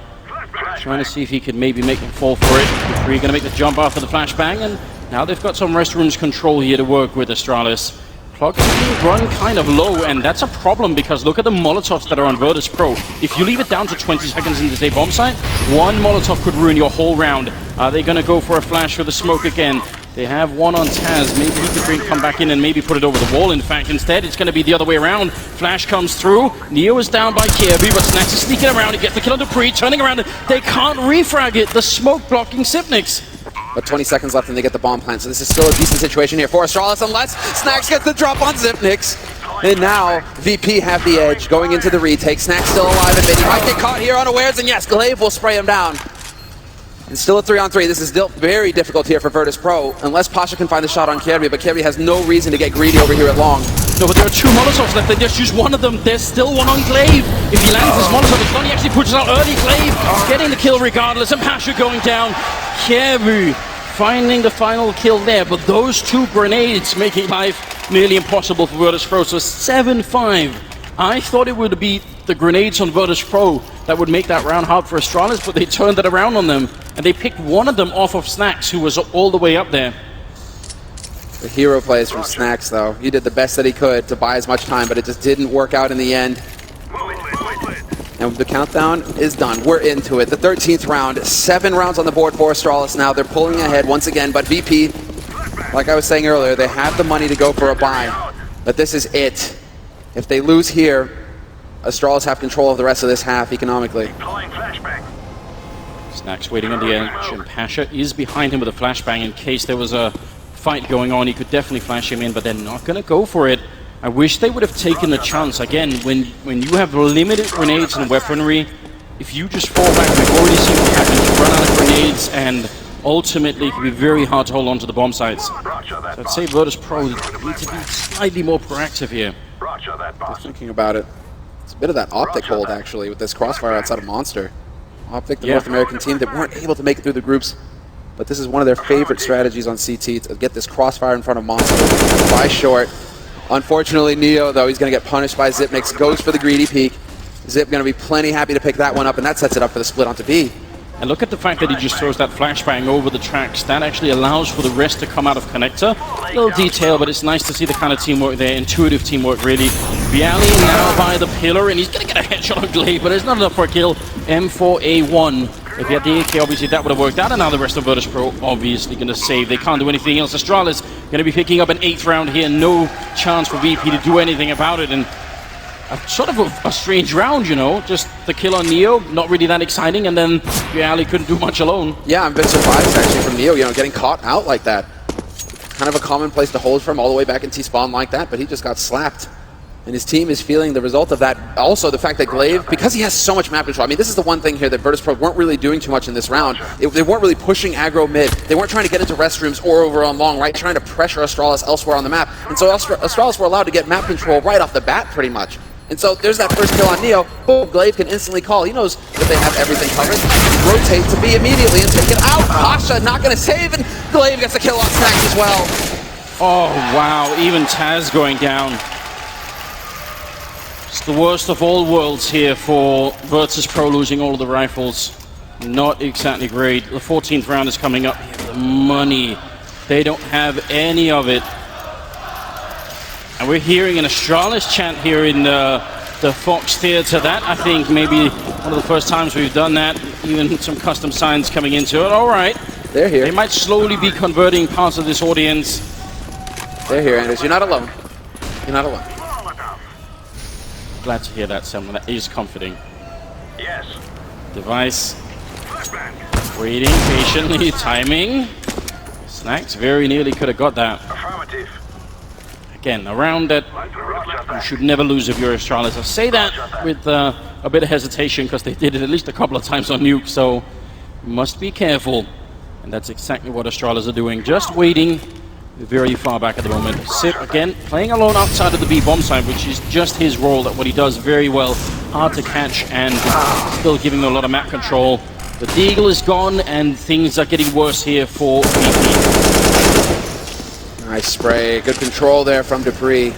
trying to see if he could maybe make them fall for it. Dupree going to make the jump after the flashbang, and now they've got some restrooms control here to work with Astralis. Clock is being run kind of low, and that's a problem because look at the Molotovs that are on Virtus Pro. If you leave it down to 20 seconds into the bomb site, one Molotov could ruin your whole round. Are they going to go for a flash for the smoke again? They have one on Taz. Maybe he could come back in and maybe put it over the wall. In fact, instead, it's going to be the other way around. Flash comes through. Neo is down by Kirby, but Snacks is sneaking around. He gets the kill on Dupree, turning around. They can't refrag it. The smoke blocking Sipnix. But 20 seconds left and they get the bomb plant, so this is still a decent situation here for Astralis, unless Snacks gets the drop on Zipnix. And now, VP have the edge going into the retake. Snacks still alive in mid. He might get caught here unawares, and yes, Glaive will spray him down. And still a 3-on-3. This is still very difficult here for Virtus Pro, unless Pasha can find the shot on Kirby, but Kirby has no reason to get greedy over here at long. No, but there are 2 Molotovs left. They just use one of them. There's still one on Glaive. If he lands this Molotov, it's done. He actually pushes out early. Glaive getting the kill regardless, and Pasha going down. Kirby finding the final kill there, but those 2 grenades making life nearly impossible for Virtus Pro. So 7-5. I thought it would be the grenades on Virtus Pro that would make that round hard for Astralis, but they turned it around on them, and they picked one of them off of Snacks, who was all the way up there. The hero plays from Snacks, though. He did the best that he could to buy as much time, but it just didn't work out in the end. And the countdown is done. We're into it. The 13th round. 7 rounds on the board for Astralis now. They're pulling ahead once again, but VP, like I was saying earlier, they have the money to go for a buy. But this is it. If they lose here, Astralis have control of the rest of this half economically. Deploying flashbang. Snacks waiting on the edge, and Pasha is behind him with a flashbang in case there was a fight going on. He could definitely flash him in, but they're not going to go for it. I wish they would have taken the chance. Again, when you have limited grenades and weaponry, if you just fall back, we've already seen what happens. You run out of grenades, and ultimately it can be very hard to hold on to the bomb sites. Roger that, So I'd boss. say Virtus Pro need to be slightly more proactive here. Roger that, boss. Thinking about it, it's a bit of that Optic hold actually with this crossfire outside of Monster. Optic, the Yeah. North American team that weren't able to make it through the groups, but this is one of their favorite strategies on CT to get this crossfire in front of Monster by short. Unfortunately, Neo, though, he's going to get punished by Zipnix, goes for the greedy peek. Zip going to be plenty happy to pick that one up, and that sets it up for the split onto B. And look at the fact that he just throws that flashbang over the tracks. That actually allows for the rest to come out of connector. Little detail, but it's nice to see the kind of teamwork there. Intuitive teamwork, really. Viali now by the pillar, and he's going to get a headshot on Glaive, but it's not enough for a kill. M4A1. If he had the AK, obviously that would have worked out, and now the rest of Virtus Pro obviously going to save. They can't do anything else. Astralis going to be picking up an 8th round here. No chance for VP to do anything about it, and sort of a strange round, you know. Just the kill on Neo, not really that exciting, and then Viali couldn't do much alone. Yeah, I'm a bit surprised actually from Neo, you know, getting caught out like that. Kind of a common place to hold from all the way back in T-spawn like that, but he just got slapped. And his team is feeling the result of that. Also, the fact that Glaive, because he has so much map control, I mean, this is the one thing here that Virtus Pro weren't really doing too much in this round. They weren't really pushing aggro mid. They weren't trying to get into restrooms or over on long, right? Trying to pressure Astralis elsewhere on the map. And so Astralis were allowed to get map control right off the bat, pretty much. And so there's that first kill on Neo. Boom, Glaive can instantly call. He knows that they have everything covered. Rotate to B immediately and take it out. Pasha not going to save, and Glaive gets a kill on Snacks as well. Oh, wow. Even Taz going down. It's the worst of all worlds here for Virtus Pro, losing all of the rifles. Not exactly great. The 14th round is coming up here. The money. They don't have any of it. And we're hearing an Astralis chant here in the Fox Theater. That, I think, maybe one of the first times we've done that. Even some custom signs coming into it. All right. They're here. They might slowly be converting parts of this audience. They're here, Anders. You're not alone. You're not alone. Glad to hear that, someone that is comforting. Yes. Device Flashbang. waiting patiently, timing. Snacks very nearly could have got that. Affirmative. Again, a round that Roger you that. should never lose if you're Astralis. I say that with a bit of hesitation because they did it at least a couple of times on Nuke, so must be careful. And that's exactly what Astralis are doing, just waiting. Very far back at the moment. Sip again playing alone outside of the B bomb side, which is just his role, that what he does very well. Hard to catch and still giving them a lot of map control. The Deagle is gone and things are getting worse here for VP. Nice spray. Good control there from Dupree. And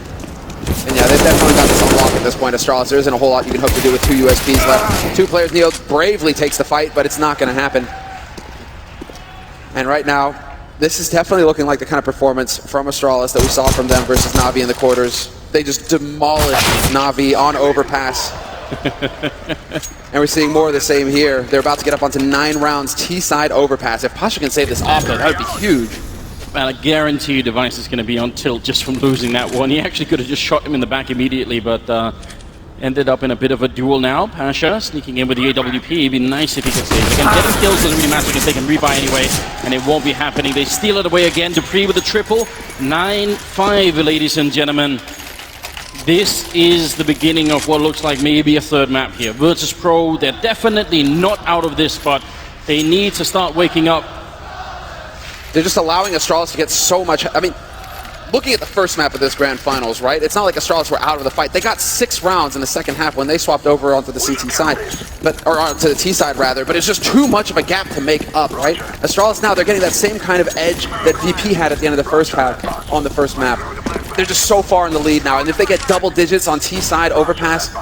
yeah, they've definitely got this on lock at this point. Astralis, there isn't a whole lot you can hope to do with 2 USPs left. 2 players. Neo bravely takes the fight, but it's not going to happen. And right now, this is definitely looking like the kind of performance from Astralis that we saw from them versus Na'Vi in the quarters. They just demolished Na'Vi on overpass. And we're seeing more of the same here. They're about to get up onto 9 rounds T-side overpass. If Pasha can save this off, though, that would be huge. Man, I guarantee Device is going to be on tilt just from losing that one. He actually could have just shot him in the back immediately, but ended up in a bit of a duel now. Pasha sneaking in with the AWP. It'd be nice if he could save. Again, getting kills doesn't really matter because they can rebuy anyway, and it won't be happening. They steal it away again. Dupree with a triple. 9-5, ladies and gentlemen. This is the beginning of what looks like maybe a 3rd map here. Virtus Pro, they're definitely not out of this, but they need to start waking up. They're just allowing Astralis to get so much. I mean, looking at the first map of this grand finals, right? It's not like Astralis were out of the fight. They got 6 rounds in the second half when they swapped over onto the CT side, or onto the T side rather. But it's just too much of a gap to make up, right? Astralis now, they're getting that same kind of edge that VP had at the end of the first half on the first map. They're just so far in the lead now, and if they get double digits on T side overpass,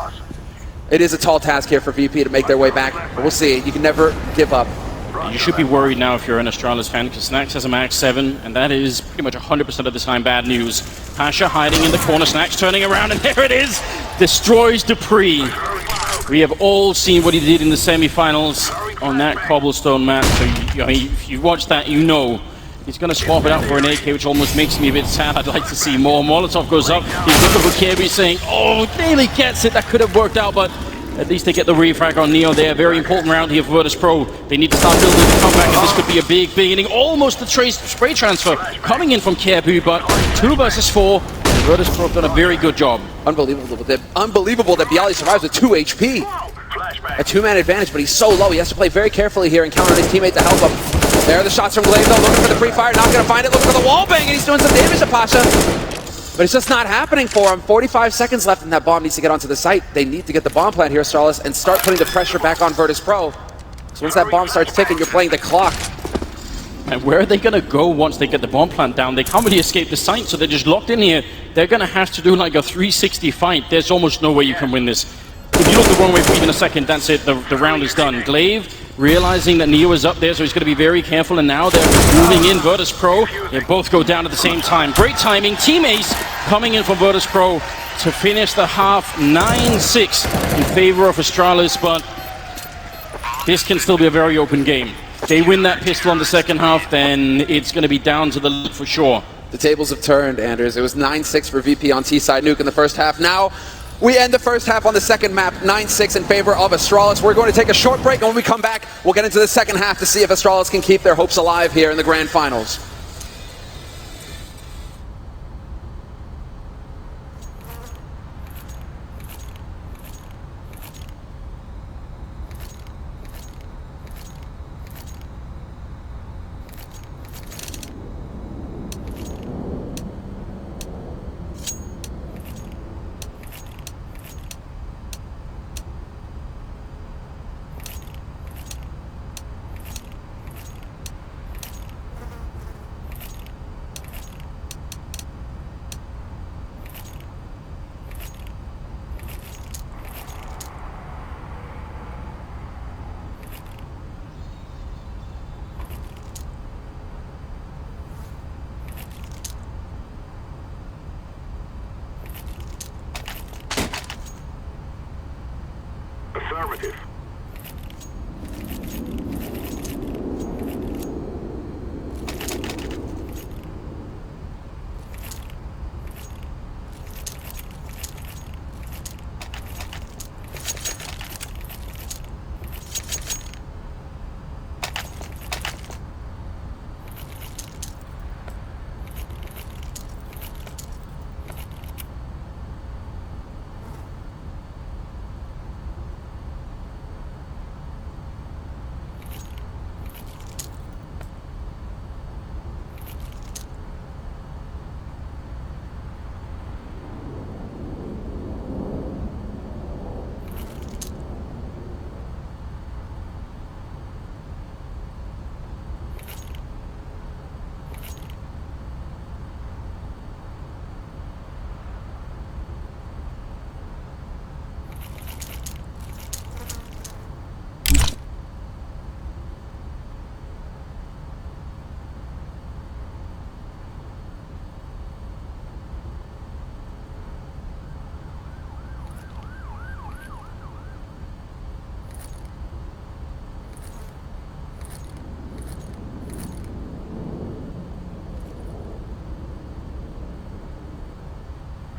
it is a tall task here for VP to make their way back. But we'll see. You can never give up. You should be worried now if you're an Astralis fan, because Snacks has a max 7, and that is pretty much 100% of the time bad news. Pasha hiding in the corner, Snacks turning around, and there it is! Destroys Dupree. We have all seen what he did in the semifinals on that cobblestone map. So if you watch that, you know he's going to swap it out for an AK, which almost makes me a bit sad. I'd like to see more. Molotov goes up. He's looking for Kirby, saying, "Oh, nearly gets it. That could have worked out, but at least they get the refrag on Neo there. Very important round here for Virtus Pro. They need to start building the comeback, and this could be a big inning. Almost the spray transfer coming in from Kirby, but 2 versus 4. Virtus Pro have done a very good job. Unbelievable that Bialy survives with 2 HP. A 2-man advantage, but he's so low. He has to play very carefully here and count on his teammate to help him. There are the shots from Glaive, though, looking for the pre-fire. Not going to find it. Looking for the wall bang, and he's doing some damage to Pasha. But it's just not happening for him. 45 seconds left, and that bomb needs to get onto the site. They need to get the bomb plant here, Astralis, and start putting the pressure back on Virtus Pro. So once that bomb starts ticking, you're playing the clock. And where are they going to go once they get the bomb plant down? They can't really escape the site, so they're just locked in here. They're going to have to do like a 360 fight. There's almost no way you can win this. If you look the wrong way for even a second, that's it. The round is done. Glaive realizing that Neo is up there, so he's going to be very careful. And now they're moving in. Virtus Pro, they both go down at the same time. Great timing. Team Ace coming in from Virtus Pro to finish the half 9-6 in favor of Astralis, but this can still be a very open game. They win that pistol on the second half, then it's going to be down to the lead for sure. The tables have turned, Anders. It was 9-6 for VP on T-side Nuke in the first half. Now, we end the first half on the second map, 9-6 in favor of Astralis. We're going to take a short break, and when we come back, we'll get into the second half to see if Astralis can keep their hopes alive here in the grand finals. Affirmative.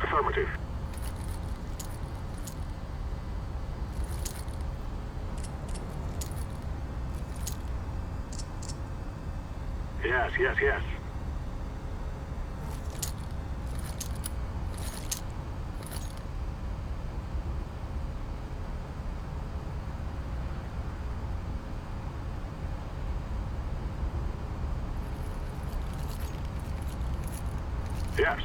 Affirmative. Yes, yes, yes. Yes.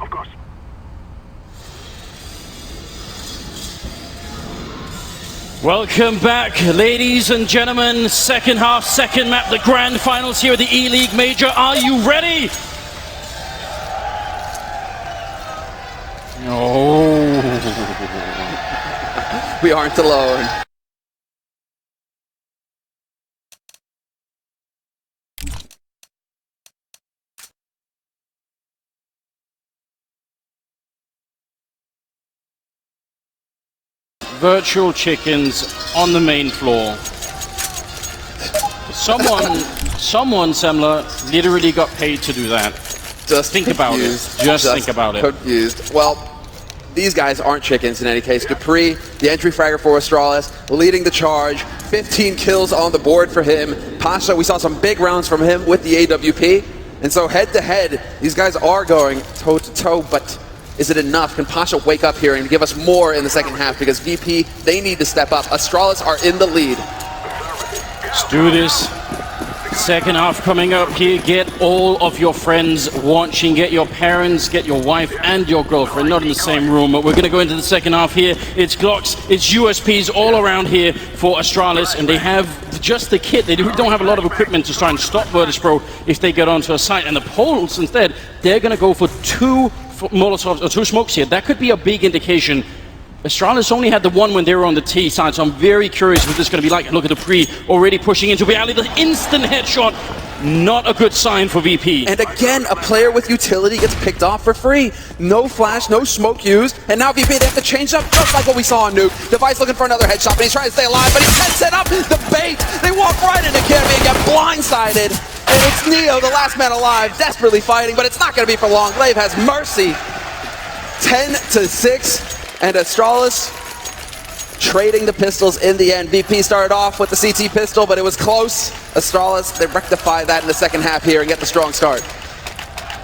Of course. Welcome back, ladies and gentlemen. Second half, second map, the grand finals here at the E-League Major. Are you ready? Oh. We aren't alone. Virtual chickens on the main floor. Someone, Semler, literally got paid to do that. Just think about it. Just think about it. Confused. Well, these guys aren't chickens in any case. Dupree, the entry fragger for Astralis, leading the charge. 15 kills on the board for him. Pasha, we saw some big rounds from him with the AWP. And so head to head, these guys are going toe to toe, but is it enough? Can Pasha wake up here and give us more in the second half? Because VP, they need to step up. Astralis are in the lead. Let's do this. Second half coming up here. Get all of your friends watching. Get your parents, get your wife and your girlfriend. Not in the same room, but we're going to go into the second half here. It's Glocks, it's USPs all around here for Astralis, and they have just the kit. They don't have a lot of equipment to try and stop Virtus.pro if they get onto a site. And the Poles, instead, they're going to go for two Molotovs or two smokes here. That could be a big indication. Astralis only had the one when they were on the T side, so I'm very curious what this is going to be like. Look at Dupree already pushing into reality. The instant headshot, not a good sign for VP. And again, a player with utility gets picked off for free. No flash, no smoke used, and now VP, they have to change up just like what we saw on Nuke. Device looking for another headshot, but he's trying to stay alive, but he can't set up the bait. They walk right into Kirby and get blindsided. And it's Neo, the last man alive, desperately fighting, but it's not going to be for long. Glaive has mercy. 10-6. And Astralis trading the pistols in the end. VP started off with the CT pistol, but it was close. Astralis, they rectify that in the second half here and get the strong start.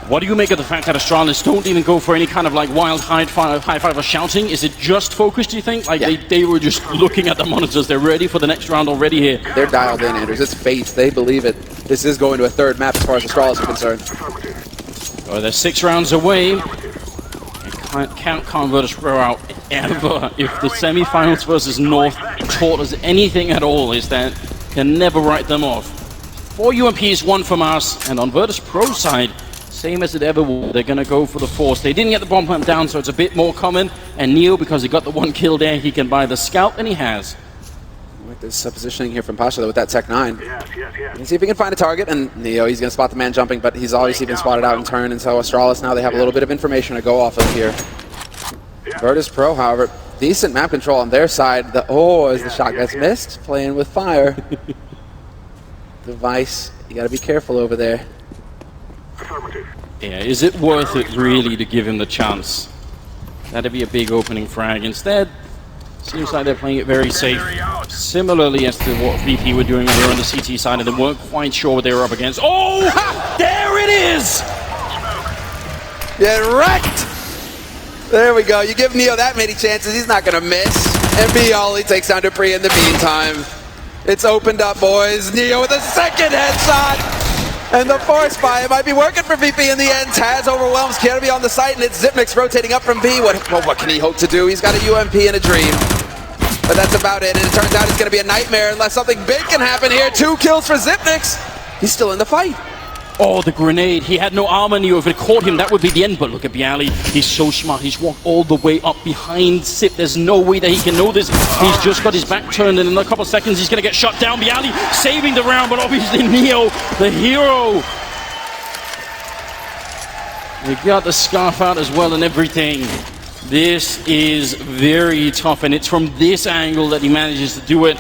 What do you make of the fact that Astralis don't even go for any kind of like wild high five or shouting? Is it just focus, do you think? Like they were just looking at the monitors. They're ready for the next round already here. They're dialed in, Anders. It's fate. They believe it. This is going to a third map as far as Astralis are concerned. Oh, they're 6 rounds away. Can't count Virtus.pro out ever. If the semifinals versus North taught us anything at all, is that can never write them off. 4 UMPs, 1 from us, and on Virtus.pro side, same as it ever was. They're going to go for the force. They didn't get the bomb plant down, so it's a bit more common. And Neo, because he got the 1 kill there, he can buy the scout, and he has. Like this positioning here from Pasha though with that Tech 9. Yes. Let's see if he can find a target, and Neo, he's going to spot the man jumping, but he's obviously been spotted out in turn, and so Astralis now they have a little bit of information to go off of here. Virtus.pro, however, decent map control on their side. As the shot gets missed, playing with fire. Device, you got to be careful over there. Yeah, is it worth it really to give him the chance? That'd be a big opening frag. Instead, seems like they're playing it very safe. Similarly as to what VP were doing when they were on the CT side and they weren't quite sure what they were up against. Oh! Ha! There it is! Get wrecked! There we go. You give Neo that many chances, he's not going to miss. And Bialy takes down Dupree in the meantime. It's opened up, boys. Neo with a second headshot! And the force buy might be working for VP in the end. Taz overwhelms Kirby on the site, and it's Zipmix rotating up from B. What can he hope to do? He's got a UMP and a dream. But that's about it, and it turns out it's going to be a nightmare unless something big can happen here. 2 kills for Zipnix. He's still in the fight. Oh, the grenade. He had no armor, Neo. If it caught him, that would be the end. But look at Bialy. He's so smart. He's walked all the way up behind Zip. There's no way that he can know this. He's just got his back turned, and in a couple of seconds, he's going to get shot down. Bialy saving the round, but obviously Neo, the hero. They got the scarf out as well and everything. This is very tough, and it's from this angle that he manages to do it.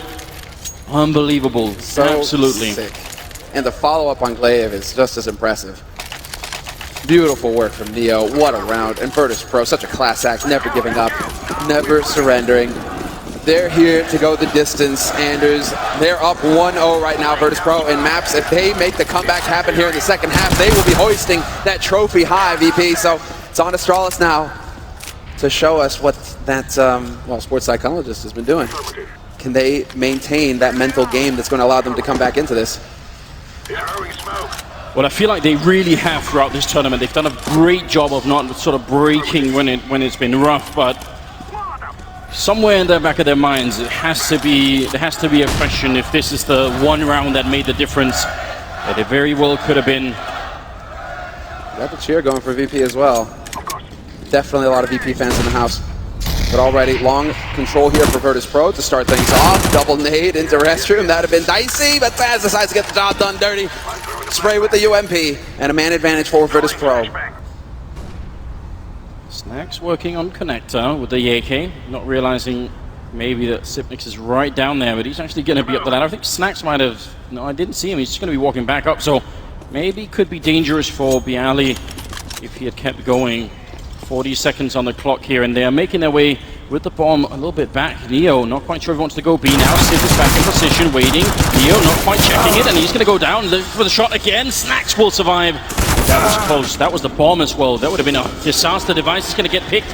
Unbelievable. So absolutely sick. And the follow-up on Glaive is just as impressive. Beautiful work from Neo. What a round. And Virtus.pro, such a class act, never giving up, never surrendering. They're here to go the distance, Anders. They're up 1-0 right now, Virtus.pro, in maps. If they make the comeback happen here in the second half, they will be hoisting that trophy high, VP. So it's on Astralis now to show us what that, sports psychologist has been doing. Can they maintain that mental game that's going to allow them to come back into this? Well, Well, I feel like they really have throughout this tournament. They've done a great job of not sort of breaking when it's been rough, but somewhere in the back of their minds, there has to be a question if this is the one round that made the difference. That it very well could have been. Got the cheer going for VP as well. Definitely a lot of VP fans in the house. But already long control here for Virtus Pro to start things off. Double nade into restroom. That would have been dicey, but Taz decides to get the job done dirty. Spray with the UMP and a man advantage for Virtus Pro. Snacks working on connector with the AK, not realizing maybe that Sipnix is right down there, but he's actually going to be up the ladder. I think Snacks might have... No, I didn't see him. He's just going to be walking back up, so maybe could be dangerous for Bialy if he had kept going. 40 seconds on the clock here, and they are making their way with the bomb a little bit back. Neo, not quite sure if he wants to go B now. Sip is back in position, waiting. Neo not quite checking it, and he's going to go down, looking for the shot again. Snacks will survive. That was close. That was the bomb as well. That would have been a disaster. Device is going to get picked.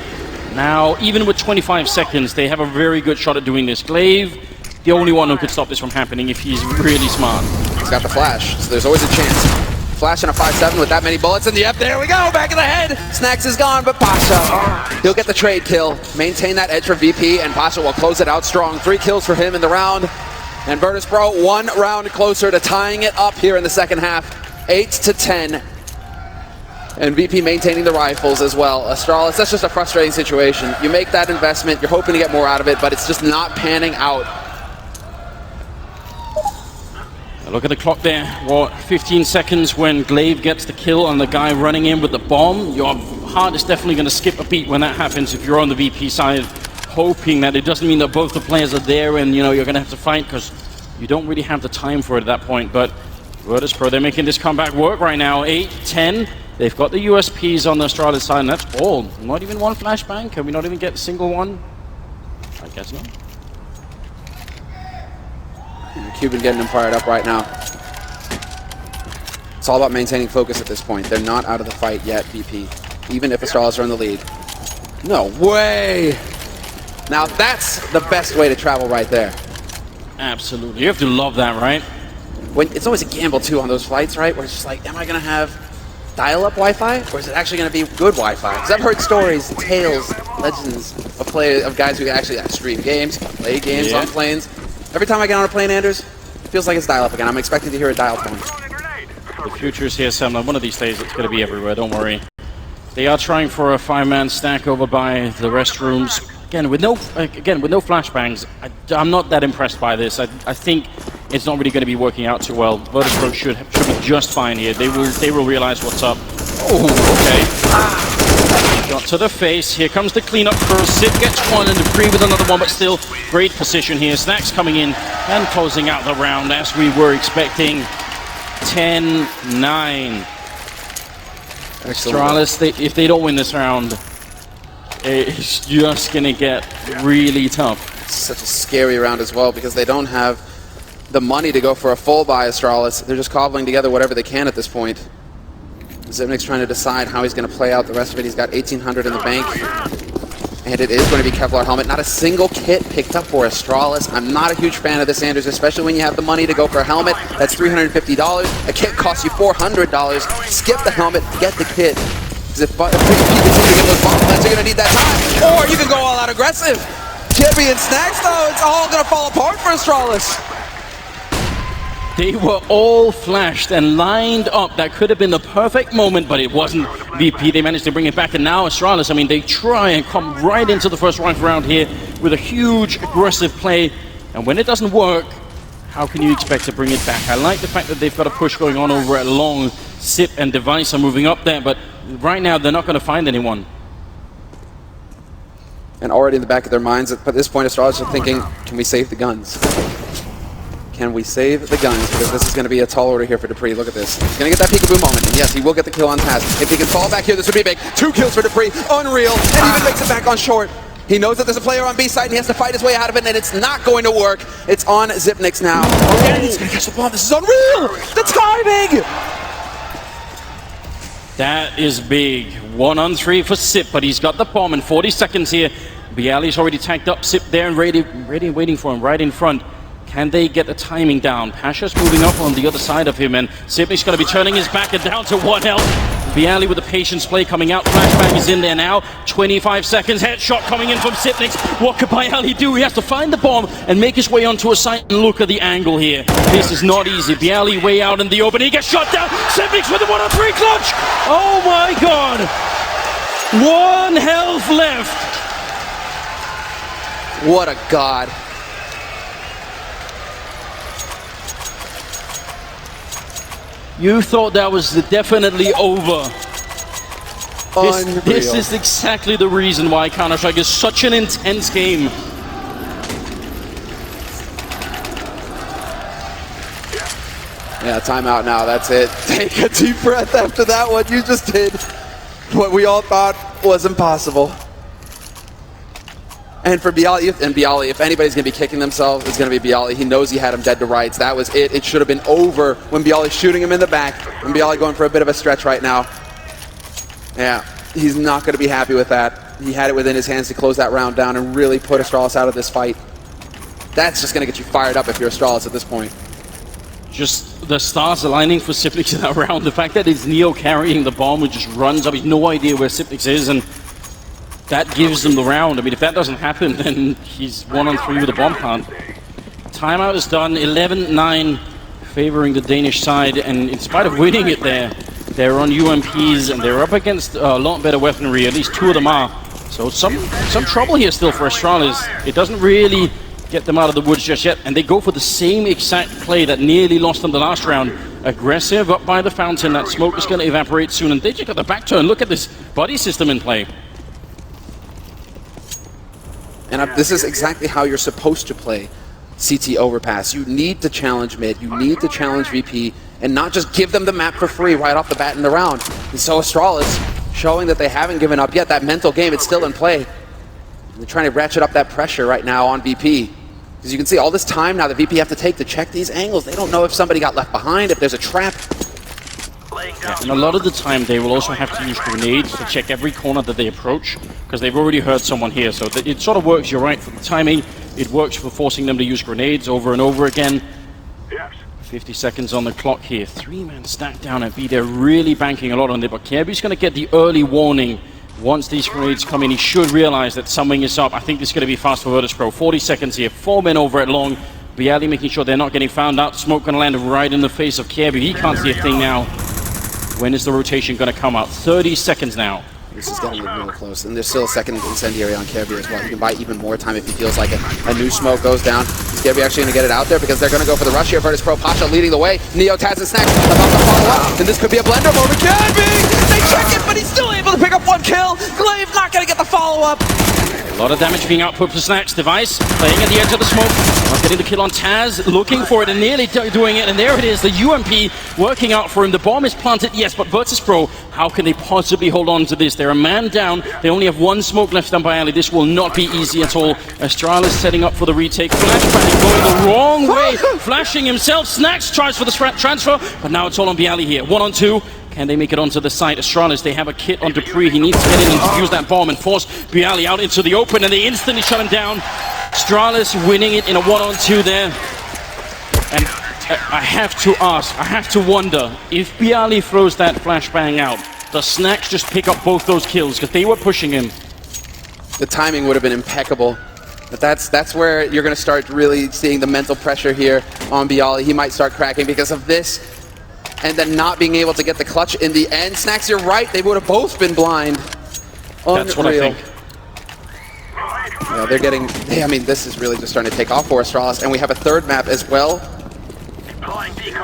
Now, even with 25 seconds, they have a very good shot at doing this. Glaive, the only one who could stop this from happening if he's really smart. He's got the flash, so there's always a chance. Flash and a 5-7 with that many bullets, and yep, there we go, back of the head. Snacks is gone, but Pasha, he'll get the trade kill. Maintain that edge for VP, and Pasha will close it out strong. 3 kills for him in the round. And Virtus Pro 1 round closer to tying it up here in the second half. 8-10. And VP maintaining the rifles as well. Astralis, that's just a frustrating situation. You make that investment, you're hoping to get more out of it, but it's just not panning out. Look at the clock there. What, 15 seconds when Glaive gets the kill on the guy running in with the bomb. Your heart is definitely going to skip a beat when that happens if you're on the VP side, hoping that it doesn't mean that both the players are there and you're going to have to fight, because you don't really have the time for it at that point. But Virtus Pro, they're making this comeback work right now. 8-10. They've got the USPs on the Astralis side, and that's all. Not even one flashbang. Can we not even get a single one? I guess not. Cuban getting him fired up right now. It's all about maintaining focus at this point. They're not out of the fight yet, VP. Even if Astralis are in the lead. No way! Now that's the best way to travel right there. Absolutely. You have to love that, right? It's always a gamble, too, on those flights, right? Where it's just like, am I going to have dial-up Wi-Fi? Or is it actually going to be good Wi-Fi? Because I've heard stories, tales, legends of guys who actually stream games, play games on planes. Every time I get on a plane, Anders, it feels like it's dial-up again. I'm expecting to hear a dial tone. The future is here, Sam. One of these days, it's going to be everywhere. Don't worry. They are trying for a 5-man stack over by the restrooms. Again, with no flashbangs. I'm not that impressed by this. I think it's not really going to be working out too well. Virtus Pro should be just fine here. They will realize what's up. Oh, okay. Got to the face. Here comes the cleanup crew. Sip gets one and Dupree with another one, but still great position here. Snacks coming in and closing out the round as we were expecting. 10-9. Astralis, if they don't win this round, it's just going to get really tough. It's such a scary round as well because they don't have the money to go for a full buy Astralis. They're just cobbling together whatever they can at this point. Zipnik's trying to decide how he's going to play out the rest of it. He's got 1,800 in the bank. And it is going to be Kevlar helmet. Not a single kit picked up for Astralis. I'm not a huge fan of this, Anders, especially when you have the money to go for a helmet. That's $350. A kit costs you $400. Skip the helmet, get the kit. Because if you continue to get those bombs, you're going to need that time. Or you can go all out aggressive. Kirby and Snacks, though, it's all going to fall apart for Astralis. They were all flashed and lined up. That could have been the perfect moment, but it wasn't. VP, they managed to bring it back, and now Astralis, I mean, they try and come right into the first rifle round here with a huge aggressive play, and when it doesn't work, how can you expect to bring it back? I like the fact that they've got a push going on over at long. Sip and Device are moving up there, but right now they're not going to find anyone. And already in the back of their minds, at this point, Astralis are thinking, can we save the guns? Can we save the guns? Because this is going to be a tall order here for Dupree. Look at this. He's going to get that peekaboo moment. And yes, he will get the kill on Taz. If he can fall back here, this would be big. 2 kills for Dupree. Unreal. And even makes it back on short. He knows that there's a player on B side and he has to fight his way out of it, and it's not going to work. It's on Zipnix now. And he's going to catch the bomb. This is unreal. The timing. That is big. 1 on 3 for Sip, but he's got the bomb in 40 seconds here. Bialy's already tanked up. Sip there and ready waiting for him right in front. Can they get the timing down? Pasha's moving up on the other side of him, and Sipnic's going to be turning his back and down to 1 health. Bialy with the patience play coming out. Flashbang is in there now. 25 seconds. Headshot coming in from Sipnic. What could Bialy do? He has to find the bomb and make his way onto a site. And look at the angle here. This is not easy. Bialy way out in the open. He gets shot down. Sipnic with the 1-on-3 clutch. Oh my god. 1 health left. What a god. You thought that was definitely over. This is exactly the reason why Counter-Strike is such an intense game. Yeah, timeout now, that's it. Take a deep breath after that one. You just did what we all thought was impossible. And for Bialy, if anybody's going to be kicking themselves, it's going to be Bialy. He knows he had him dead to rights. That was it. It should have been over when Bialy's shooting him in the back. And Bialy going for a bit of a stretch right now. Yeah, he's not going to be happy with that. He had it within his hands to close that round down and really put Astralis out of this fight. That's just going to get you fired up if you're Astralis at this point. Just the stars aligning for Sipnic in that round. The fact that it's Neo carrying the bomb who just runs up. He's no idea where Sipnic is, and that gives them the round. I mean, if that doesn't happen, then he's 1-on-3 with a bomb plant. Timeout is done. 11-9 favoring the Danish side, and in spite of winning it there, they're on UMPs and they're up against a lot better weaponry. At least 2 of them are. So some trouble here still for Astralis. It doesn't really get them out of the woods just yet, and they go for the same exact play that nearly lost them the last round. Aggressive up by the fountain. That smoke is going to evaporate soon, and they just got the back turn. Look at this buddy system in play. And this is exactly how you're supposed to play CT overpass. You need to challenge mid, you need to challenge VP, and not just give them the map for free right off the bat in the round. And so Astralis showing that they haven't given up yet. That mental game, it's still in play. And they're trying to ratchet up that pressure right now on VP. Because you can see all this time now that VP have to take to check these angles. They don't know if somebody got left behind, if there's a trap. Yeah, and a lot of the time they will also have to use grenades to check every corner that they approach, because they've already heard someone here. So it sort of works, you're right, for the timing. It works for forcing them to use grenades over and over again. Yes. 50 seconds on the clock here. 3-man stack down at B. They're really banking a lot on it, but Kirby's going to get the early warning. Once these grenades come in, he should realize that something is up. I think this is going to be fast for Virtus.pro. 40 seconds here. 4 men over at long. Bialy making sure they're not getting found out. Smoke going to land right in the face of Kirby. He can't see a thing now. When is the rotation going to come out? 30 seconds now. This is getting real close, and there's still a second incendiary on Kirby as well. He can buy even more time if he feels like it. A new smoke goes down. Is Kirby actually going to get it out there? Because they're going to go for the rush here. Virtus.pro, Pasha leading the way. Neo, Taz, and Snacks about to follow up. And this could be a blender moment. Kirby! They check it, but he's still able to pick up 1 kill. Glaive not going to get the follow-up. A lot of damage being output for Snacks. Device playing at the edge of the smoke. Not getting the kill on Taz. Looking for it and nearly doing it. And there it is. The UMP working out for him. The bomb is planted. Yes, but Virtus.pro, how can they possibly hold on to this? They're a man down. They only have 1 smoke left on Bialy. This will not be easy at all. Astralis setting up for the retake. Flashbang going the wrong way. Flashing himself. Snacks tries for the transfer. But now it's all on Bialy here. 1-on-2. Can they make it onto the site? Astralis, they have a kit on Dupree. He needs to get in and use that bomb and force Bialy out into the open, and they instantly shut him down. Astralis winning it in a 1-on-2 there. And I have to ask, I have to wonder, if Bialy throws that flashbang out, does Snacks just pick up both those kills? Because they were pushing him. The timing would have been impeccable. But that's where you're going to start really seeing the mental pressure here on Bialy. He might start cracking because of this. And then not being able to get the clutch in the end. Snacks, you're right. They would have both been blind. That's what I think. Yeah, they're getting... I mean, this is really just starting to take off for Astralis. And we have a 3rd map as well.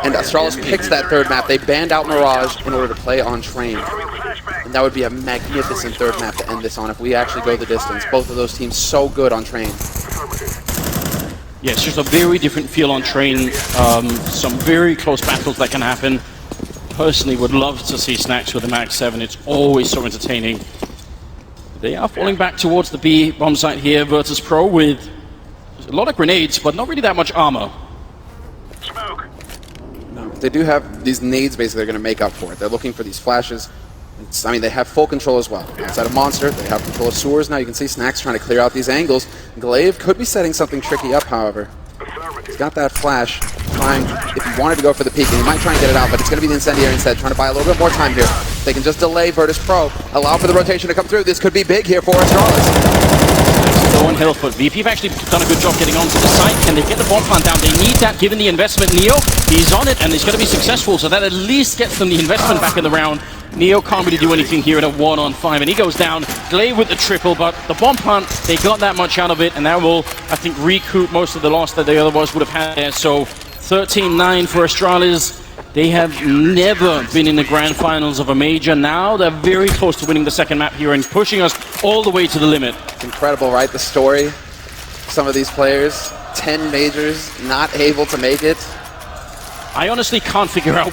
And Astralis picked that 3rd map. They banned out Mirage in order to play on Train. And that would be a magnificent 3rd map to end this on if we actually go the distance. Both of those teams so good on Train. Yeah, it's just a very different feel on Train. Some very close battles that can happen. Personally would love to see Snacks with the Max 7. It's always so entertaining. They are falling back towards the B bomb site here. Virtus.pro with a lot of grenades, but not really that much armor. Smoke. No, they do have these nades basically they're going to make up for it. They're looking for these flashes. I mean, they have full control as well. Outside of Monster, they have control of sewers. Now you can see Snacks trying to clear out these angles. Glaive could be setting something tricky up, however. He's got that flash. Trying, if he wanted to go for the peek, and he might try and get it out, but it's going to be the incendiary instead. Trying to buy a little bit more time here. They can just delay Virtus Pro, allow for the rotation to come through. This could be big here for Astralis. Low on health, but VP have actually done a good job getting onto the site. Can they get the bomb plant down? They need that given the investment. Neo, he's on it, and he's going to be successful, so that at least gets them the investment back in the round. Neo can't really do anything here at a 1-on-5, and he goes down. Glaive with the triple, but the bomb plant, they got that much out of it, and that will, I think, recoup most of the loss that they otherwise would have had there. So 13-9 for Astralis. They have never been in the grand finals of a major. Now they're very close to winning the second map here and pushing us all the way to the limit. Incredible, right? The story. Some of these players, 10 majors, not able to make it. I honestly can't figure out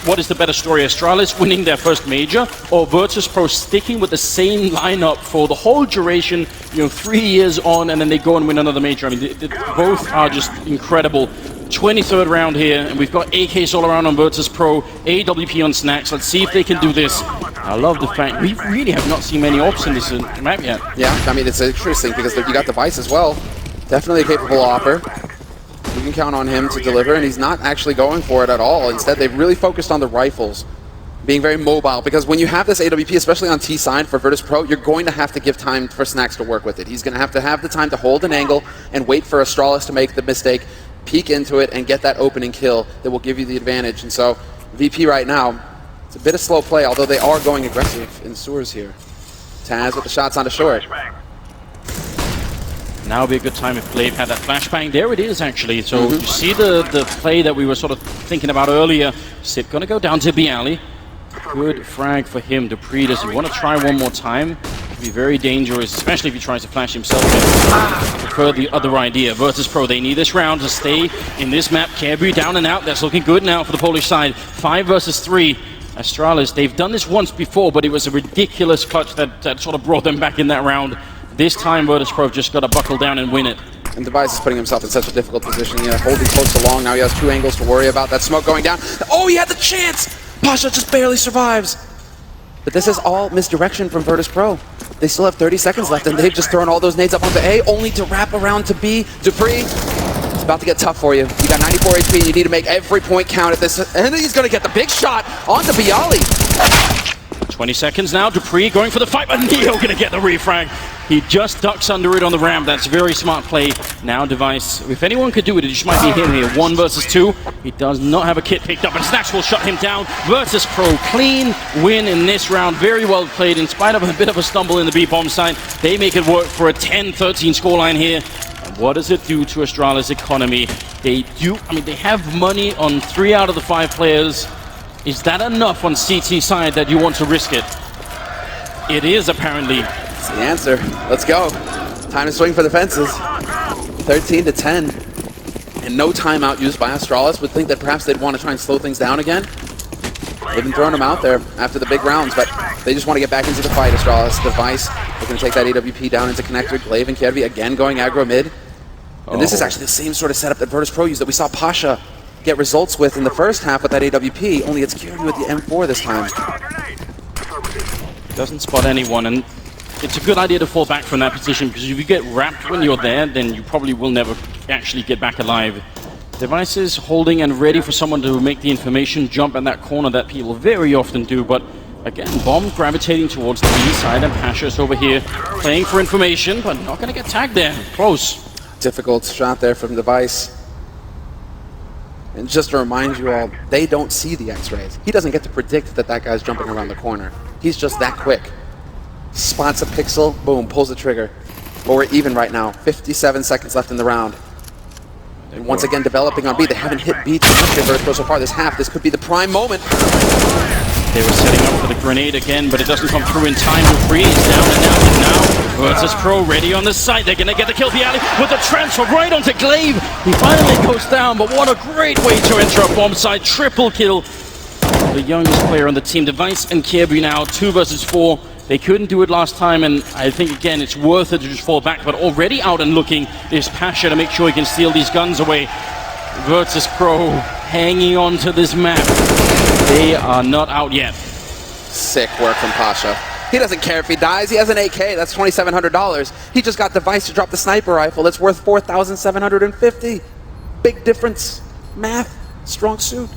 what is the better story, Astralis winning their first major or Virtus Pro sticking with the same lineup for the whole duration, 3 years on, and then they go and win another major. I mean, both are just incredible. 23rd round here, and we've got AKs all around on Virtus Pro, AWP on Snacks. Let's see if they can do this. I love the fact we really have not seen many ops in this map yet. Yeah, I mean, it's interesting because you got Device as well. Definitely a capable offer. You can count on him to deliver, and he's not actually going for it at all. Instead, they've really focused on the rifles, being very mobile, because when you have this AWP, especially on T side for Virtus Pro, you're going to have to give time for Snacks to work with it. He's going to have the time to hold an angle and wait for Astralis to make the mistake, peek into it, and get that opening kill that will give you the advantage. And so, VP right now, it's a bit of slow play, although they are going aggressive in sewers here. Taz with the shots onto short. Now would be a good time if Glaive had that flashbang. There it is, actually. So you see the play that we were sort of thinking about earlier. Sip going to go down to Bialy. Good frag for him. Dupree, does he want to try one more time? It could be very dangerous, especially if he tries to flash himself. I prefer the other idea. Virtus Pro, they need this round to stay in this map. Kerby down and out. That's looking good now for the Polish side. 5 versus 3. Astralis, they've done this once before, but it was a ridiculous clutch that sort of brought them back in that round. This time, Virtus Pro just got to buckle down and win it. And Device is putting himself in such a difficult position. Holding close to long. Now he has 2 angles to worry about. That smoke going down. Oh, he had the chance! Pasha just barely survives. But this is all misdirection from Virtus Pro. They still have 30 seconds left, and they've just thrown all those nades up onto A, only to wrap around to B. Dupree, it's about to get tough for you. You got 94 HP. You need to make every point count at this. And he's going to get the big shot onto Bialy. 20 seconds now. Dupree going for the fight, but Neo going to get the refrag. He just ducks under it on the ramp. That's very smart play. Now Device, if anyone could do it, it just might be him here. 1 versus 2. He does not have a kit picked up, and Snacks will shut him down. Virtus Pro, clean win in this round. Very well played. In spite of a bit of a stumble in the B-bomb side, they make it work for a 10-13 scoreline here. And what does it do to Astralis' economy? They have money on 3 out of the 5 players. Is that enough on CT side that you want to risk it? It is, apparently. That's the answer. Let's go. Time to swing for the fences. 13-10. And no timeout used by Astralis. Would think that perhaps they'd want to try and slow things down again. They've been throwing them out there after the big rounds, but they just want to get back into the fight. Astralis, Device, they're going to take that AWP down into connector. Glaive and Kerby again going aggro mid. And this is actually the same sort of setup that Virtus Pro used that we saw Pasha get results with in the first half with that AWP, only it's Kerby with the M4 this time. Doesn't spot anyone, and it's a good idea to fall back from that position, because if you get wrapped when you're there, then you probably will never actually get back alive. Devices holding and ready for someone to make the information jump in that corner that people very often do, but again, Bomb gravitating towards the B side, and Pasha's over here playing for information, but not going to get tagged there. Close. Difficult shot there from Device. And just to remind you all, they don't see the X-rays. He doesn't get to predict that that guy's jumping around the corner. He's just that quick. Spots a pixel, boom, pulls the trigger. But we're even right now. 57 seconds left in the round. And once again, developing on B. They haven't hit B too much in Virtus Pro so far this half. This could be the prime moment. They were setting up for the grenade again, but it doesn't come through in time. Dupree is down and out, and now Virtus Pro ready on the site. They're going to get the kill. Bialy with the transfer right onto Glaive. He finally goes down, but what a great way to enter a bomb site. Triple kill. The youngest player on the team, Device and Kerby now, 2 versus 4. They couldn't do it last time, and I think, again, it's worth it to just fall back. But already out and looking is Pasha to make sure he can steal these guns away. Virtus Pro hanging on to this map. They are not out yet. Sick work from Pasha. He doesn't care if he dies. He has an AK. That's $2,700. He just got Device to drop the sniper rifle. That's worth $4,750. big difference. Math, strong suit.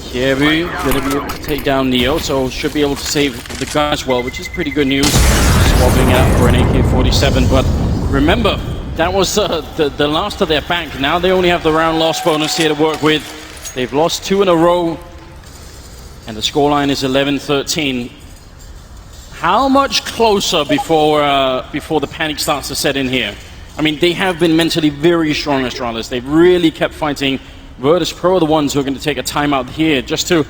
Kievu gonna be able to take down Neo, so should be able to save the gun as well, which is pretty good news. Swapping out for an AK-47, but remember, that was the last of their bank. Now they only have the round loss bonus here to work with. They've lost 2 in a row, and the scoreline is 11-13. How much closer before the panic starts to set in here? I mean, they have been mentally very strong, Astralis. They've really kept fighting. Virtus Pro are the ones who are going to take a timeout here just to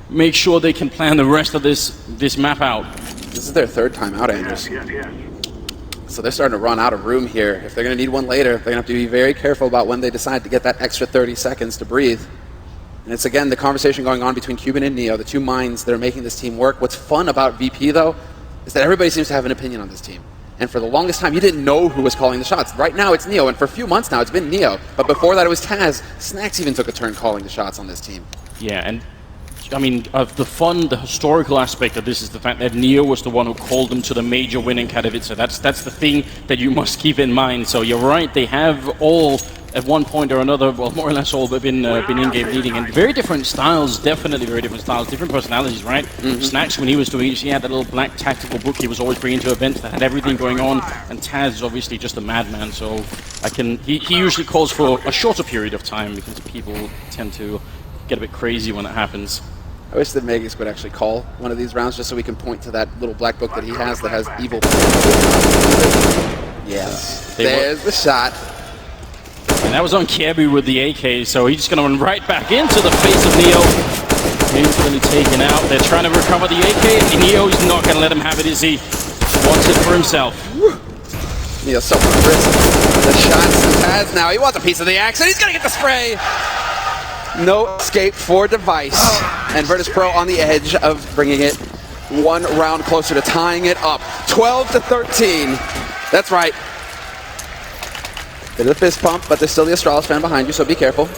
make sure they can plan the rest of this map out. This is their 3rd timeout, Anders. Yes. So they're starting to run out of room here. If they're going to need one later, they're going to have to be very careful about when they decide to get that extra 30 seconds to breathe. And it's, again, the conversation going on between Cuban and Neo, the 2 minds that are making this team work. What's fun about VP, though, is that everybody seems to have an opinion on this team. And for the longest time, you didn't know who was calling the shots. Right now, it's Neo, and for a few months now, it's been Neo. But before that, it was Taz. Snacks even took a turn calling the shots on this team. Yeah, and I mean, the historical aspect of this is the fact that Neo was the one who called them to the major win in Katowice. That's the thing that you must keep in mind. So you're right, they have all, at one point or another, well, more or less all, but been in-game leading. And very different styles, definitely very different styles, different personalities, right? Snacks, when he was doing it, he had that little black tactical book he was always bringing to events that had everything going on. And Taz is obviously just a madman, so he usually calls for a shorter period of time because people tend to get a bit crazy when it happens. I wish that Magus would actually call one of these rounds just so we can point to that little black book that he has that has evil. Yes, there's the shot. And that was on Kiebu with the AK, so he's just going to run right back into the face of Neo. Instantly taken out. They're trying to recover the AK, and Neo's not going to let him have it, is he? Wants it for himself. Neo's so crisp. The shots to Taz now. He wants a piece of the action. He's going to get the spray. No escape for Device. And Virtus Pro on the edge of bringing it 1 round closer to tying it up. 12-13. That's right. Bit of a fist pump, but there's still the Astralis fan behind you, so be careful.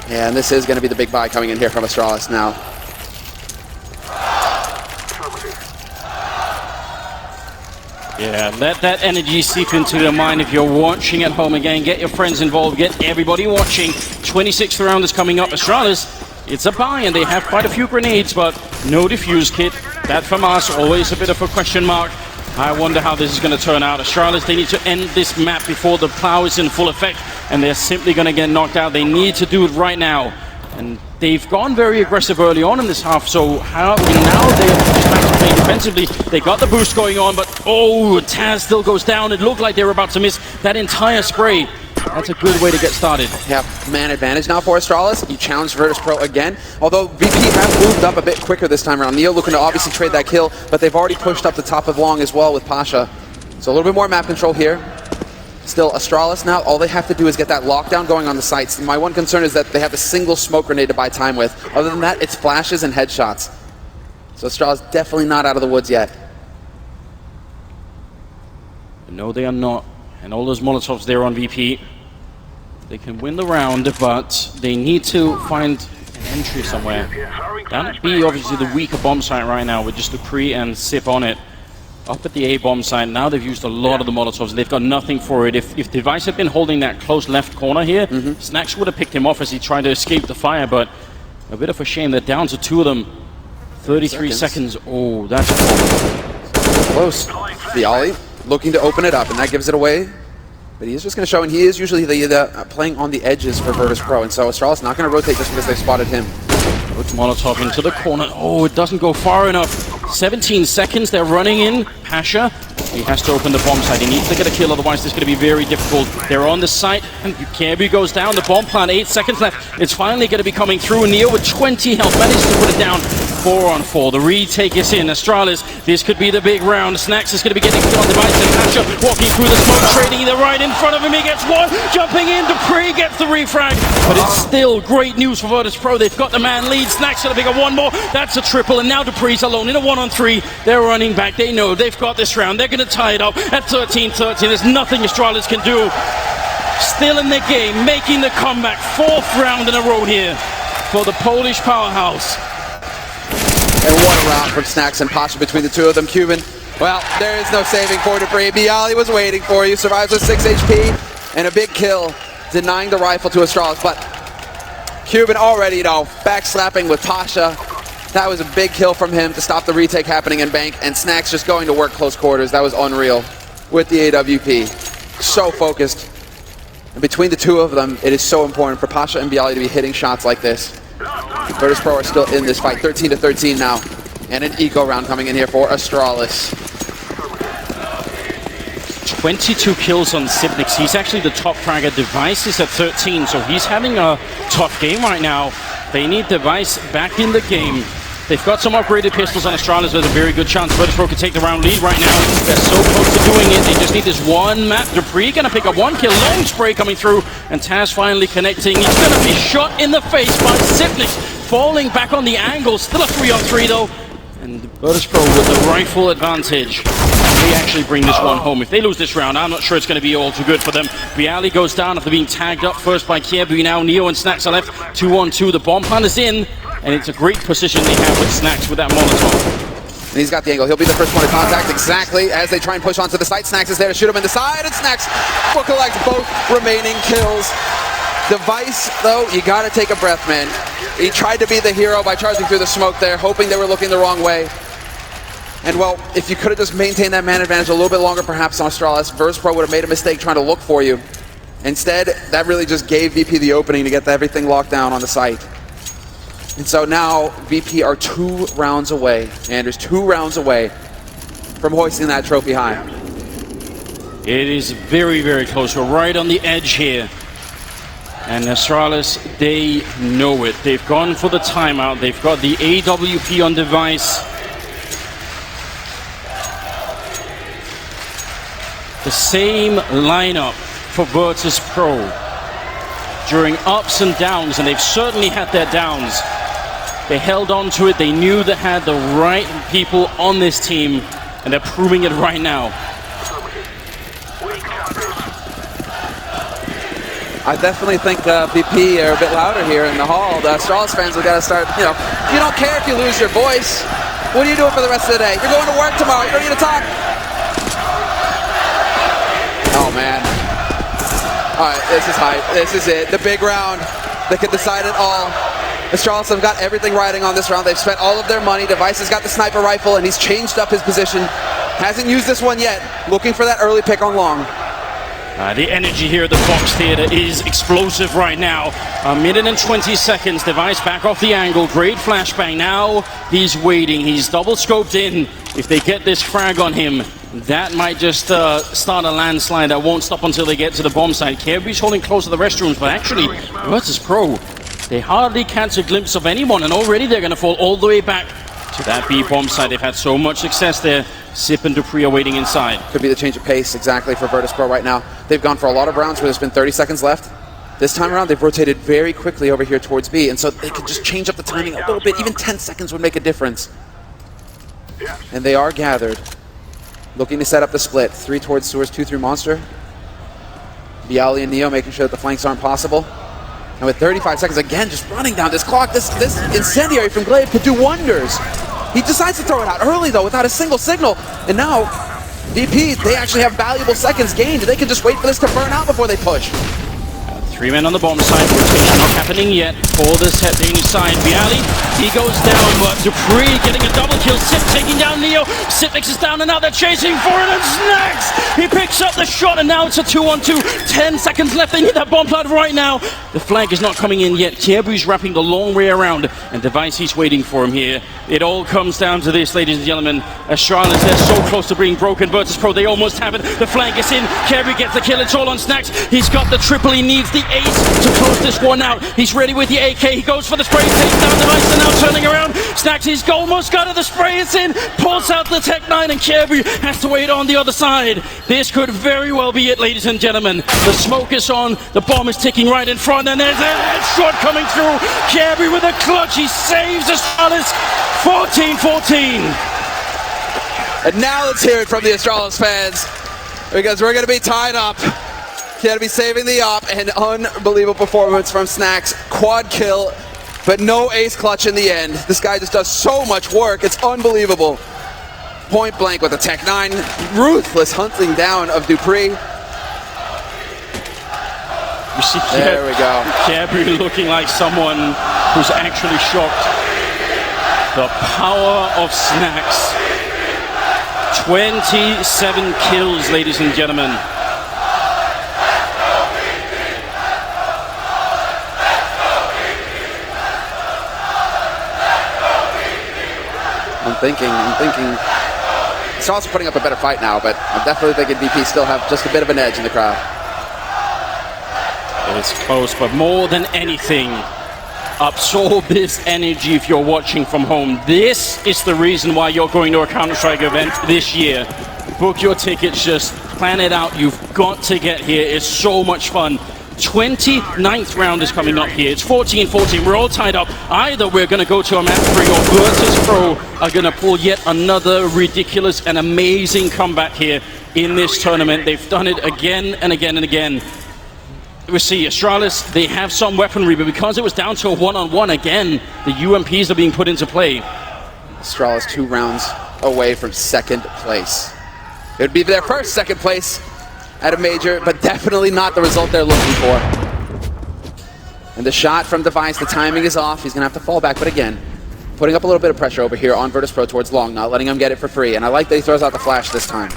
Yeah, and this is going to be the big buy coming in here from Astralis now. Yeah, let that energy seep into your mind if you're watching at home again. Get your friends involved, get everybody watching. 26th round is coming up. Astralis, it's a buy, and they have quite a few grenades, but no defuse kit. That from us, always a bit of a question mark. I wonder how this is going to turn out. Astralis, they need to end this map before the plow is in full effect, and they're simply going to get knocked out. They need to do it right now. And they've gone very aggressive early on in this half, so how, now they're just back to play defensively. They got the boost going on, but oh, Taz still goes down. It looked like they were about to miss that entire spray. That's a good way to get started. Yeah, man advantage now for Astralis. You challenge Virtus Pro again. Although VP have moved up a bit quicker this time around. Neo looking to obviously trade that kill, but they've already pushed up the top of long as well with Pasha. So a little bit more map control here. Still, Astralis now, all they have to do is get that lockdown going on the sites. My one concern is that they have a single smoke grenade to buy time with. Other than that, it's flashes and headshots. So Astralis definitely not out of the woods yet. No, they are not. And all those Molotovs there on VP. They can win the round, but they need to find an entry somewhere. That would be obviously the weaker bomb site right now with just Dupree and Sip on it. Up at the A bomb site, now they've used a lot of the Molotovs. They've got nothing for it. If Device had been holding that close left corner here, Snacks would have picked him off as he tried to escape the fire, but a bit of a shame. They're down to 2 of them. 33 seconds. Oh, that's close. The Ollie looking to open it up, and that gives it away. But he is just going to show, and he is usually the playing on the edges for Virtus Pro, and so Astralis not going to rotate just because they spotted him. Puts Molotov into the corner. Oh, it doesn't go far enough. 17 seconds, they're running in. Pasha, he has to open the bomb site. He needs to get a kill, otherwise this is going to be very difficult. They're on the site, and Kirby goes down. The bomb plant, 8 seconds left. It's finally going to be coming through. Neo with 20 health manages to put it down. 4-on-4. The retake is in. Astralis, this could be the big round. Snacks is going to be getting on Device, and Pasha walking through the smoke, trading either right in front of him. He gets one, jumping in. Dupree gets the refrag, but it's still great news for Virtus Pro. They've got the man lead. Snacks going to pick up one more. That's a triple, and now Dupree's alone in a 1-on-3. They're running back. They know they've got this round. They're going to tie it up at 13-13. There's nothing Astralis can do. Still in the game, making the comeback. 4th round in a row here for the Polish powerhouse. And what a round from Snacks and Pasha between the two of them. Cuban, Well, there is no saving for Dupree. Bialy was waiting for you, survives with 6 HP, and a big kill, denying the rifle to Astralis. But Cuban already, backslapping with Pasha. That was a big kill from him to stop the retake happening in Bank, and Snacks just going to work close quarters. That was unreal with the AWP. So focused. And between the two of them, it is so important for Pasha and Bialy to be hitting shots like this. Virtus.pro are still in this fight, 13-13 now. And an eco round coming in here for Astralis. 22 kills on Sipnix. He's actually the top fragger. Device is at 13, so he's having a tough game right now. They need Device back in the game. They've got some upgraded pistols on Astralis. There's a very good chance Virtus.pro could take the round lead right now. They're so close to doing it. They just need this one map. Dupree gonna pick up 1 kill. Long spray coming through, and Taz finally connecting. He's gonna be shot in the face by Sipnix, falling back on the angle. Still a 3-on-3 though. And Virtus.pro with the rifle advantage. They actually bring this one home. If they lose this round, I'm not sure it's going to be all too good for them. Bialy goes down after being tagged up first by Kierbu. Now Neo and Snacks are left 2-on-2. The bomb plant is in, and it's a great position they have with Snacks with that Molotov. And he's got the angle. He'll be the first one to contact exactly as they try and push onto the site. Snacks is there to shoot him in the side, and Snacks will collect both remaining kills. Device, though, you got to take a breath, man. He tried to be the hero by charging through the smoke there, hoping they were looking the wrong way. And, well, if you could have just maintained that man advantage a little bit longer, perhaps on Astralis, Virtus.pro would have made a mistake trying to look for you. Instead, that really just gave VP the opening to get everything locked down on the site. And so now, VP are 2 rounds away, Anders, 2 rounds away from hoisting that trophy high. It is very, very close. We're right on the edge here. And Astralis, they know it. They've gone for the timeout. They've got the AWP on Device. The same lineup for Virtus.pro during ups and downs, and they've certainly had their downs. They held on to it. They knew they had the right people on this team, and they're proving it right now. I definitely think VP are a bit louder here in the hall. The Astralis fans have got to start, you don't care if you lose your voice. What are you doing for the rest of the day? You're going to work tomorrow. You don't need to talk. Oh, man. All right, this is hype. This is it. The big round that could decide it all. Astralis have got everything riding on this round. They've spent all of their money. Device has got the sniper rifle, and he's changed up his position. Hasn't used this one yet. Looking for that early pick on long. The energy here at the Fox Theater is explosive right now. 1 minute and 20 seconds. Device back off the angle. Great flashbang. Now he's waiting. He's double scoped in. If they get this frag on him, that might just start a landslide that won't stop until they get to the bomb site. Kirby's holding close to the restrooms, but actually, Virtus.pro, they hardly catch a glimpse of anyone, and already they're going to fall all the way back to that B bomb site. They've had so much success there. Sip and Dupree are waiting inside. Could be the change of pace exactly for Virtus.pro right now. They've gone for a lot of rounds where there's been 30 seconds left. This time around, they've rotated very quickly over here towards B, and so they could just change up the timing a little bit. Even 10 seconds would make a difference. And they are gathered, looking to set up the split. 3 towards Sewers, 2 through Monster. Bialy and Neo making sure that the flanks aren't possible. And with 35 seconds, again, just running down this clock, this incendiary from Glaive could do wonders. He decides to throw it out early, though, without a single signal. And now, VP, they actually have valuable seconds gained. They can just wait for this to burn out before they push. 3 men on the bomb side. Rotation not happening yet for the Danish side. Bialy, he goes down, but Dupree getting a double kill. Sip taking down Neo. Sipnix is down, and now they're chasing for it, and Snacks! He picks up the shot, and now it's a 2-on-2. 10 seconds left. They need that bomb plant right now. The flag is not coming in yet. Kierbu's wrapping the long way around, and Device, he's waiting for him here. It all comes down to this, ladies and gentlemen. Astralis, they're so close to being broken. Virtus.pro, they almost have it. The flank is in. Kierbu gets the kill. It's all on Snacks. He's got the triple. He needs the ace to close this one out. He's ready with the AK. He goes for the spray. Takes down Device, and now turning around. Snacks, he's almost got it. The spray is in. Pulls out the Tech 9, and Kierbu has to wait on the other side. This could very well be it, ladies and gentlemen. The smoke is on. The bomb is ticking right in front, and there's a headshot coming through. Kierbu with a clutch. He saves Astralis. 14-14. And now let's hear it from the Astralis fans, because we're going to be tied up. Going to be saving the op. An unbelievable performance from Snacks. Quad kill, but no ace clutch in the end. This guy just does so much work. It's unbelievable. point blank with the Tech 9. Ruthless hunting down of Dupree. You see There we go. Kirby looking like someone who's actually shocked. The power of Snacks. 27 kills, ladies and gentlemen. I'm thinking. It's also putting up a better fight now, but I'm definitely thinking VP still have just a bit of an edge in the crowd. It's close, but more than anything, absorb this energy if you're watching from home. This is the reason why you're going to a Counter-Strike event this year. Book your tickets, just plan it out. You've got to get here. It's so much fun. 29th round is coming up here. It's 14-14. We're all tied up. Either we're going to go to a match 3 or Virtus Pro are going to pull yet another ridiculous and amazing comeback here in this tournament. They've done it again and again and again. We see Astralis, they have some weaponry, but because it was down to a one-on-one again, the UMPs are being put into play. Astralis 2 rounds away from second place. It would be their first second place at a major, but definitely not the result they're looking for. And the shot from Device, the timing is off. He's going to have to fall back, but again, putting up a little bit of pressure over here on Virtus Pro towards Long, not letting him get it for free. And I like that he throws out the flash this time.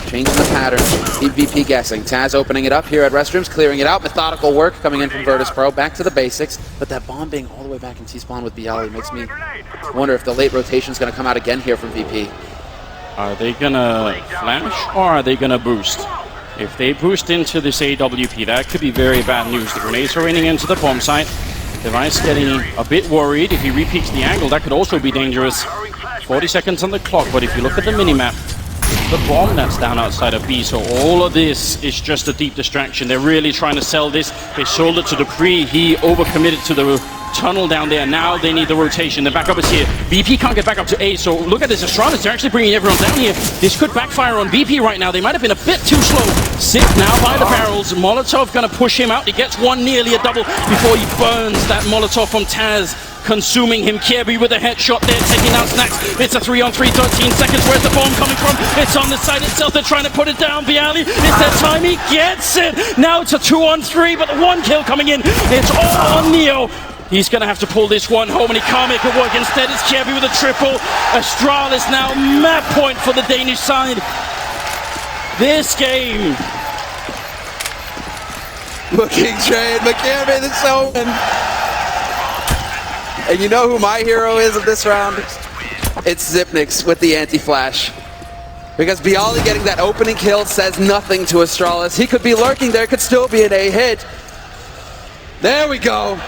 Changing the pattern, keep VP guessing. Taz opening it up here at Restrooms, clearing it out. Methodical work coming in from Virtus Pro, back to the basics. But that bomb being all the way back in T-spawn with Bialy makes me wonder if the late rotation is going to come out again here from VP. Are they going to flash or are they going to boost? If they boost into this AWP, that could be very bad news. The grenades are raining into the bomb site. Device getting a bit worried. If he repeats the angle, that could also be dangerous. 40 seconds on the clock, but if you look at the minimap, the bomb that's down outside of B, so all of this is just a deep distraction. They're really trying to sell this. They sold it to Dupree. He overcommitted to the tunnel down there. Now they need the rotation. The backup is here. BP can't get back up to A, so look at this. Astralis, they're actually bringing everyone down here. This could backfire on BP right now. They might have been a bit too slow. Sip now by the barrels. Molotov gonna push him out. He gets one, nearly a double, before he burns that Molotov from Taz, consuming him. Kirby with a headshot there, taking out Snacks. It's a 3-on-3, 13 seconds. Where's the bomb coming from? It's on the side itself. They're trying to put it down. Bialy, it's that time. He gets it. Now it's a 2-on-3, but the 1 kill coming in. It's all on Neo. He's going to have to pull this one home, and he can't make it work. Instead, it's Kirby with a triple. Astralis now map point for the Danish side. This game. Looking trade, McKirby, the Soman. And you know who my hero is of this round? It's Zipnix with the anti-flash. Because Bialy getting that opening kill says nothing to Astralis. He could be lurking there, could still be an A hit. There we go.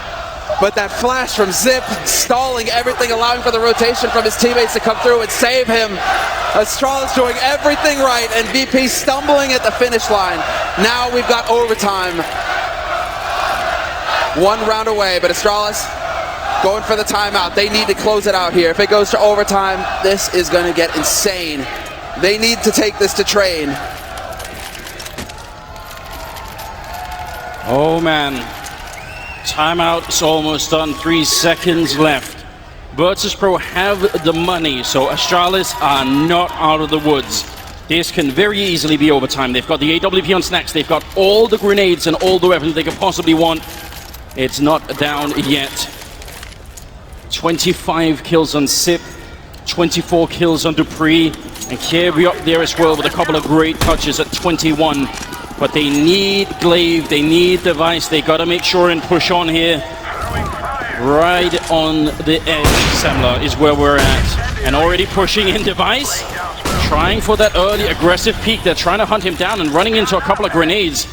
But that flash from Zip, stalling everything, allowing for the rotation from his teammates to come through and save him. Astralis doing everything right, and VP stumbling at the finish line. Now we've got overtime. 1 round away, but Astralis going for the timeout. They need to close it out here. If it goes to overtime, this is going to get insane. They need to take this to Train. Oh man. Timeout is almost done. 3 seconds left. Virtus Pro have the money, so Astralis are not out of the woods. This can very easily be overtime. They've got the AWP on Snacks. They've got all the grenades and all the weapons they could possibly want. It's not down yet. 25 kills on Sip, 24 kills on Dupree, and Kirby up there as well with a couple of great touches at 21. But they need Glaive, they need Device, they gotta make sure and push on here. Right on the edge, Semler, is where we're at. And already pushing in Device, trying for that early aggressive peek. They're trying to hunt him down and running into a couple of grenades.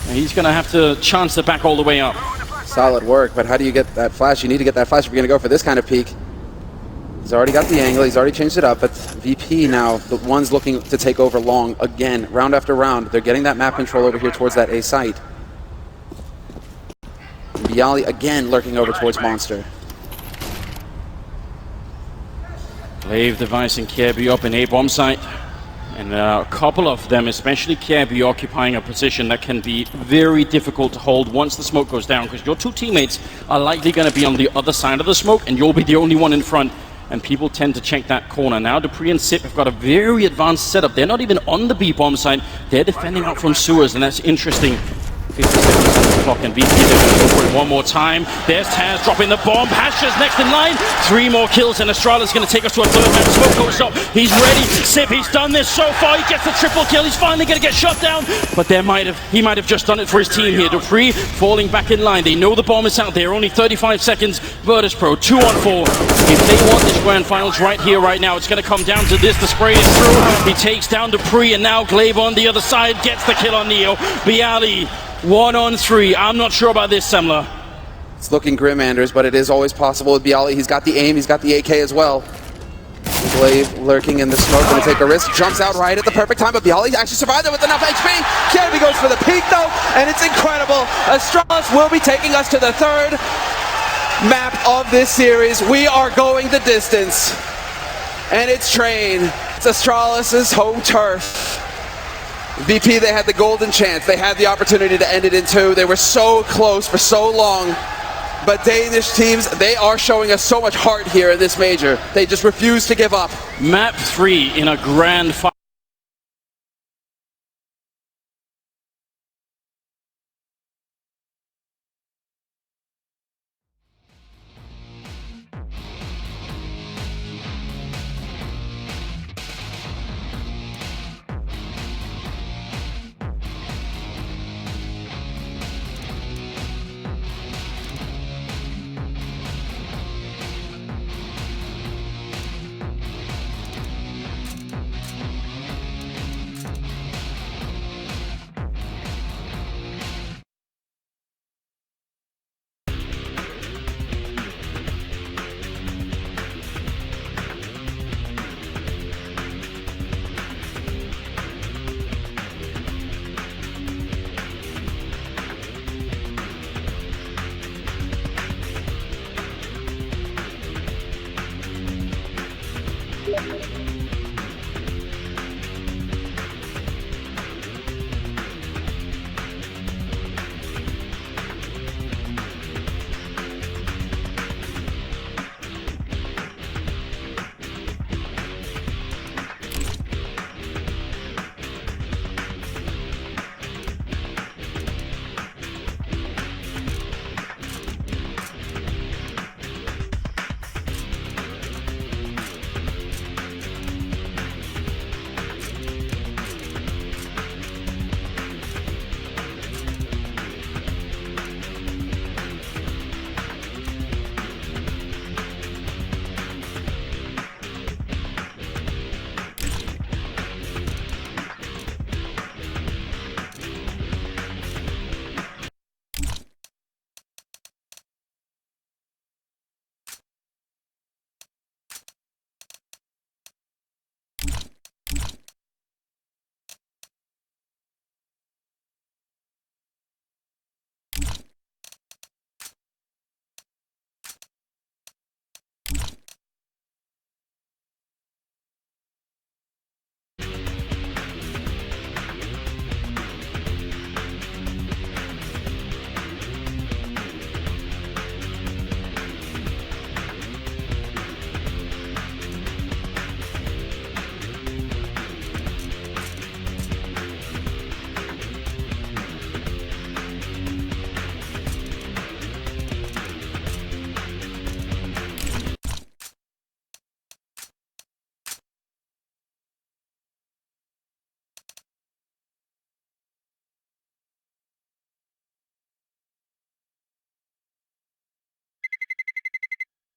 And he's gonna have to chance the back all the way up. Solid work, but how do you get that flash? You need to get that flash if you're gonna go for this kind of peek. He's already got the angle, he's already changed it up, but VP now, the ones looking to take over Long again, round after round. They're getting that map control over here towards that A site. Bialy again lurking over towards Monster. Glaive, Device, and Kirby up in A bomb site. And a couple of them, especially Kirby, occupying a position that can be very difficult to hold once the smoke goes down, because your 2 teammates are likely going to be on the other side of the smoke, and you'll be the only one in front. and people tend to check that corner. Now Dupree and Sip have got a very advanced setup. They're not even on the B-bomb side. They're defending out from sewers, and that's interesting. 50 seconds on the clock, and VP they're going to go for it one more time. There's Taz dropping the bomb. Pasha's next in line. 3 more kills, and Astralis going to take us to a third match. Smoke goes up. He's ready. Sip, he's done this so far. He gets the triple kill. He's finally going to get shut down. But he might have just done it for his team here. Dupree falling back in line. They know the bomb is out there. Only 35 seconds. Virtus Pro 2 on 4. If they want this grand finals right here, right now, it's going to come down to this. The spray is through. He takes down Dupree, and now Glaive on the other side gets the kill on Neo. Bialy 1 on 3. I'm not sure about this, Semler. It's looking grim, Anders, but it is always possible with Bialy. He's got the aim, he's got the AK as well. Glaive lurking in the smoke, going to take a risk. Jumps out right at the perfect time, but Bialy actually survived it with enough HP. Kirby goes for the peek, though, and it's incredible. Astralis will be taking us to the 3rd map of this series. We are going the distance, and it's Train. It's Astralis' home turf. VP, they had the golden chance. They had the opportunity to end it in 2. They were so close for so long. But Danish teams, they are showing us so much heart here in this major. They just refuse to give up. Map 3 in a grand final.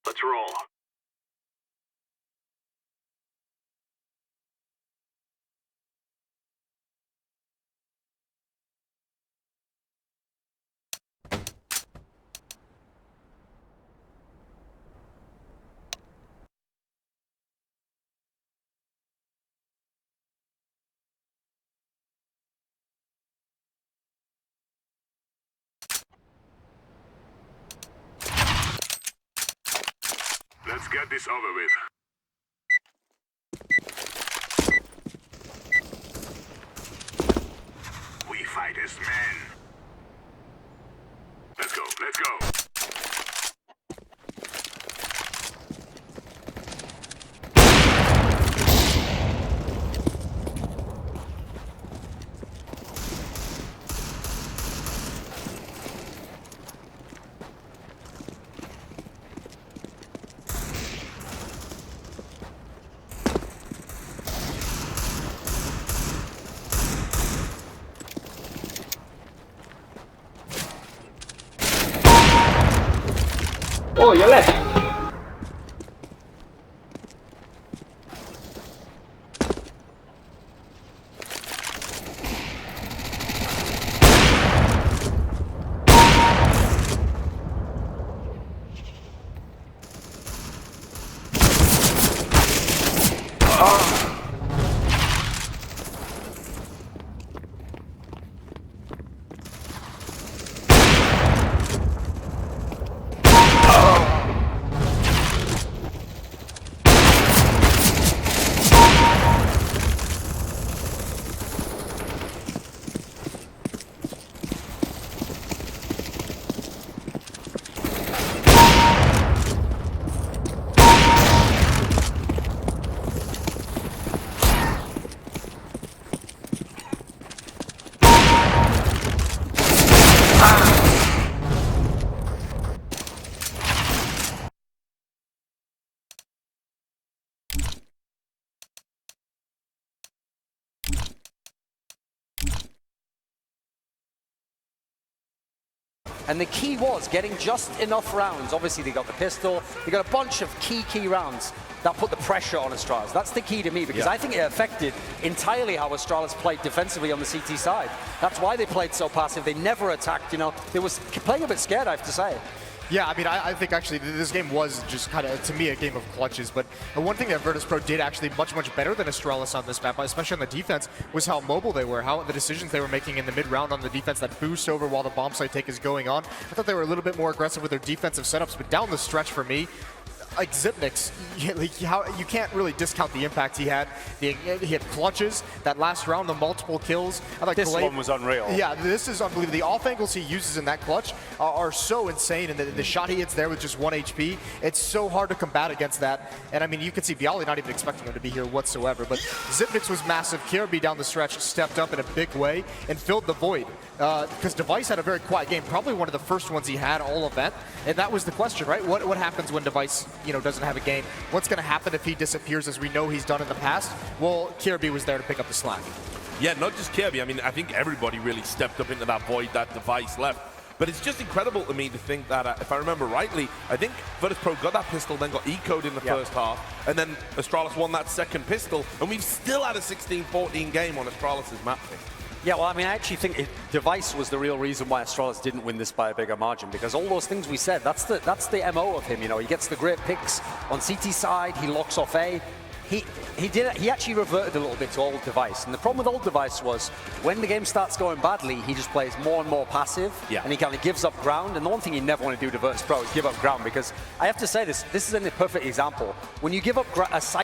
Let's roll. Let's get this over with. We fight as men. Let's go, let's go. Oh, your left. And the key was getting just enough rounds. Obviously, they got the pistol. They got a bunch of key rounds that put the pressure on Astralis. That's the key to me, because I think it affected entirely how Astralis played defensively on the CT side. That's why they played so passive. They never attacked, you know. They was playing a bit scared, I have to say. Yeah, I mean, I think actually this game was just kind of, to me, a game of clutches. But the one thing that Virtus.pro did actually much better than Astralis on this map, especially on the defense, was how mobile they were, how the decisions they were making in the mid-round on the defense, that boost over while the bomb site take is going on. I thought they were a little bit more aggressive with their defensive setups, but down the stretch for me, like Xyp9x, you can't really discount the impact he had. He had clutches that last round, the multiple kills. This one was unreal. Yeah, this is unbelievable. The off angles he uses in that clutch are so insane, and the shot he hits there with just 1 HP, it's so hard to combat against that. And I mean, you can see byali not even expecting him to be here whatsoever, but Xyp9x was massive. KRB down the stretch stepped up in a big way and filled the void. Because Device had a very quiet game, probably one of the first ones he had all event, and that was the question, right? What happens when Device, doesn't have a game? What's going to happen if he disappears, as we know he's done in the past? Well, KRB was there to pick up the slack. Yeah, not just KRB. I mean, I think everybody really stepped up into that void that Device left. But it's just incredible to me to think that, if I remember rightly, I think Virtus.pro got that pistol, then got eco'd in the first half, and then Astralis won that second pistol, and we've still had a 16-14 game on Astralis' map pick. Yeah, well, I mean, I actually think Device was the real reason why Astralis didn't win this by a bigger margin, because all those things we said, that's the MO of him, He gets the great picks on CT side, he locks off A. He actually reverted a little bit to old Device, and the problem with old Device was when the game starts going badly, he just plays more and more passive, and he kind of gives up ground. And the one thing you never want to do to Virtus.pro is give up ground, because I have to say this is a perfect example. When you give up a site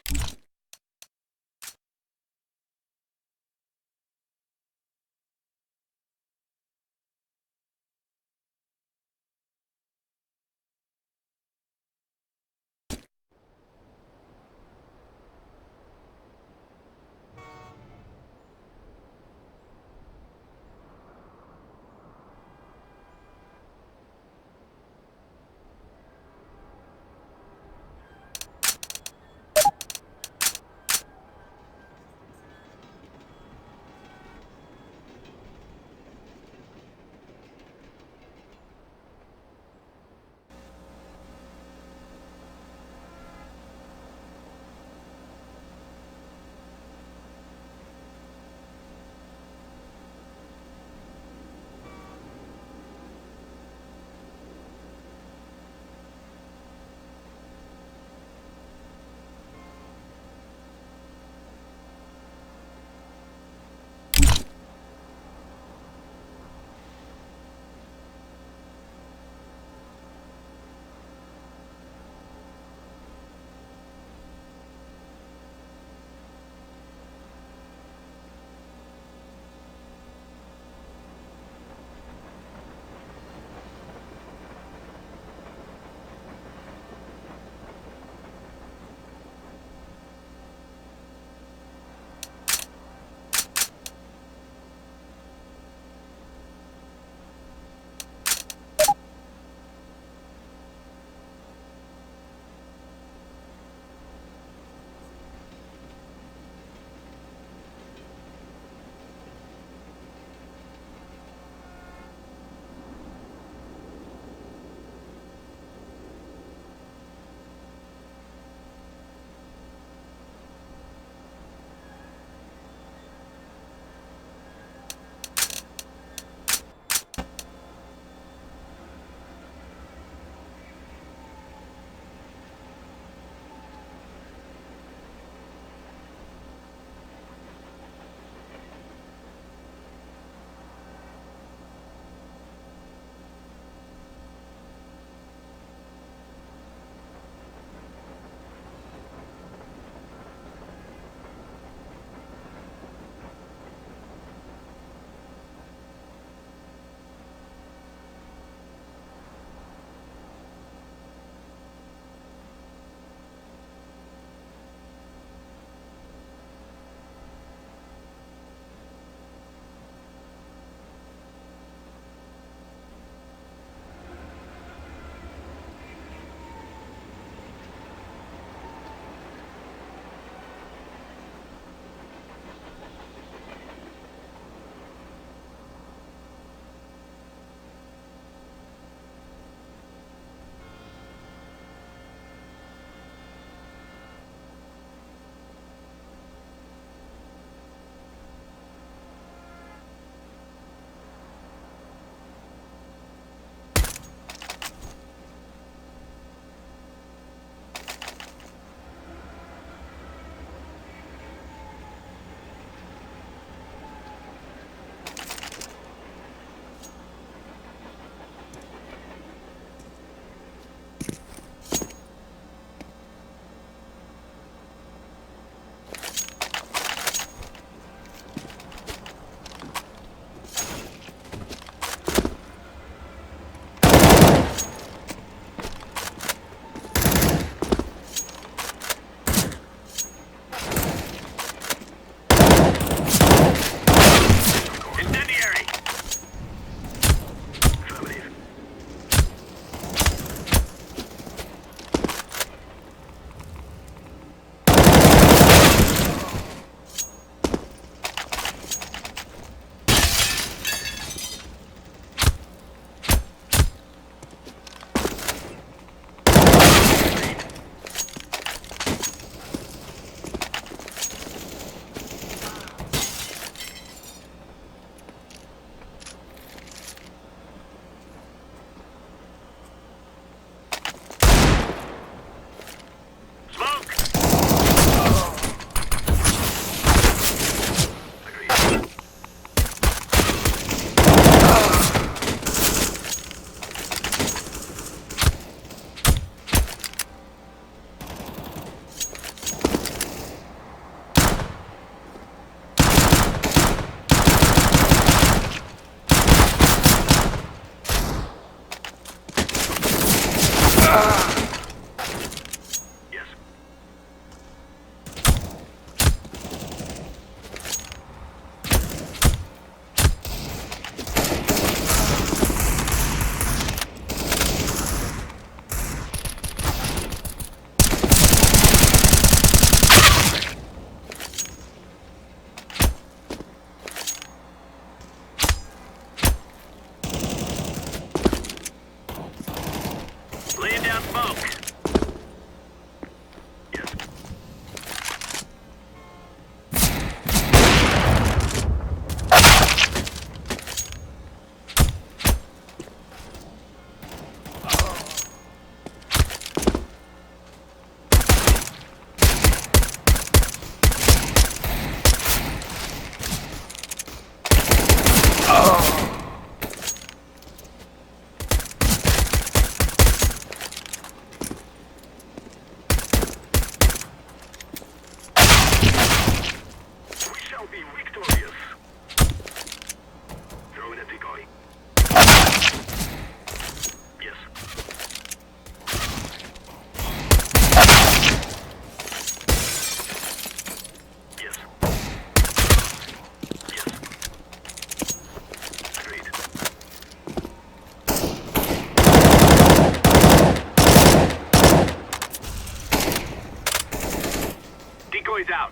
Destroy down.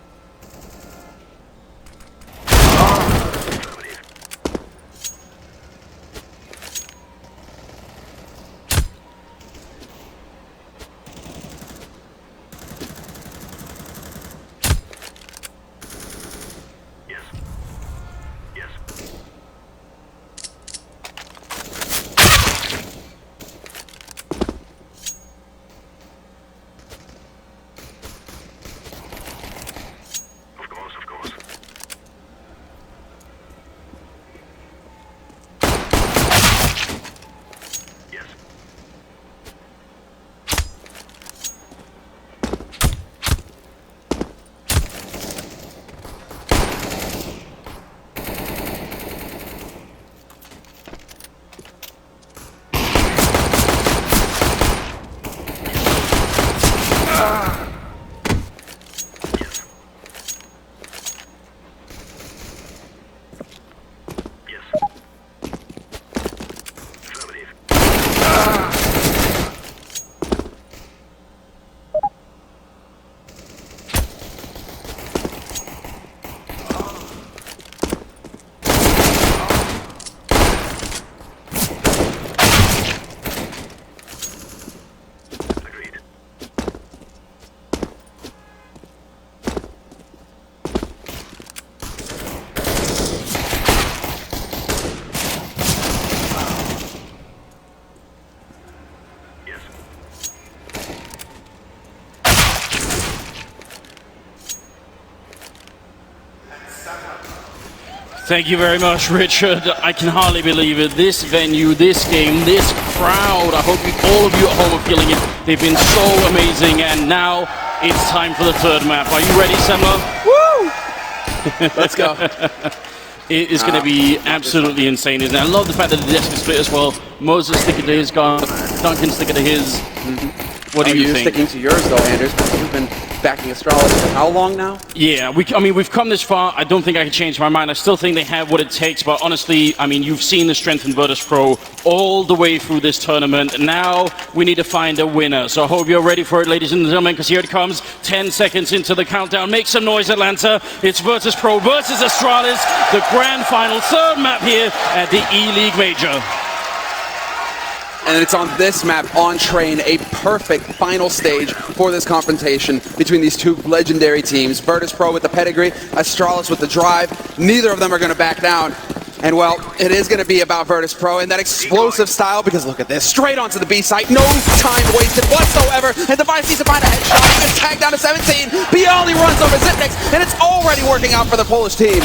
Affirmative. Yes. Yes. Of course, of course. Yes. Yes. Yes. Affirmative. Agreed. Yes. Thank you very much, Richard. I can hardly believe it. This venue, this game, this crowd. I hope all of you at home are feeling it. They've been so amazing, and now it's time for the third map. Are you ready, Semler? Woo! Let's go. It is going to be absolutely insane, isn't it? I love the fact that the desk is split as well. Moses sticking to his gun, Duncan sticking to his. What do you You're think? sticking to yours though, Anders. You've been backing Astralis for how long now? Yeah, we've come this far. I don't think I can change my mind. I still think they have what it takes, but honestly, I mean, you've seen the strength in Virtus Pro all the way through this tournament. Now we need to find a winner. So I hope you're ready for it, ladies and gentlemen, because here it comes. 10 seconds into the countdown. Make some noise, Atlanta. It's Virtus Pro versus Astralis, the grand final, third map here at the ELEAGUE Major. And it's on this map, on Train, a perfect final stage for this confrontation between these two legendary teams. Virtus Pro with the pedigree, Astralis with the drive. Neither of them are going to back down. And well, it is going to be about Virtus Pro and that explosive style, because look at this, straight onto the B site, no time wasted whatsoever, and Device needs to find a headshot. It's tagged down to 17, Bialy runs over Zipnix, and it's already working out for the Polish team.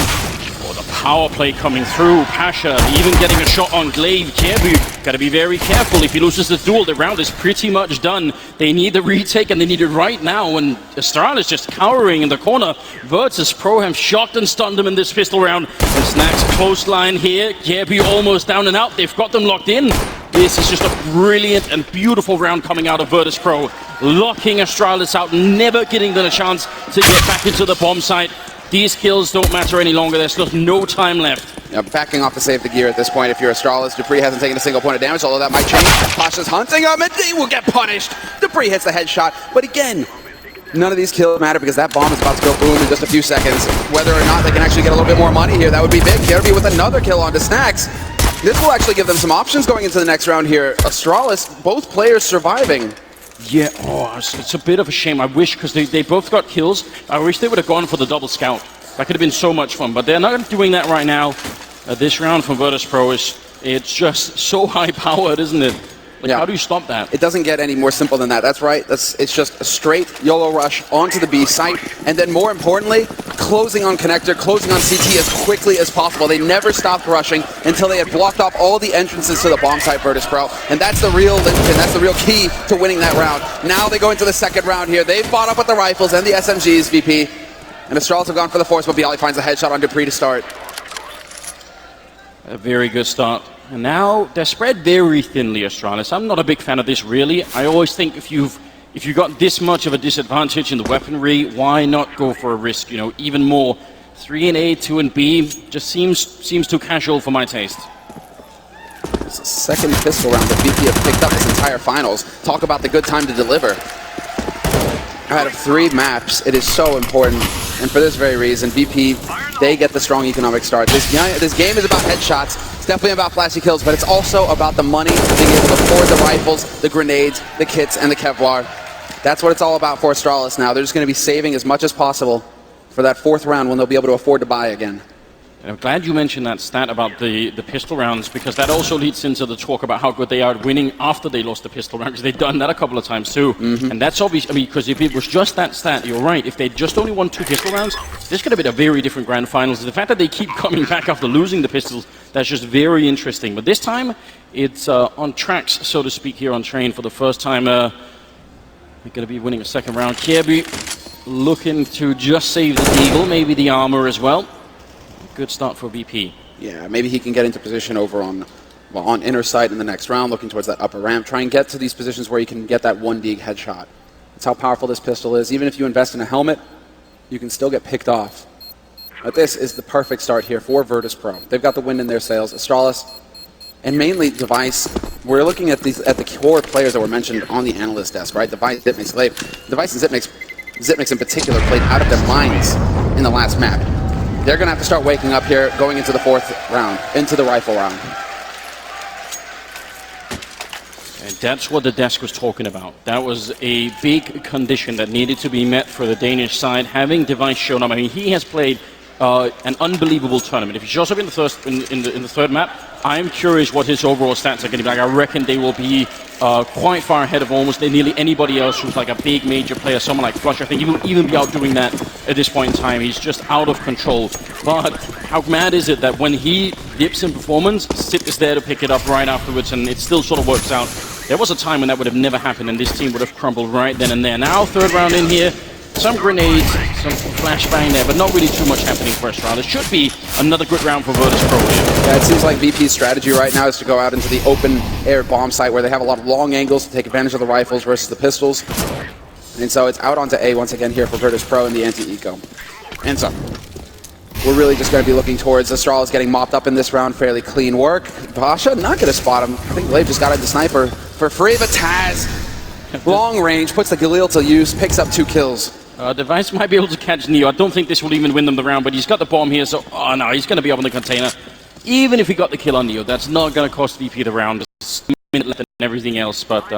The power play coming through. Pasha even getting a shot on Glaive. Kebu got to be very careful. If he loses the duel, the round is pretty much done. They need the retake, and they need it right now. And Astralis just cowering in the corner. Virtus Pro have shocked and stunned them in this pistol round. And Snack's close line here. Kebu almost down and out. They've got them locked in. This is just a brilliant and beautiful round coming out of Virtus Pro. Locking Astralis out, never getting them a chance to get back into the bomb site. These kills don't matter any longer. There's just no time left. Backing off to save the gear at this point if you're Astralis. Dupree hasn't taken a single point of damage, although that might change. Pasha's hunting him, and he will get punished. Dupree hits the headshot, but again, none of these kills matter because that bomb is about to go boom in just a few seconds. Whether or not they can actually get a little bit more money here, that would be big. Kirby with another kill onto Snacks. This will actually give them some options going into the next round here. Astralis, both players surviving. Yeah, it's a bit of a shame. I wish, because they both got kills, I wish they would have gone for the double scout. That could have been so much fun, but they're not doing that right now. This round from Virtus Pro it's just so high-powered, isn't it? Like, yeah. How do you stop that? It doesn't get any more simple than that. That's right. It's just a straight YOLO rush onto the B site, and then more importantly, closing on connector, closing on CT as quickly as possible. They never stopped rushing until they had blocked off all the entrances to the bomb site, Virtus Pro, and that's the real linchpin, that's the real key to winning that round. Now they go into the second round here. They've fought up with the rifles and the SMGs, VP, and Astralis have gone for the force, but Bialy finds a headshot on Dupree to start. A very good start. And now they're spread very thinly, Astralis. I'm not a big fan of this, really. I always think if you've got this much of a disadvantage in the weaponry, why not go for a risk? You know, even more. 3 and A, 2 and B just seems too casual for my taste. It's the second pistol round that VP have picked up this entire finals. Talk about the good time to deliver. out of 3 maps, it is so important. And for this very reason, VP, they get the strong economic start. This game is about headshots. It's definitely about flashy kills, but it's also about the money, being able to afford the rifles, the grenades, the kits, and the Kevlar. That's what it's all about for Astralis now. They're just going to be saving as much as possible for that 4th round when they'll be able to afford to buy again. And I'm glad you mentioned that stat about the pistol rounds, because that also leads into the talk about how good they are at winning after they lost the pistol round, because they've done that a couple of times too. And that's obvious. I mean, because if it was just that stat, you're right. If they just only won 2 pistol rounds, this could have been a very different grand finals. The fact that they keep coming back after losing the pistols, that's just very interesting. But this time, it's on tracks, so to speak, here on Train for the first time. They're going to be winning a 2nd round. Kirby looking to just save the Deagle, maybe the armor as well. Good start for VP. Yeah, maybe he can get into position over on inner sight in the next round, looking towards that upper ramp. Try and get to these positions where you can get that 1 dig headshot. That's how powerful this pistol is. Even if you invest in a helmet, you can still get picked off. But this is the perfect start here for Virtus.pro. They've got the wind in their sails. Astralis, and mainly Device. We're looking at the core players that were mentioned on the analyst desk, right? Device, Zipmix, Glaive. Device and Zipmix in particular played out of their minds in the last map. They're going to have to start waking up here, going into the 4th round, into the rifle round. And that's what the desk was talking about. That was a big condition that needed to be met for the Danish side. Having Device shown up, I mean, he has played an unbelievable tournament. If he shows up in the 3rd map, I'm curious what his overall stats are going to be like. I reckon they will be quite far ahead of almost nearly anybody else who's like a big major player. Someone like Flush, I think he will even be outdoing that at this point in time. He's just out of control. But how mad is it that when he dips in performance, Sip is there to pick it up right afterwards, and it still sort of works out. There was a time when that would have never happened, and this team would have crumbled right then and there. Now 3rd round in here. Some grenades, some flashbang there, but not really too much happening for Astralis. It should be another good round for Virtus.pro here. Yeah, it seems like VP's strategy right now is to go out into the open air bomb site where they have a lot of long angles to take advantage of the rifles versus the pistols. And so it's out onto A once again here for Virtus.pro in the anti-eco. And so we're really just going to be looking towards Astralis getting mopped up in this round. Fairly clean work. Basha not going to spot him. I think Glaive just got into sniper for free, but Taz, long range, puts the Galil to use, picks up 2 kills. Device might be able to catch Neo. I don't think this will even win them the round, but he's got the bomb here, so oh no, he's going to be up in the container. Even if he got the kill on Neo, that's not going to cost VP the round. It's a minute left and everything else, but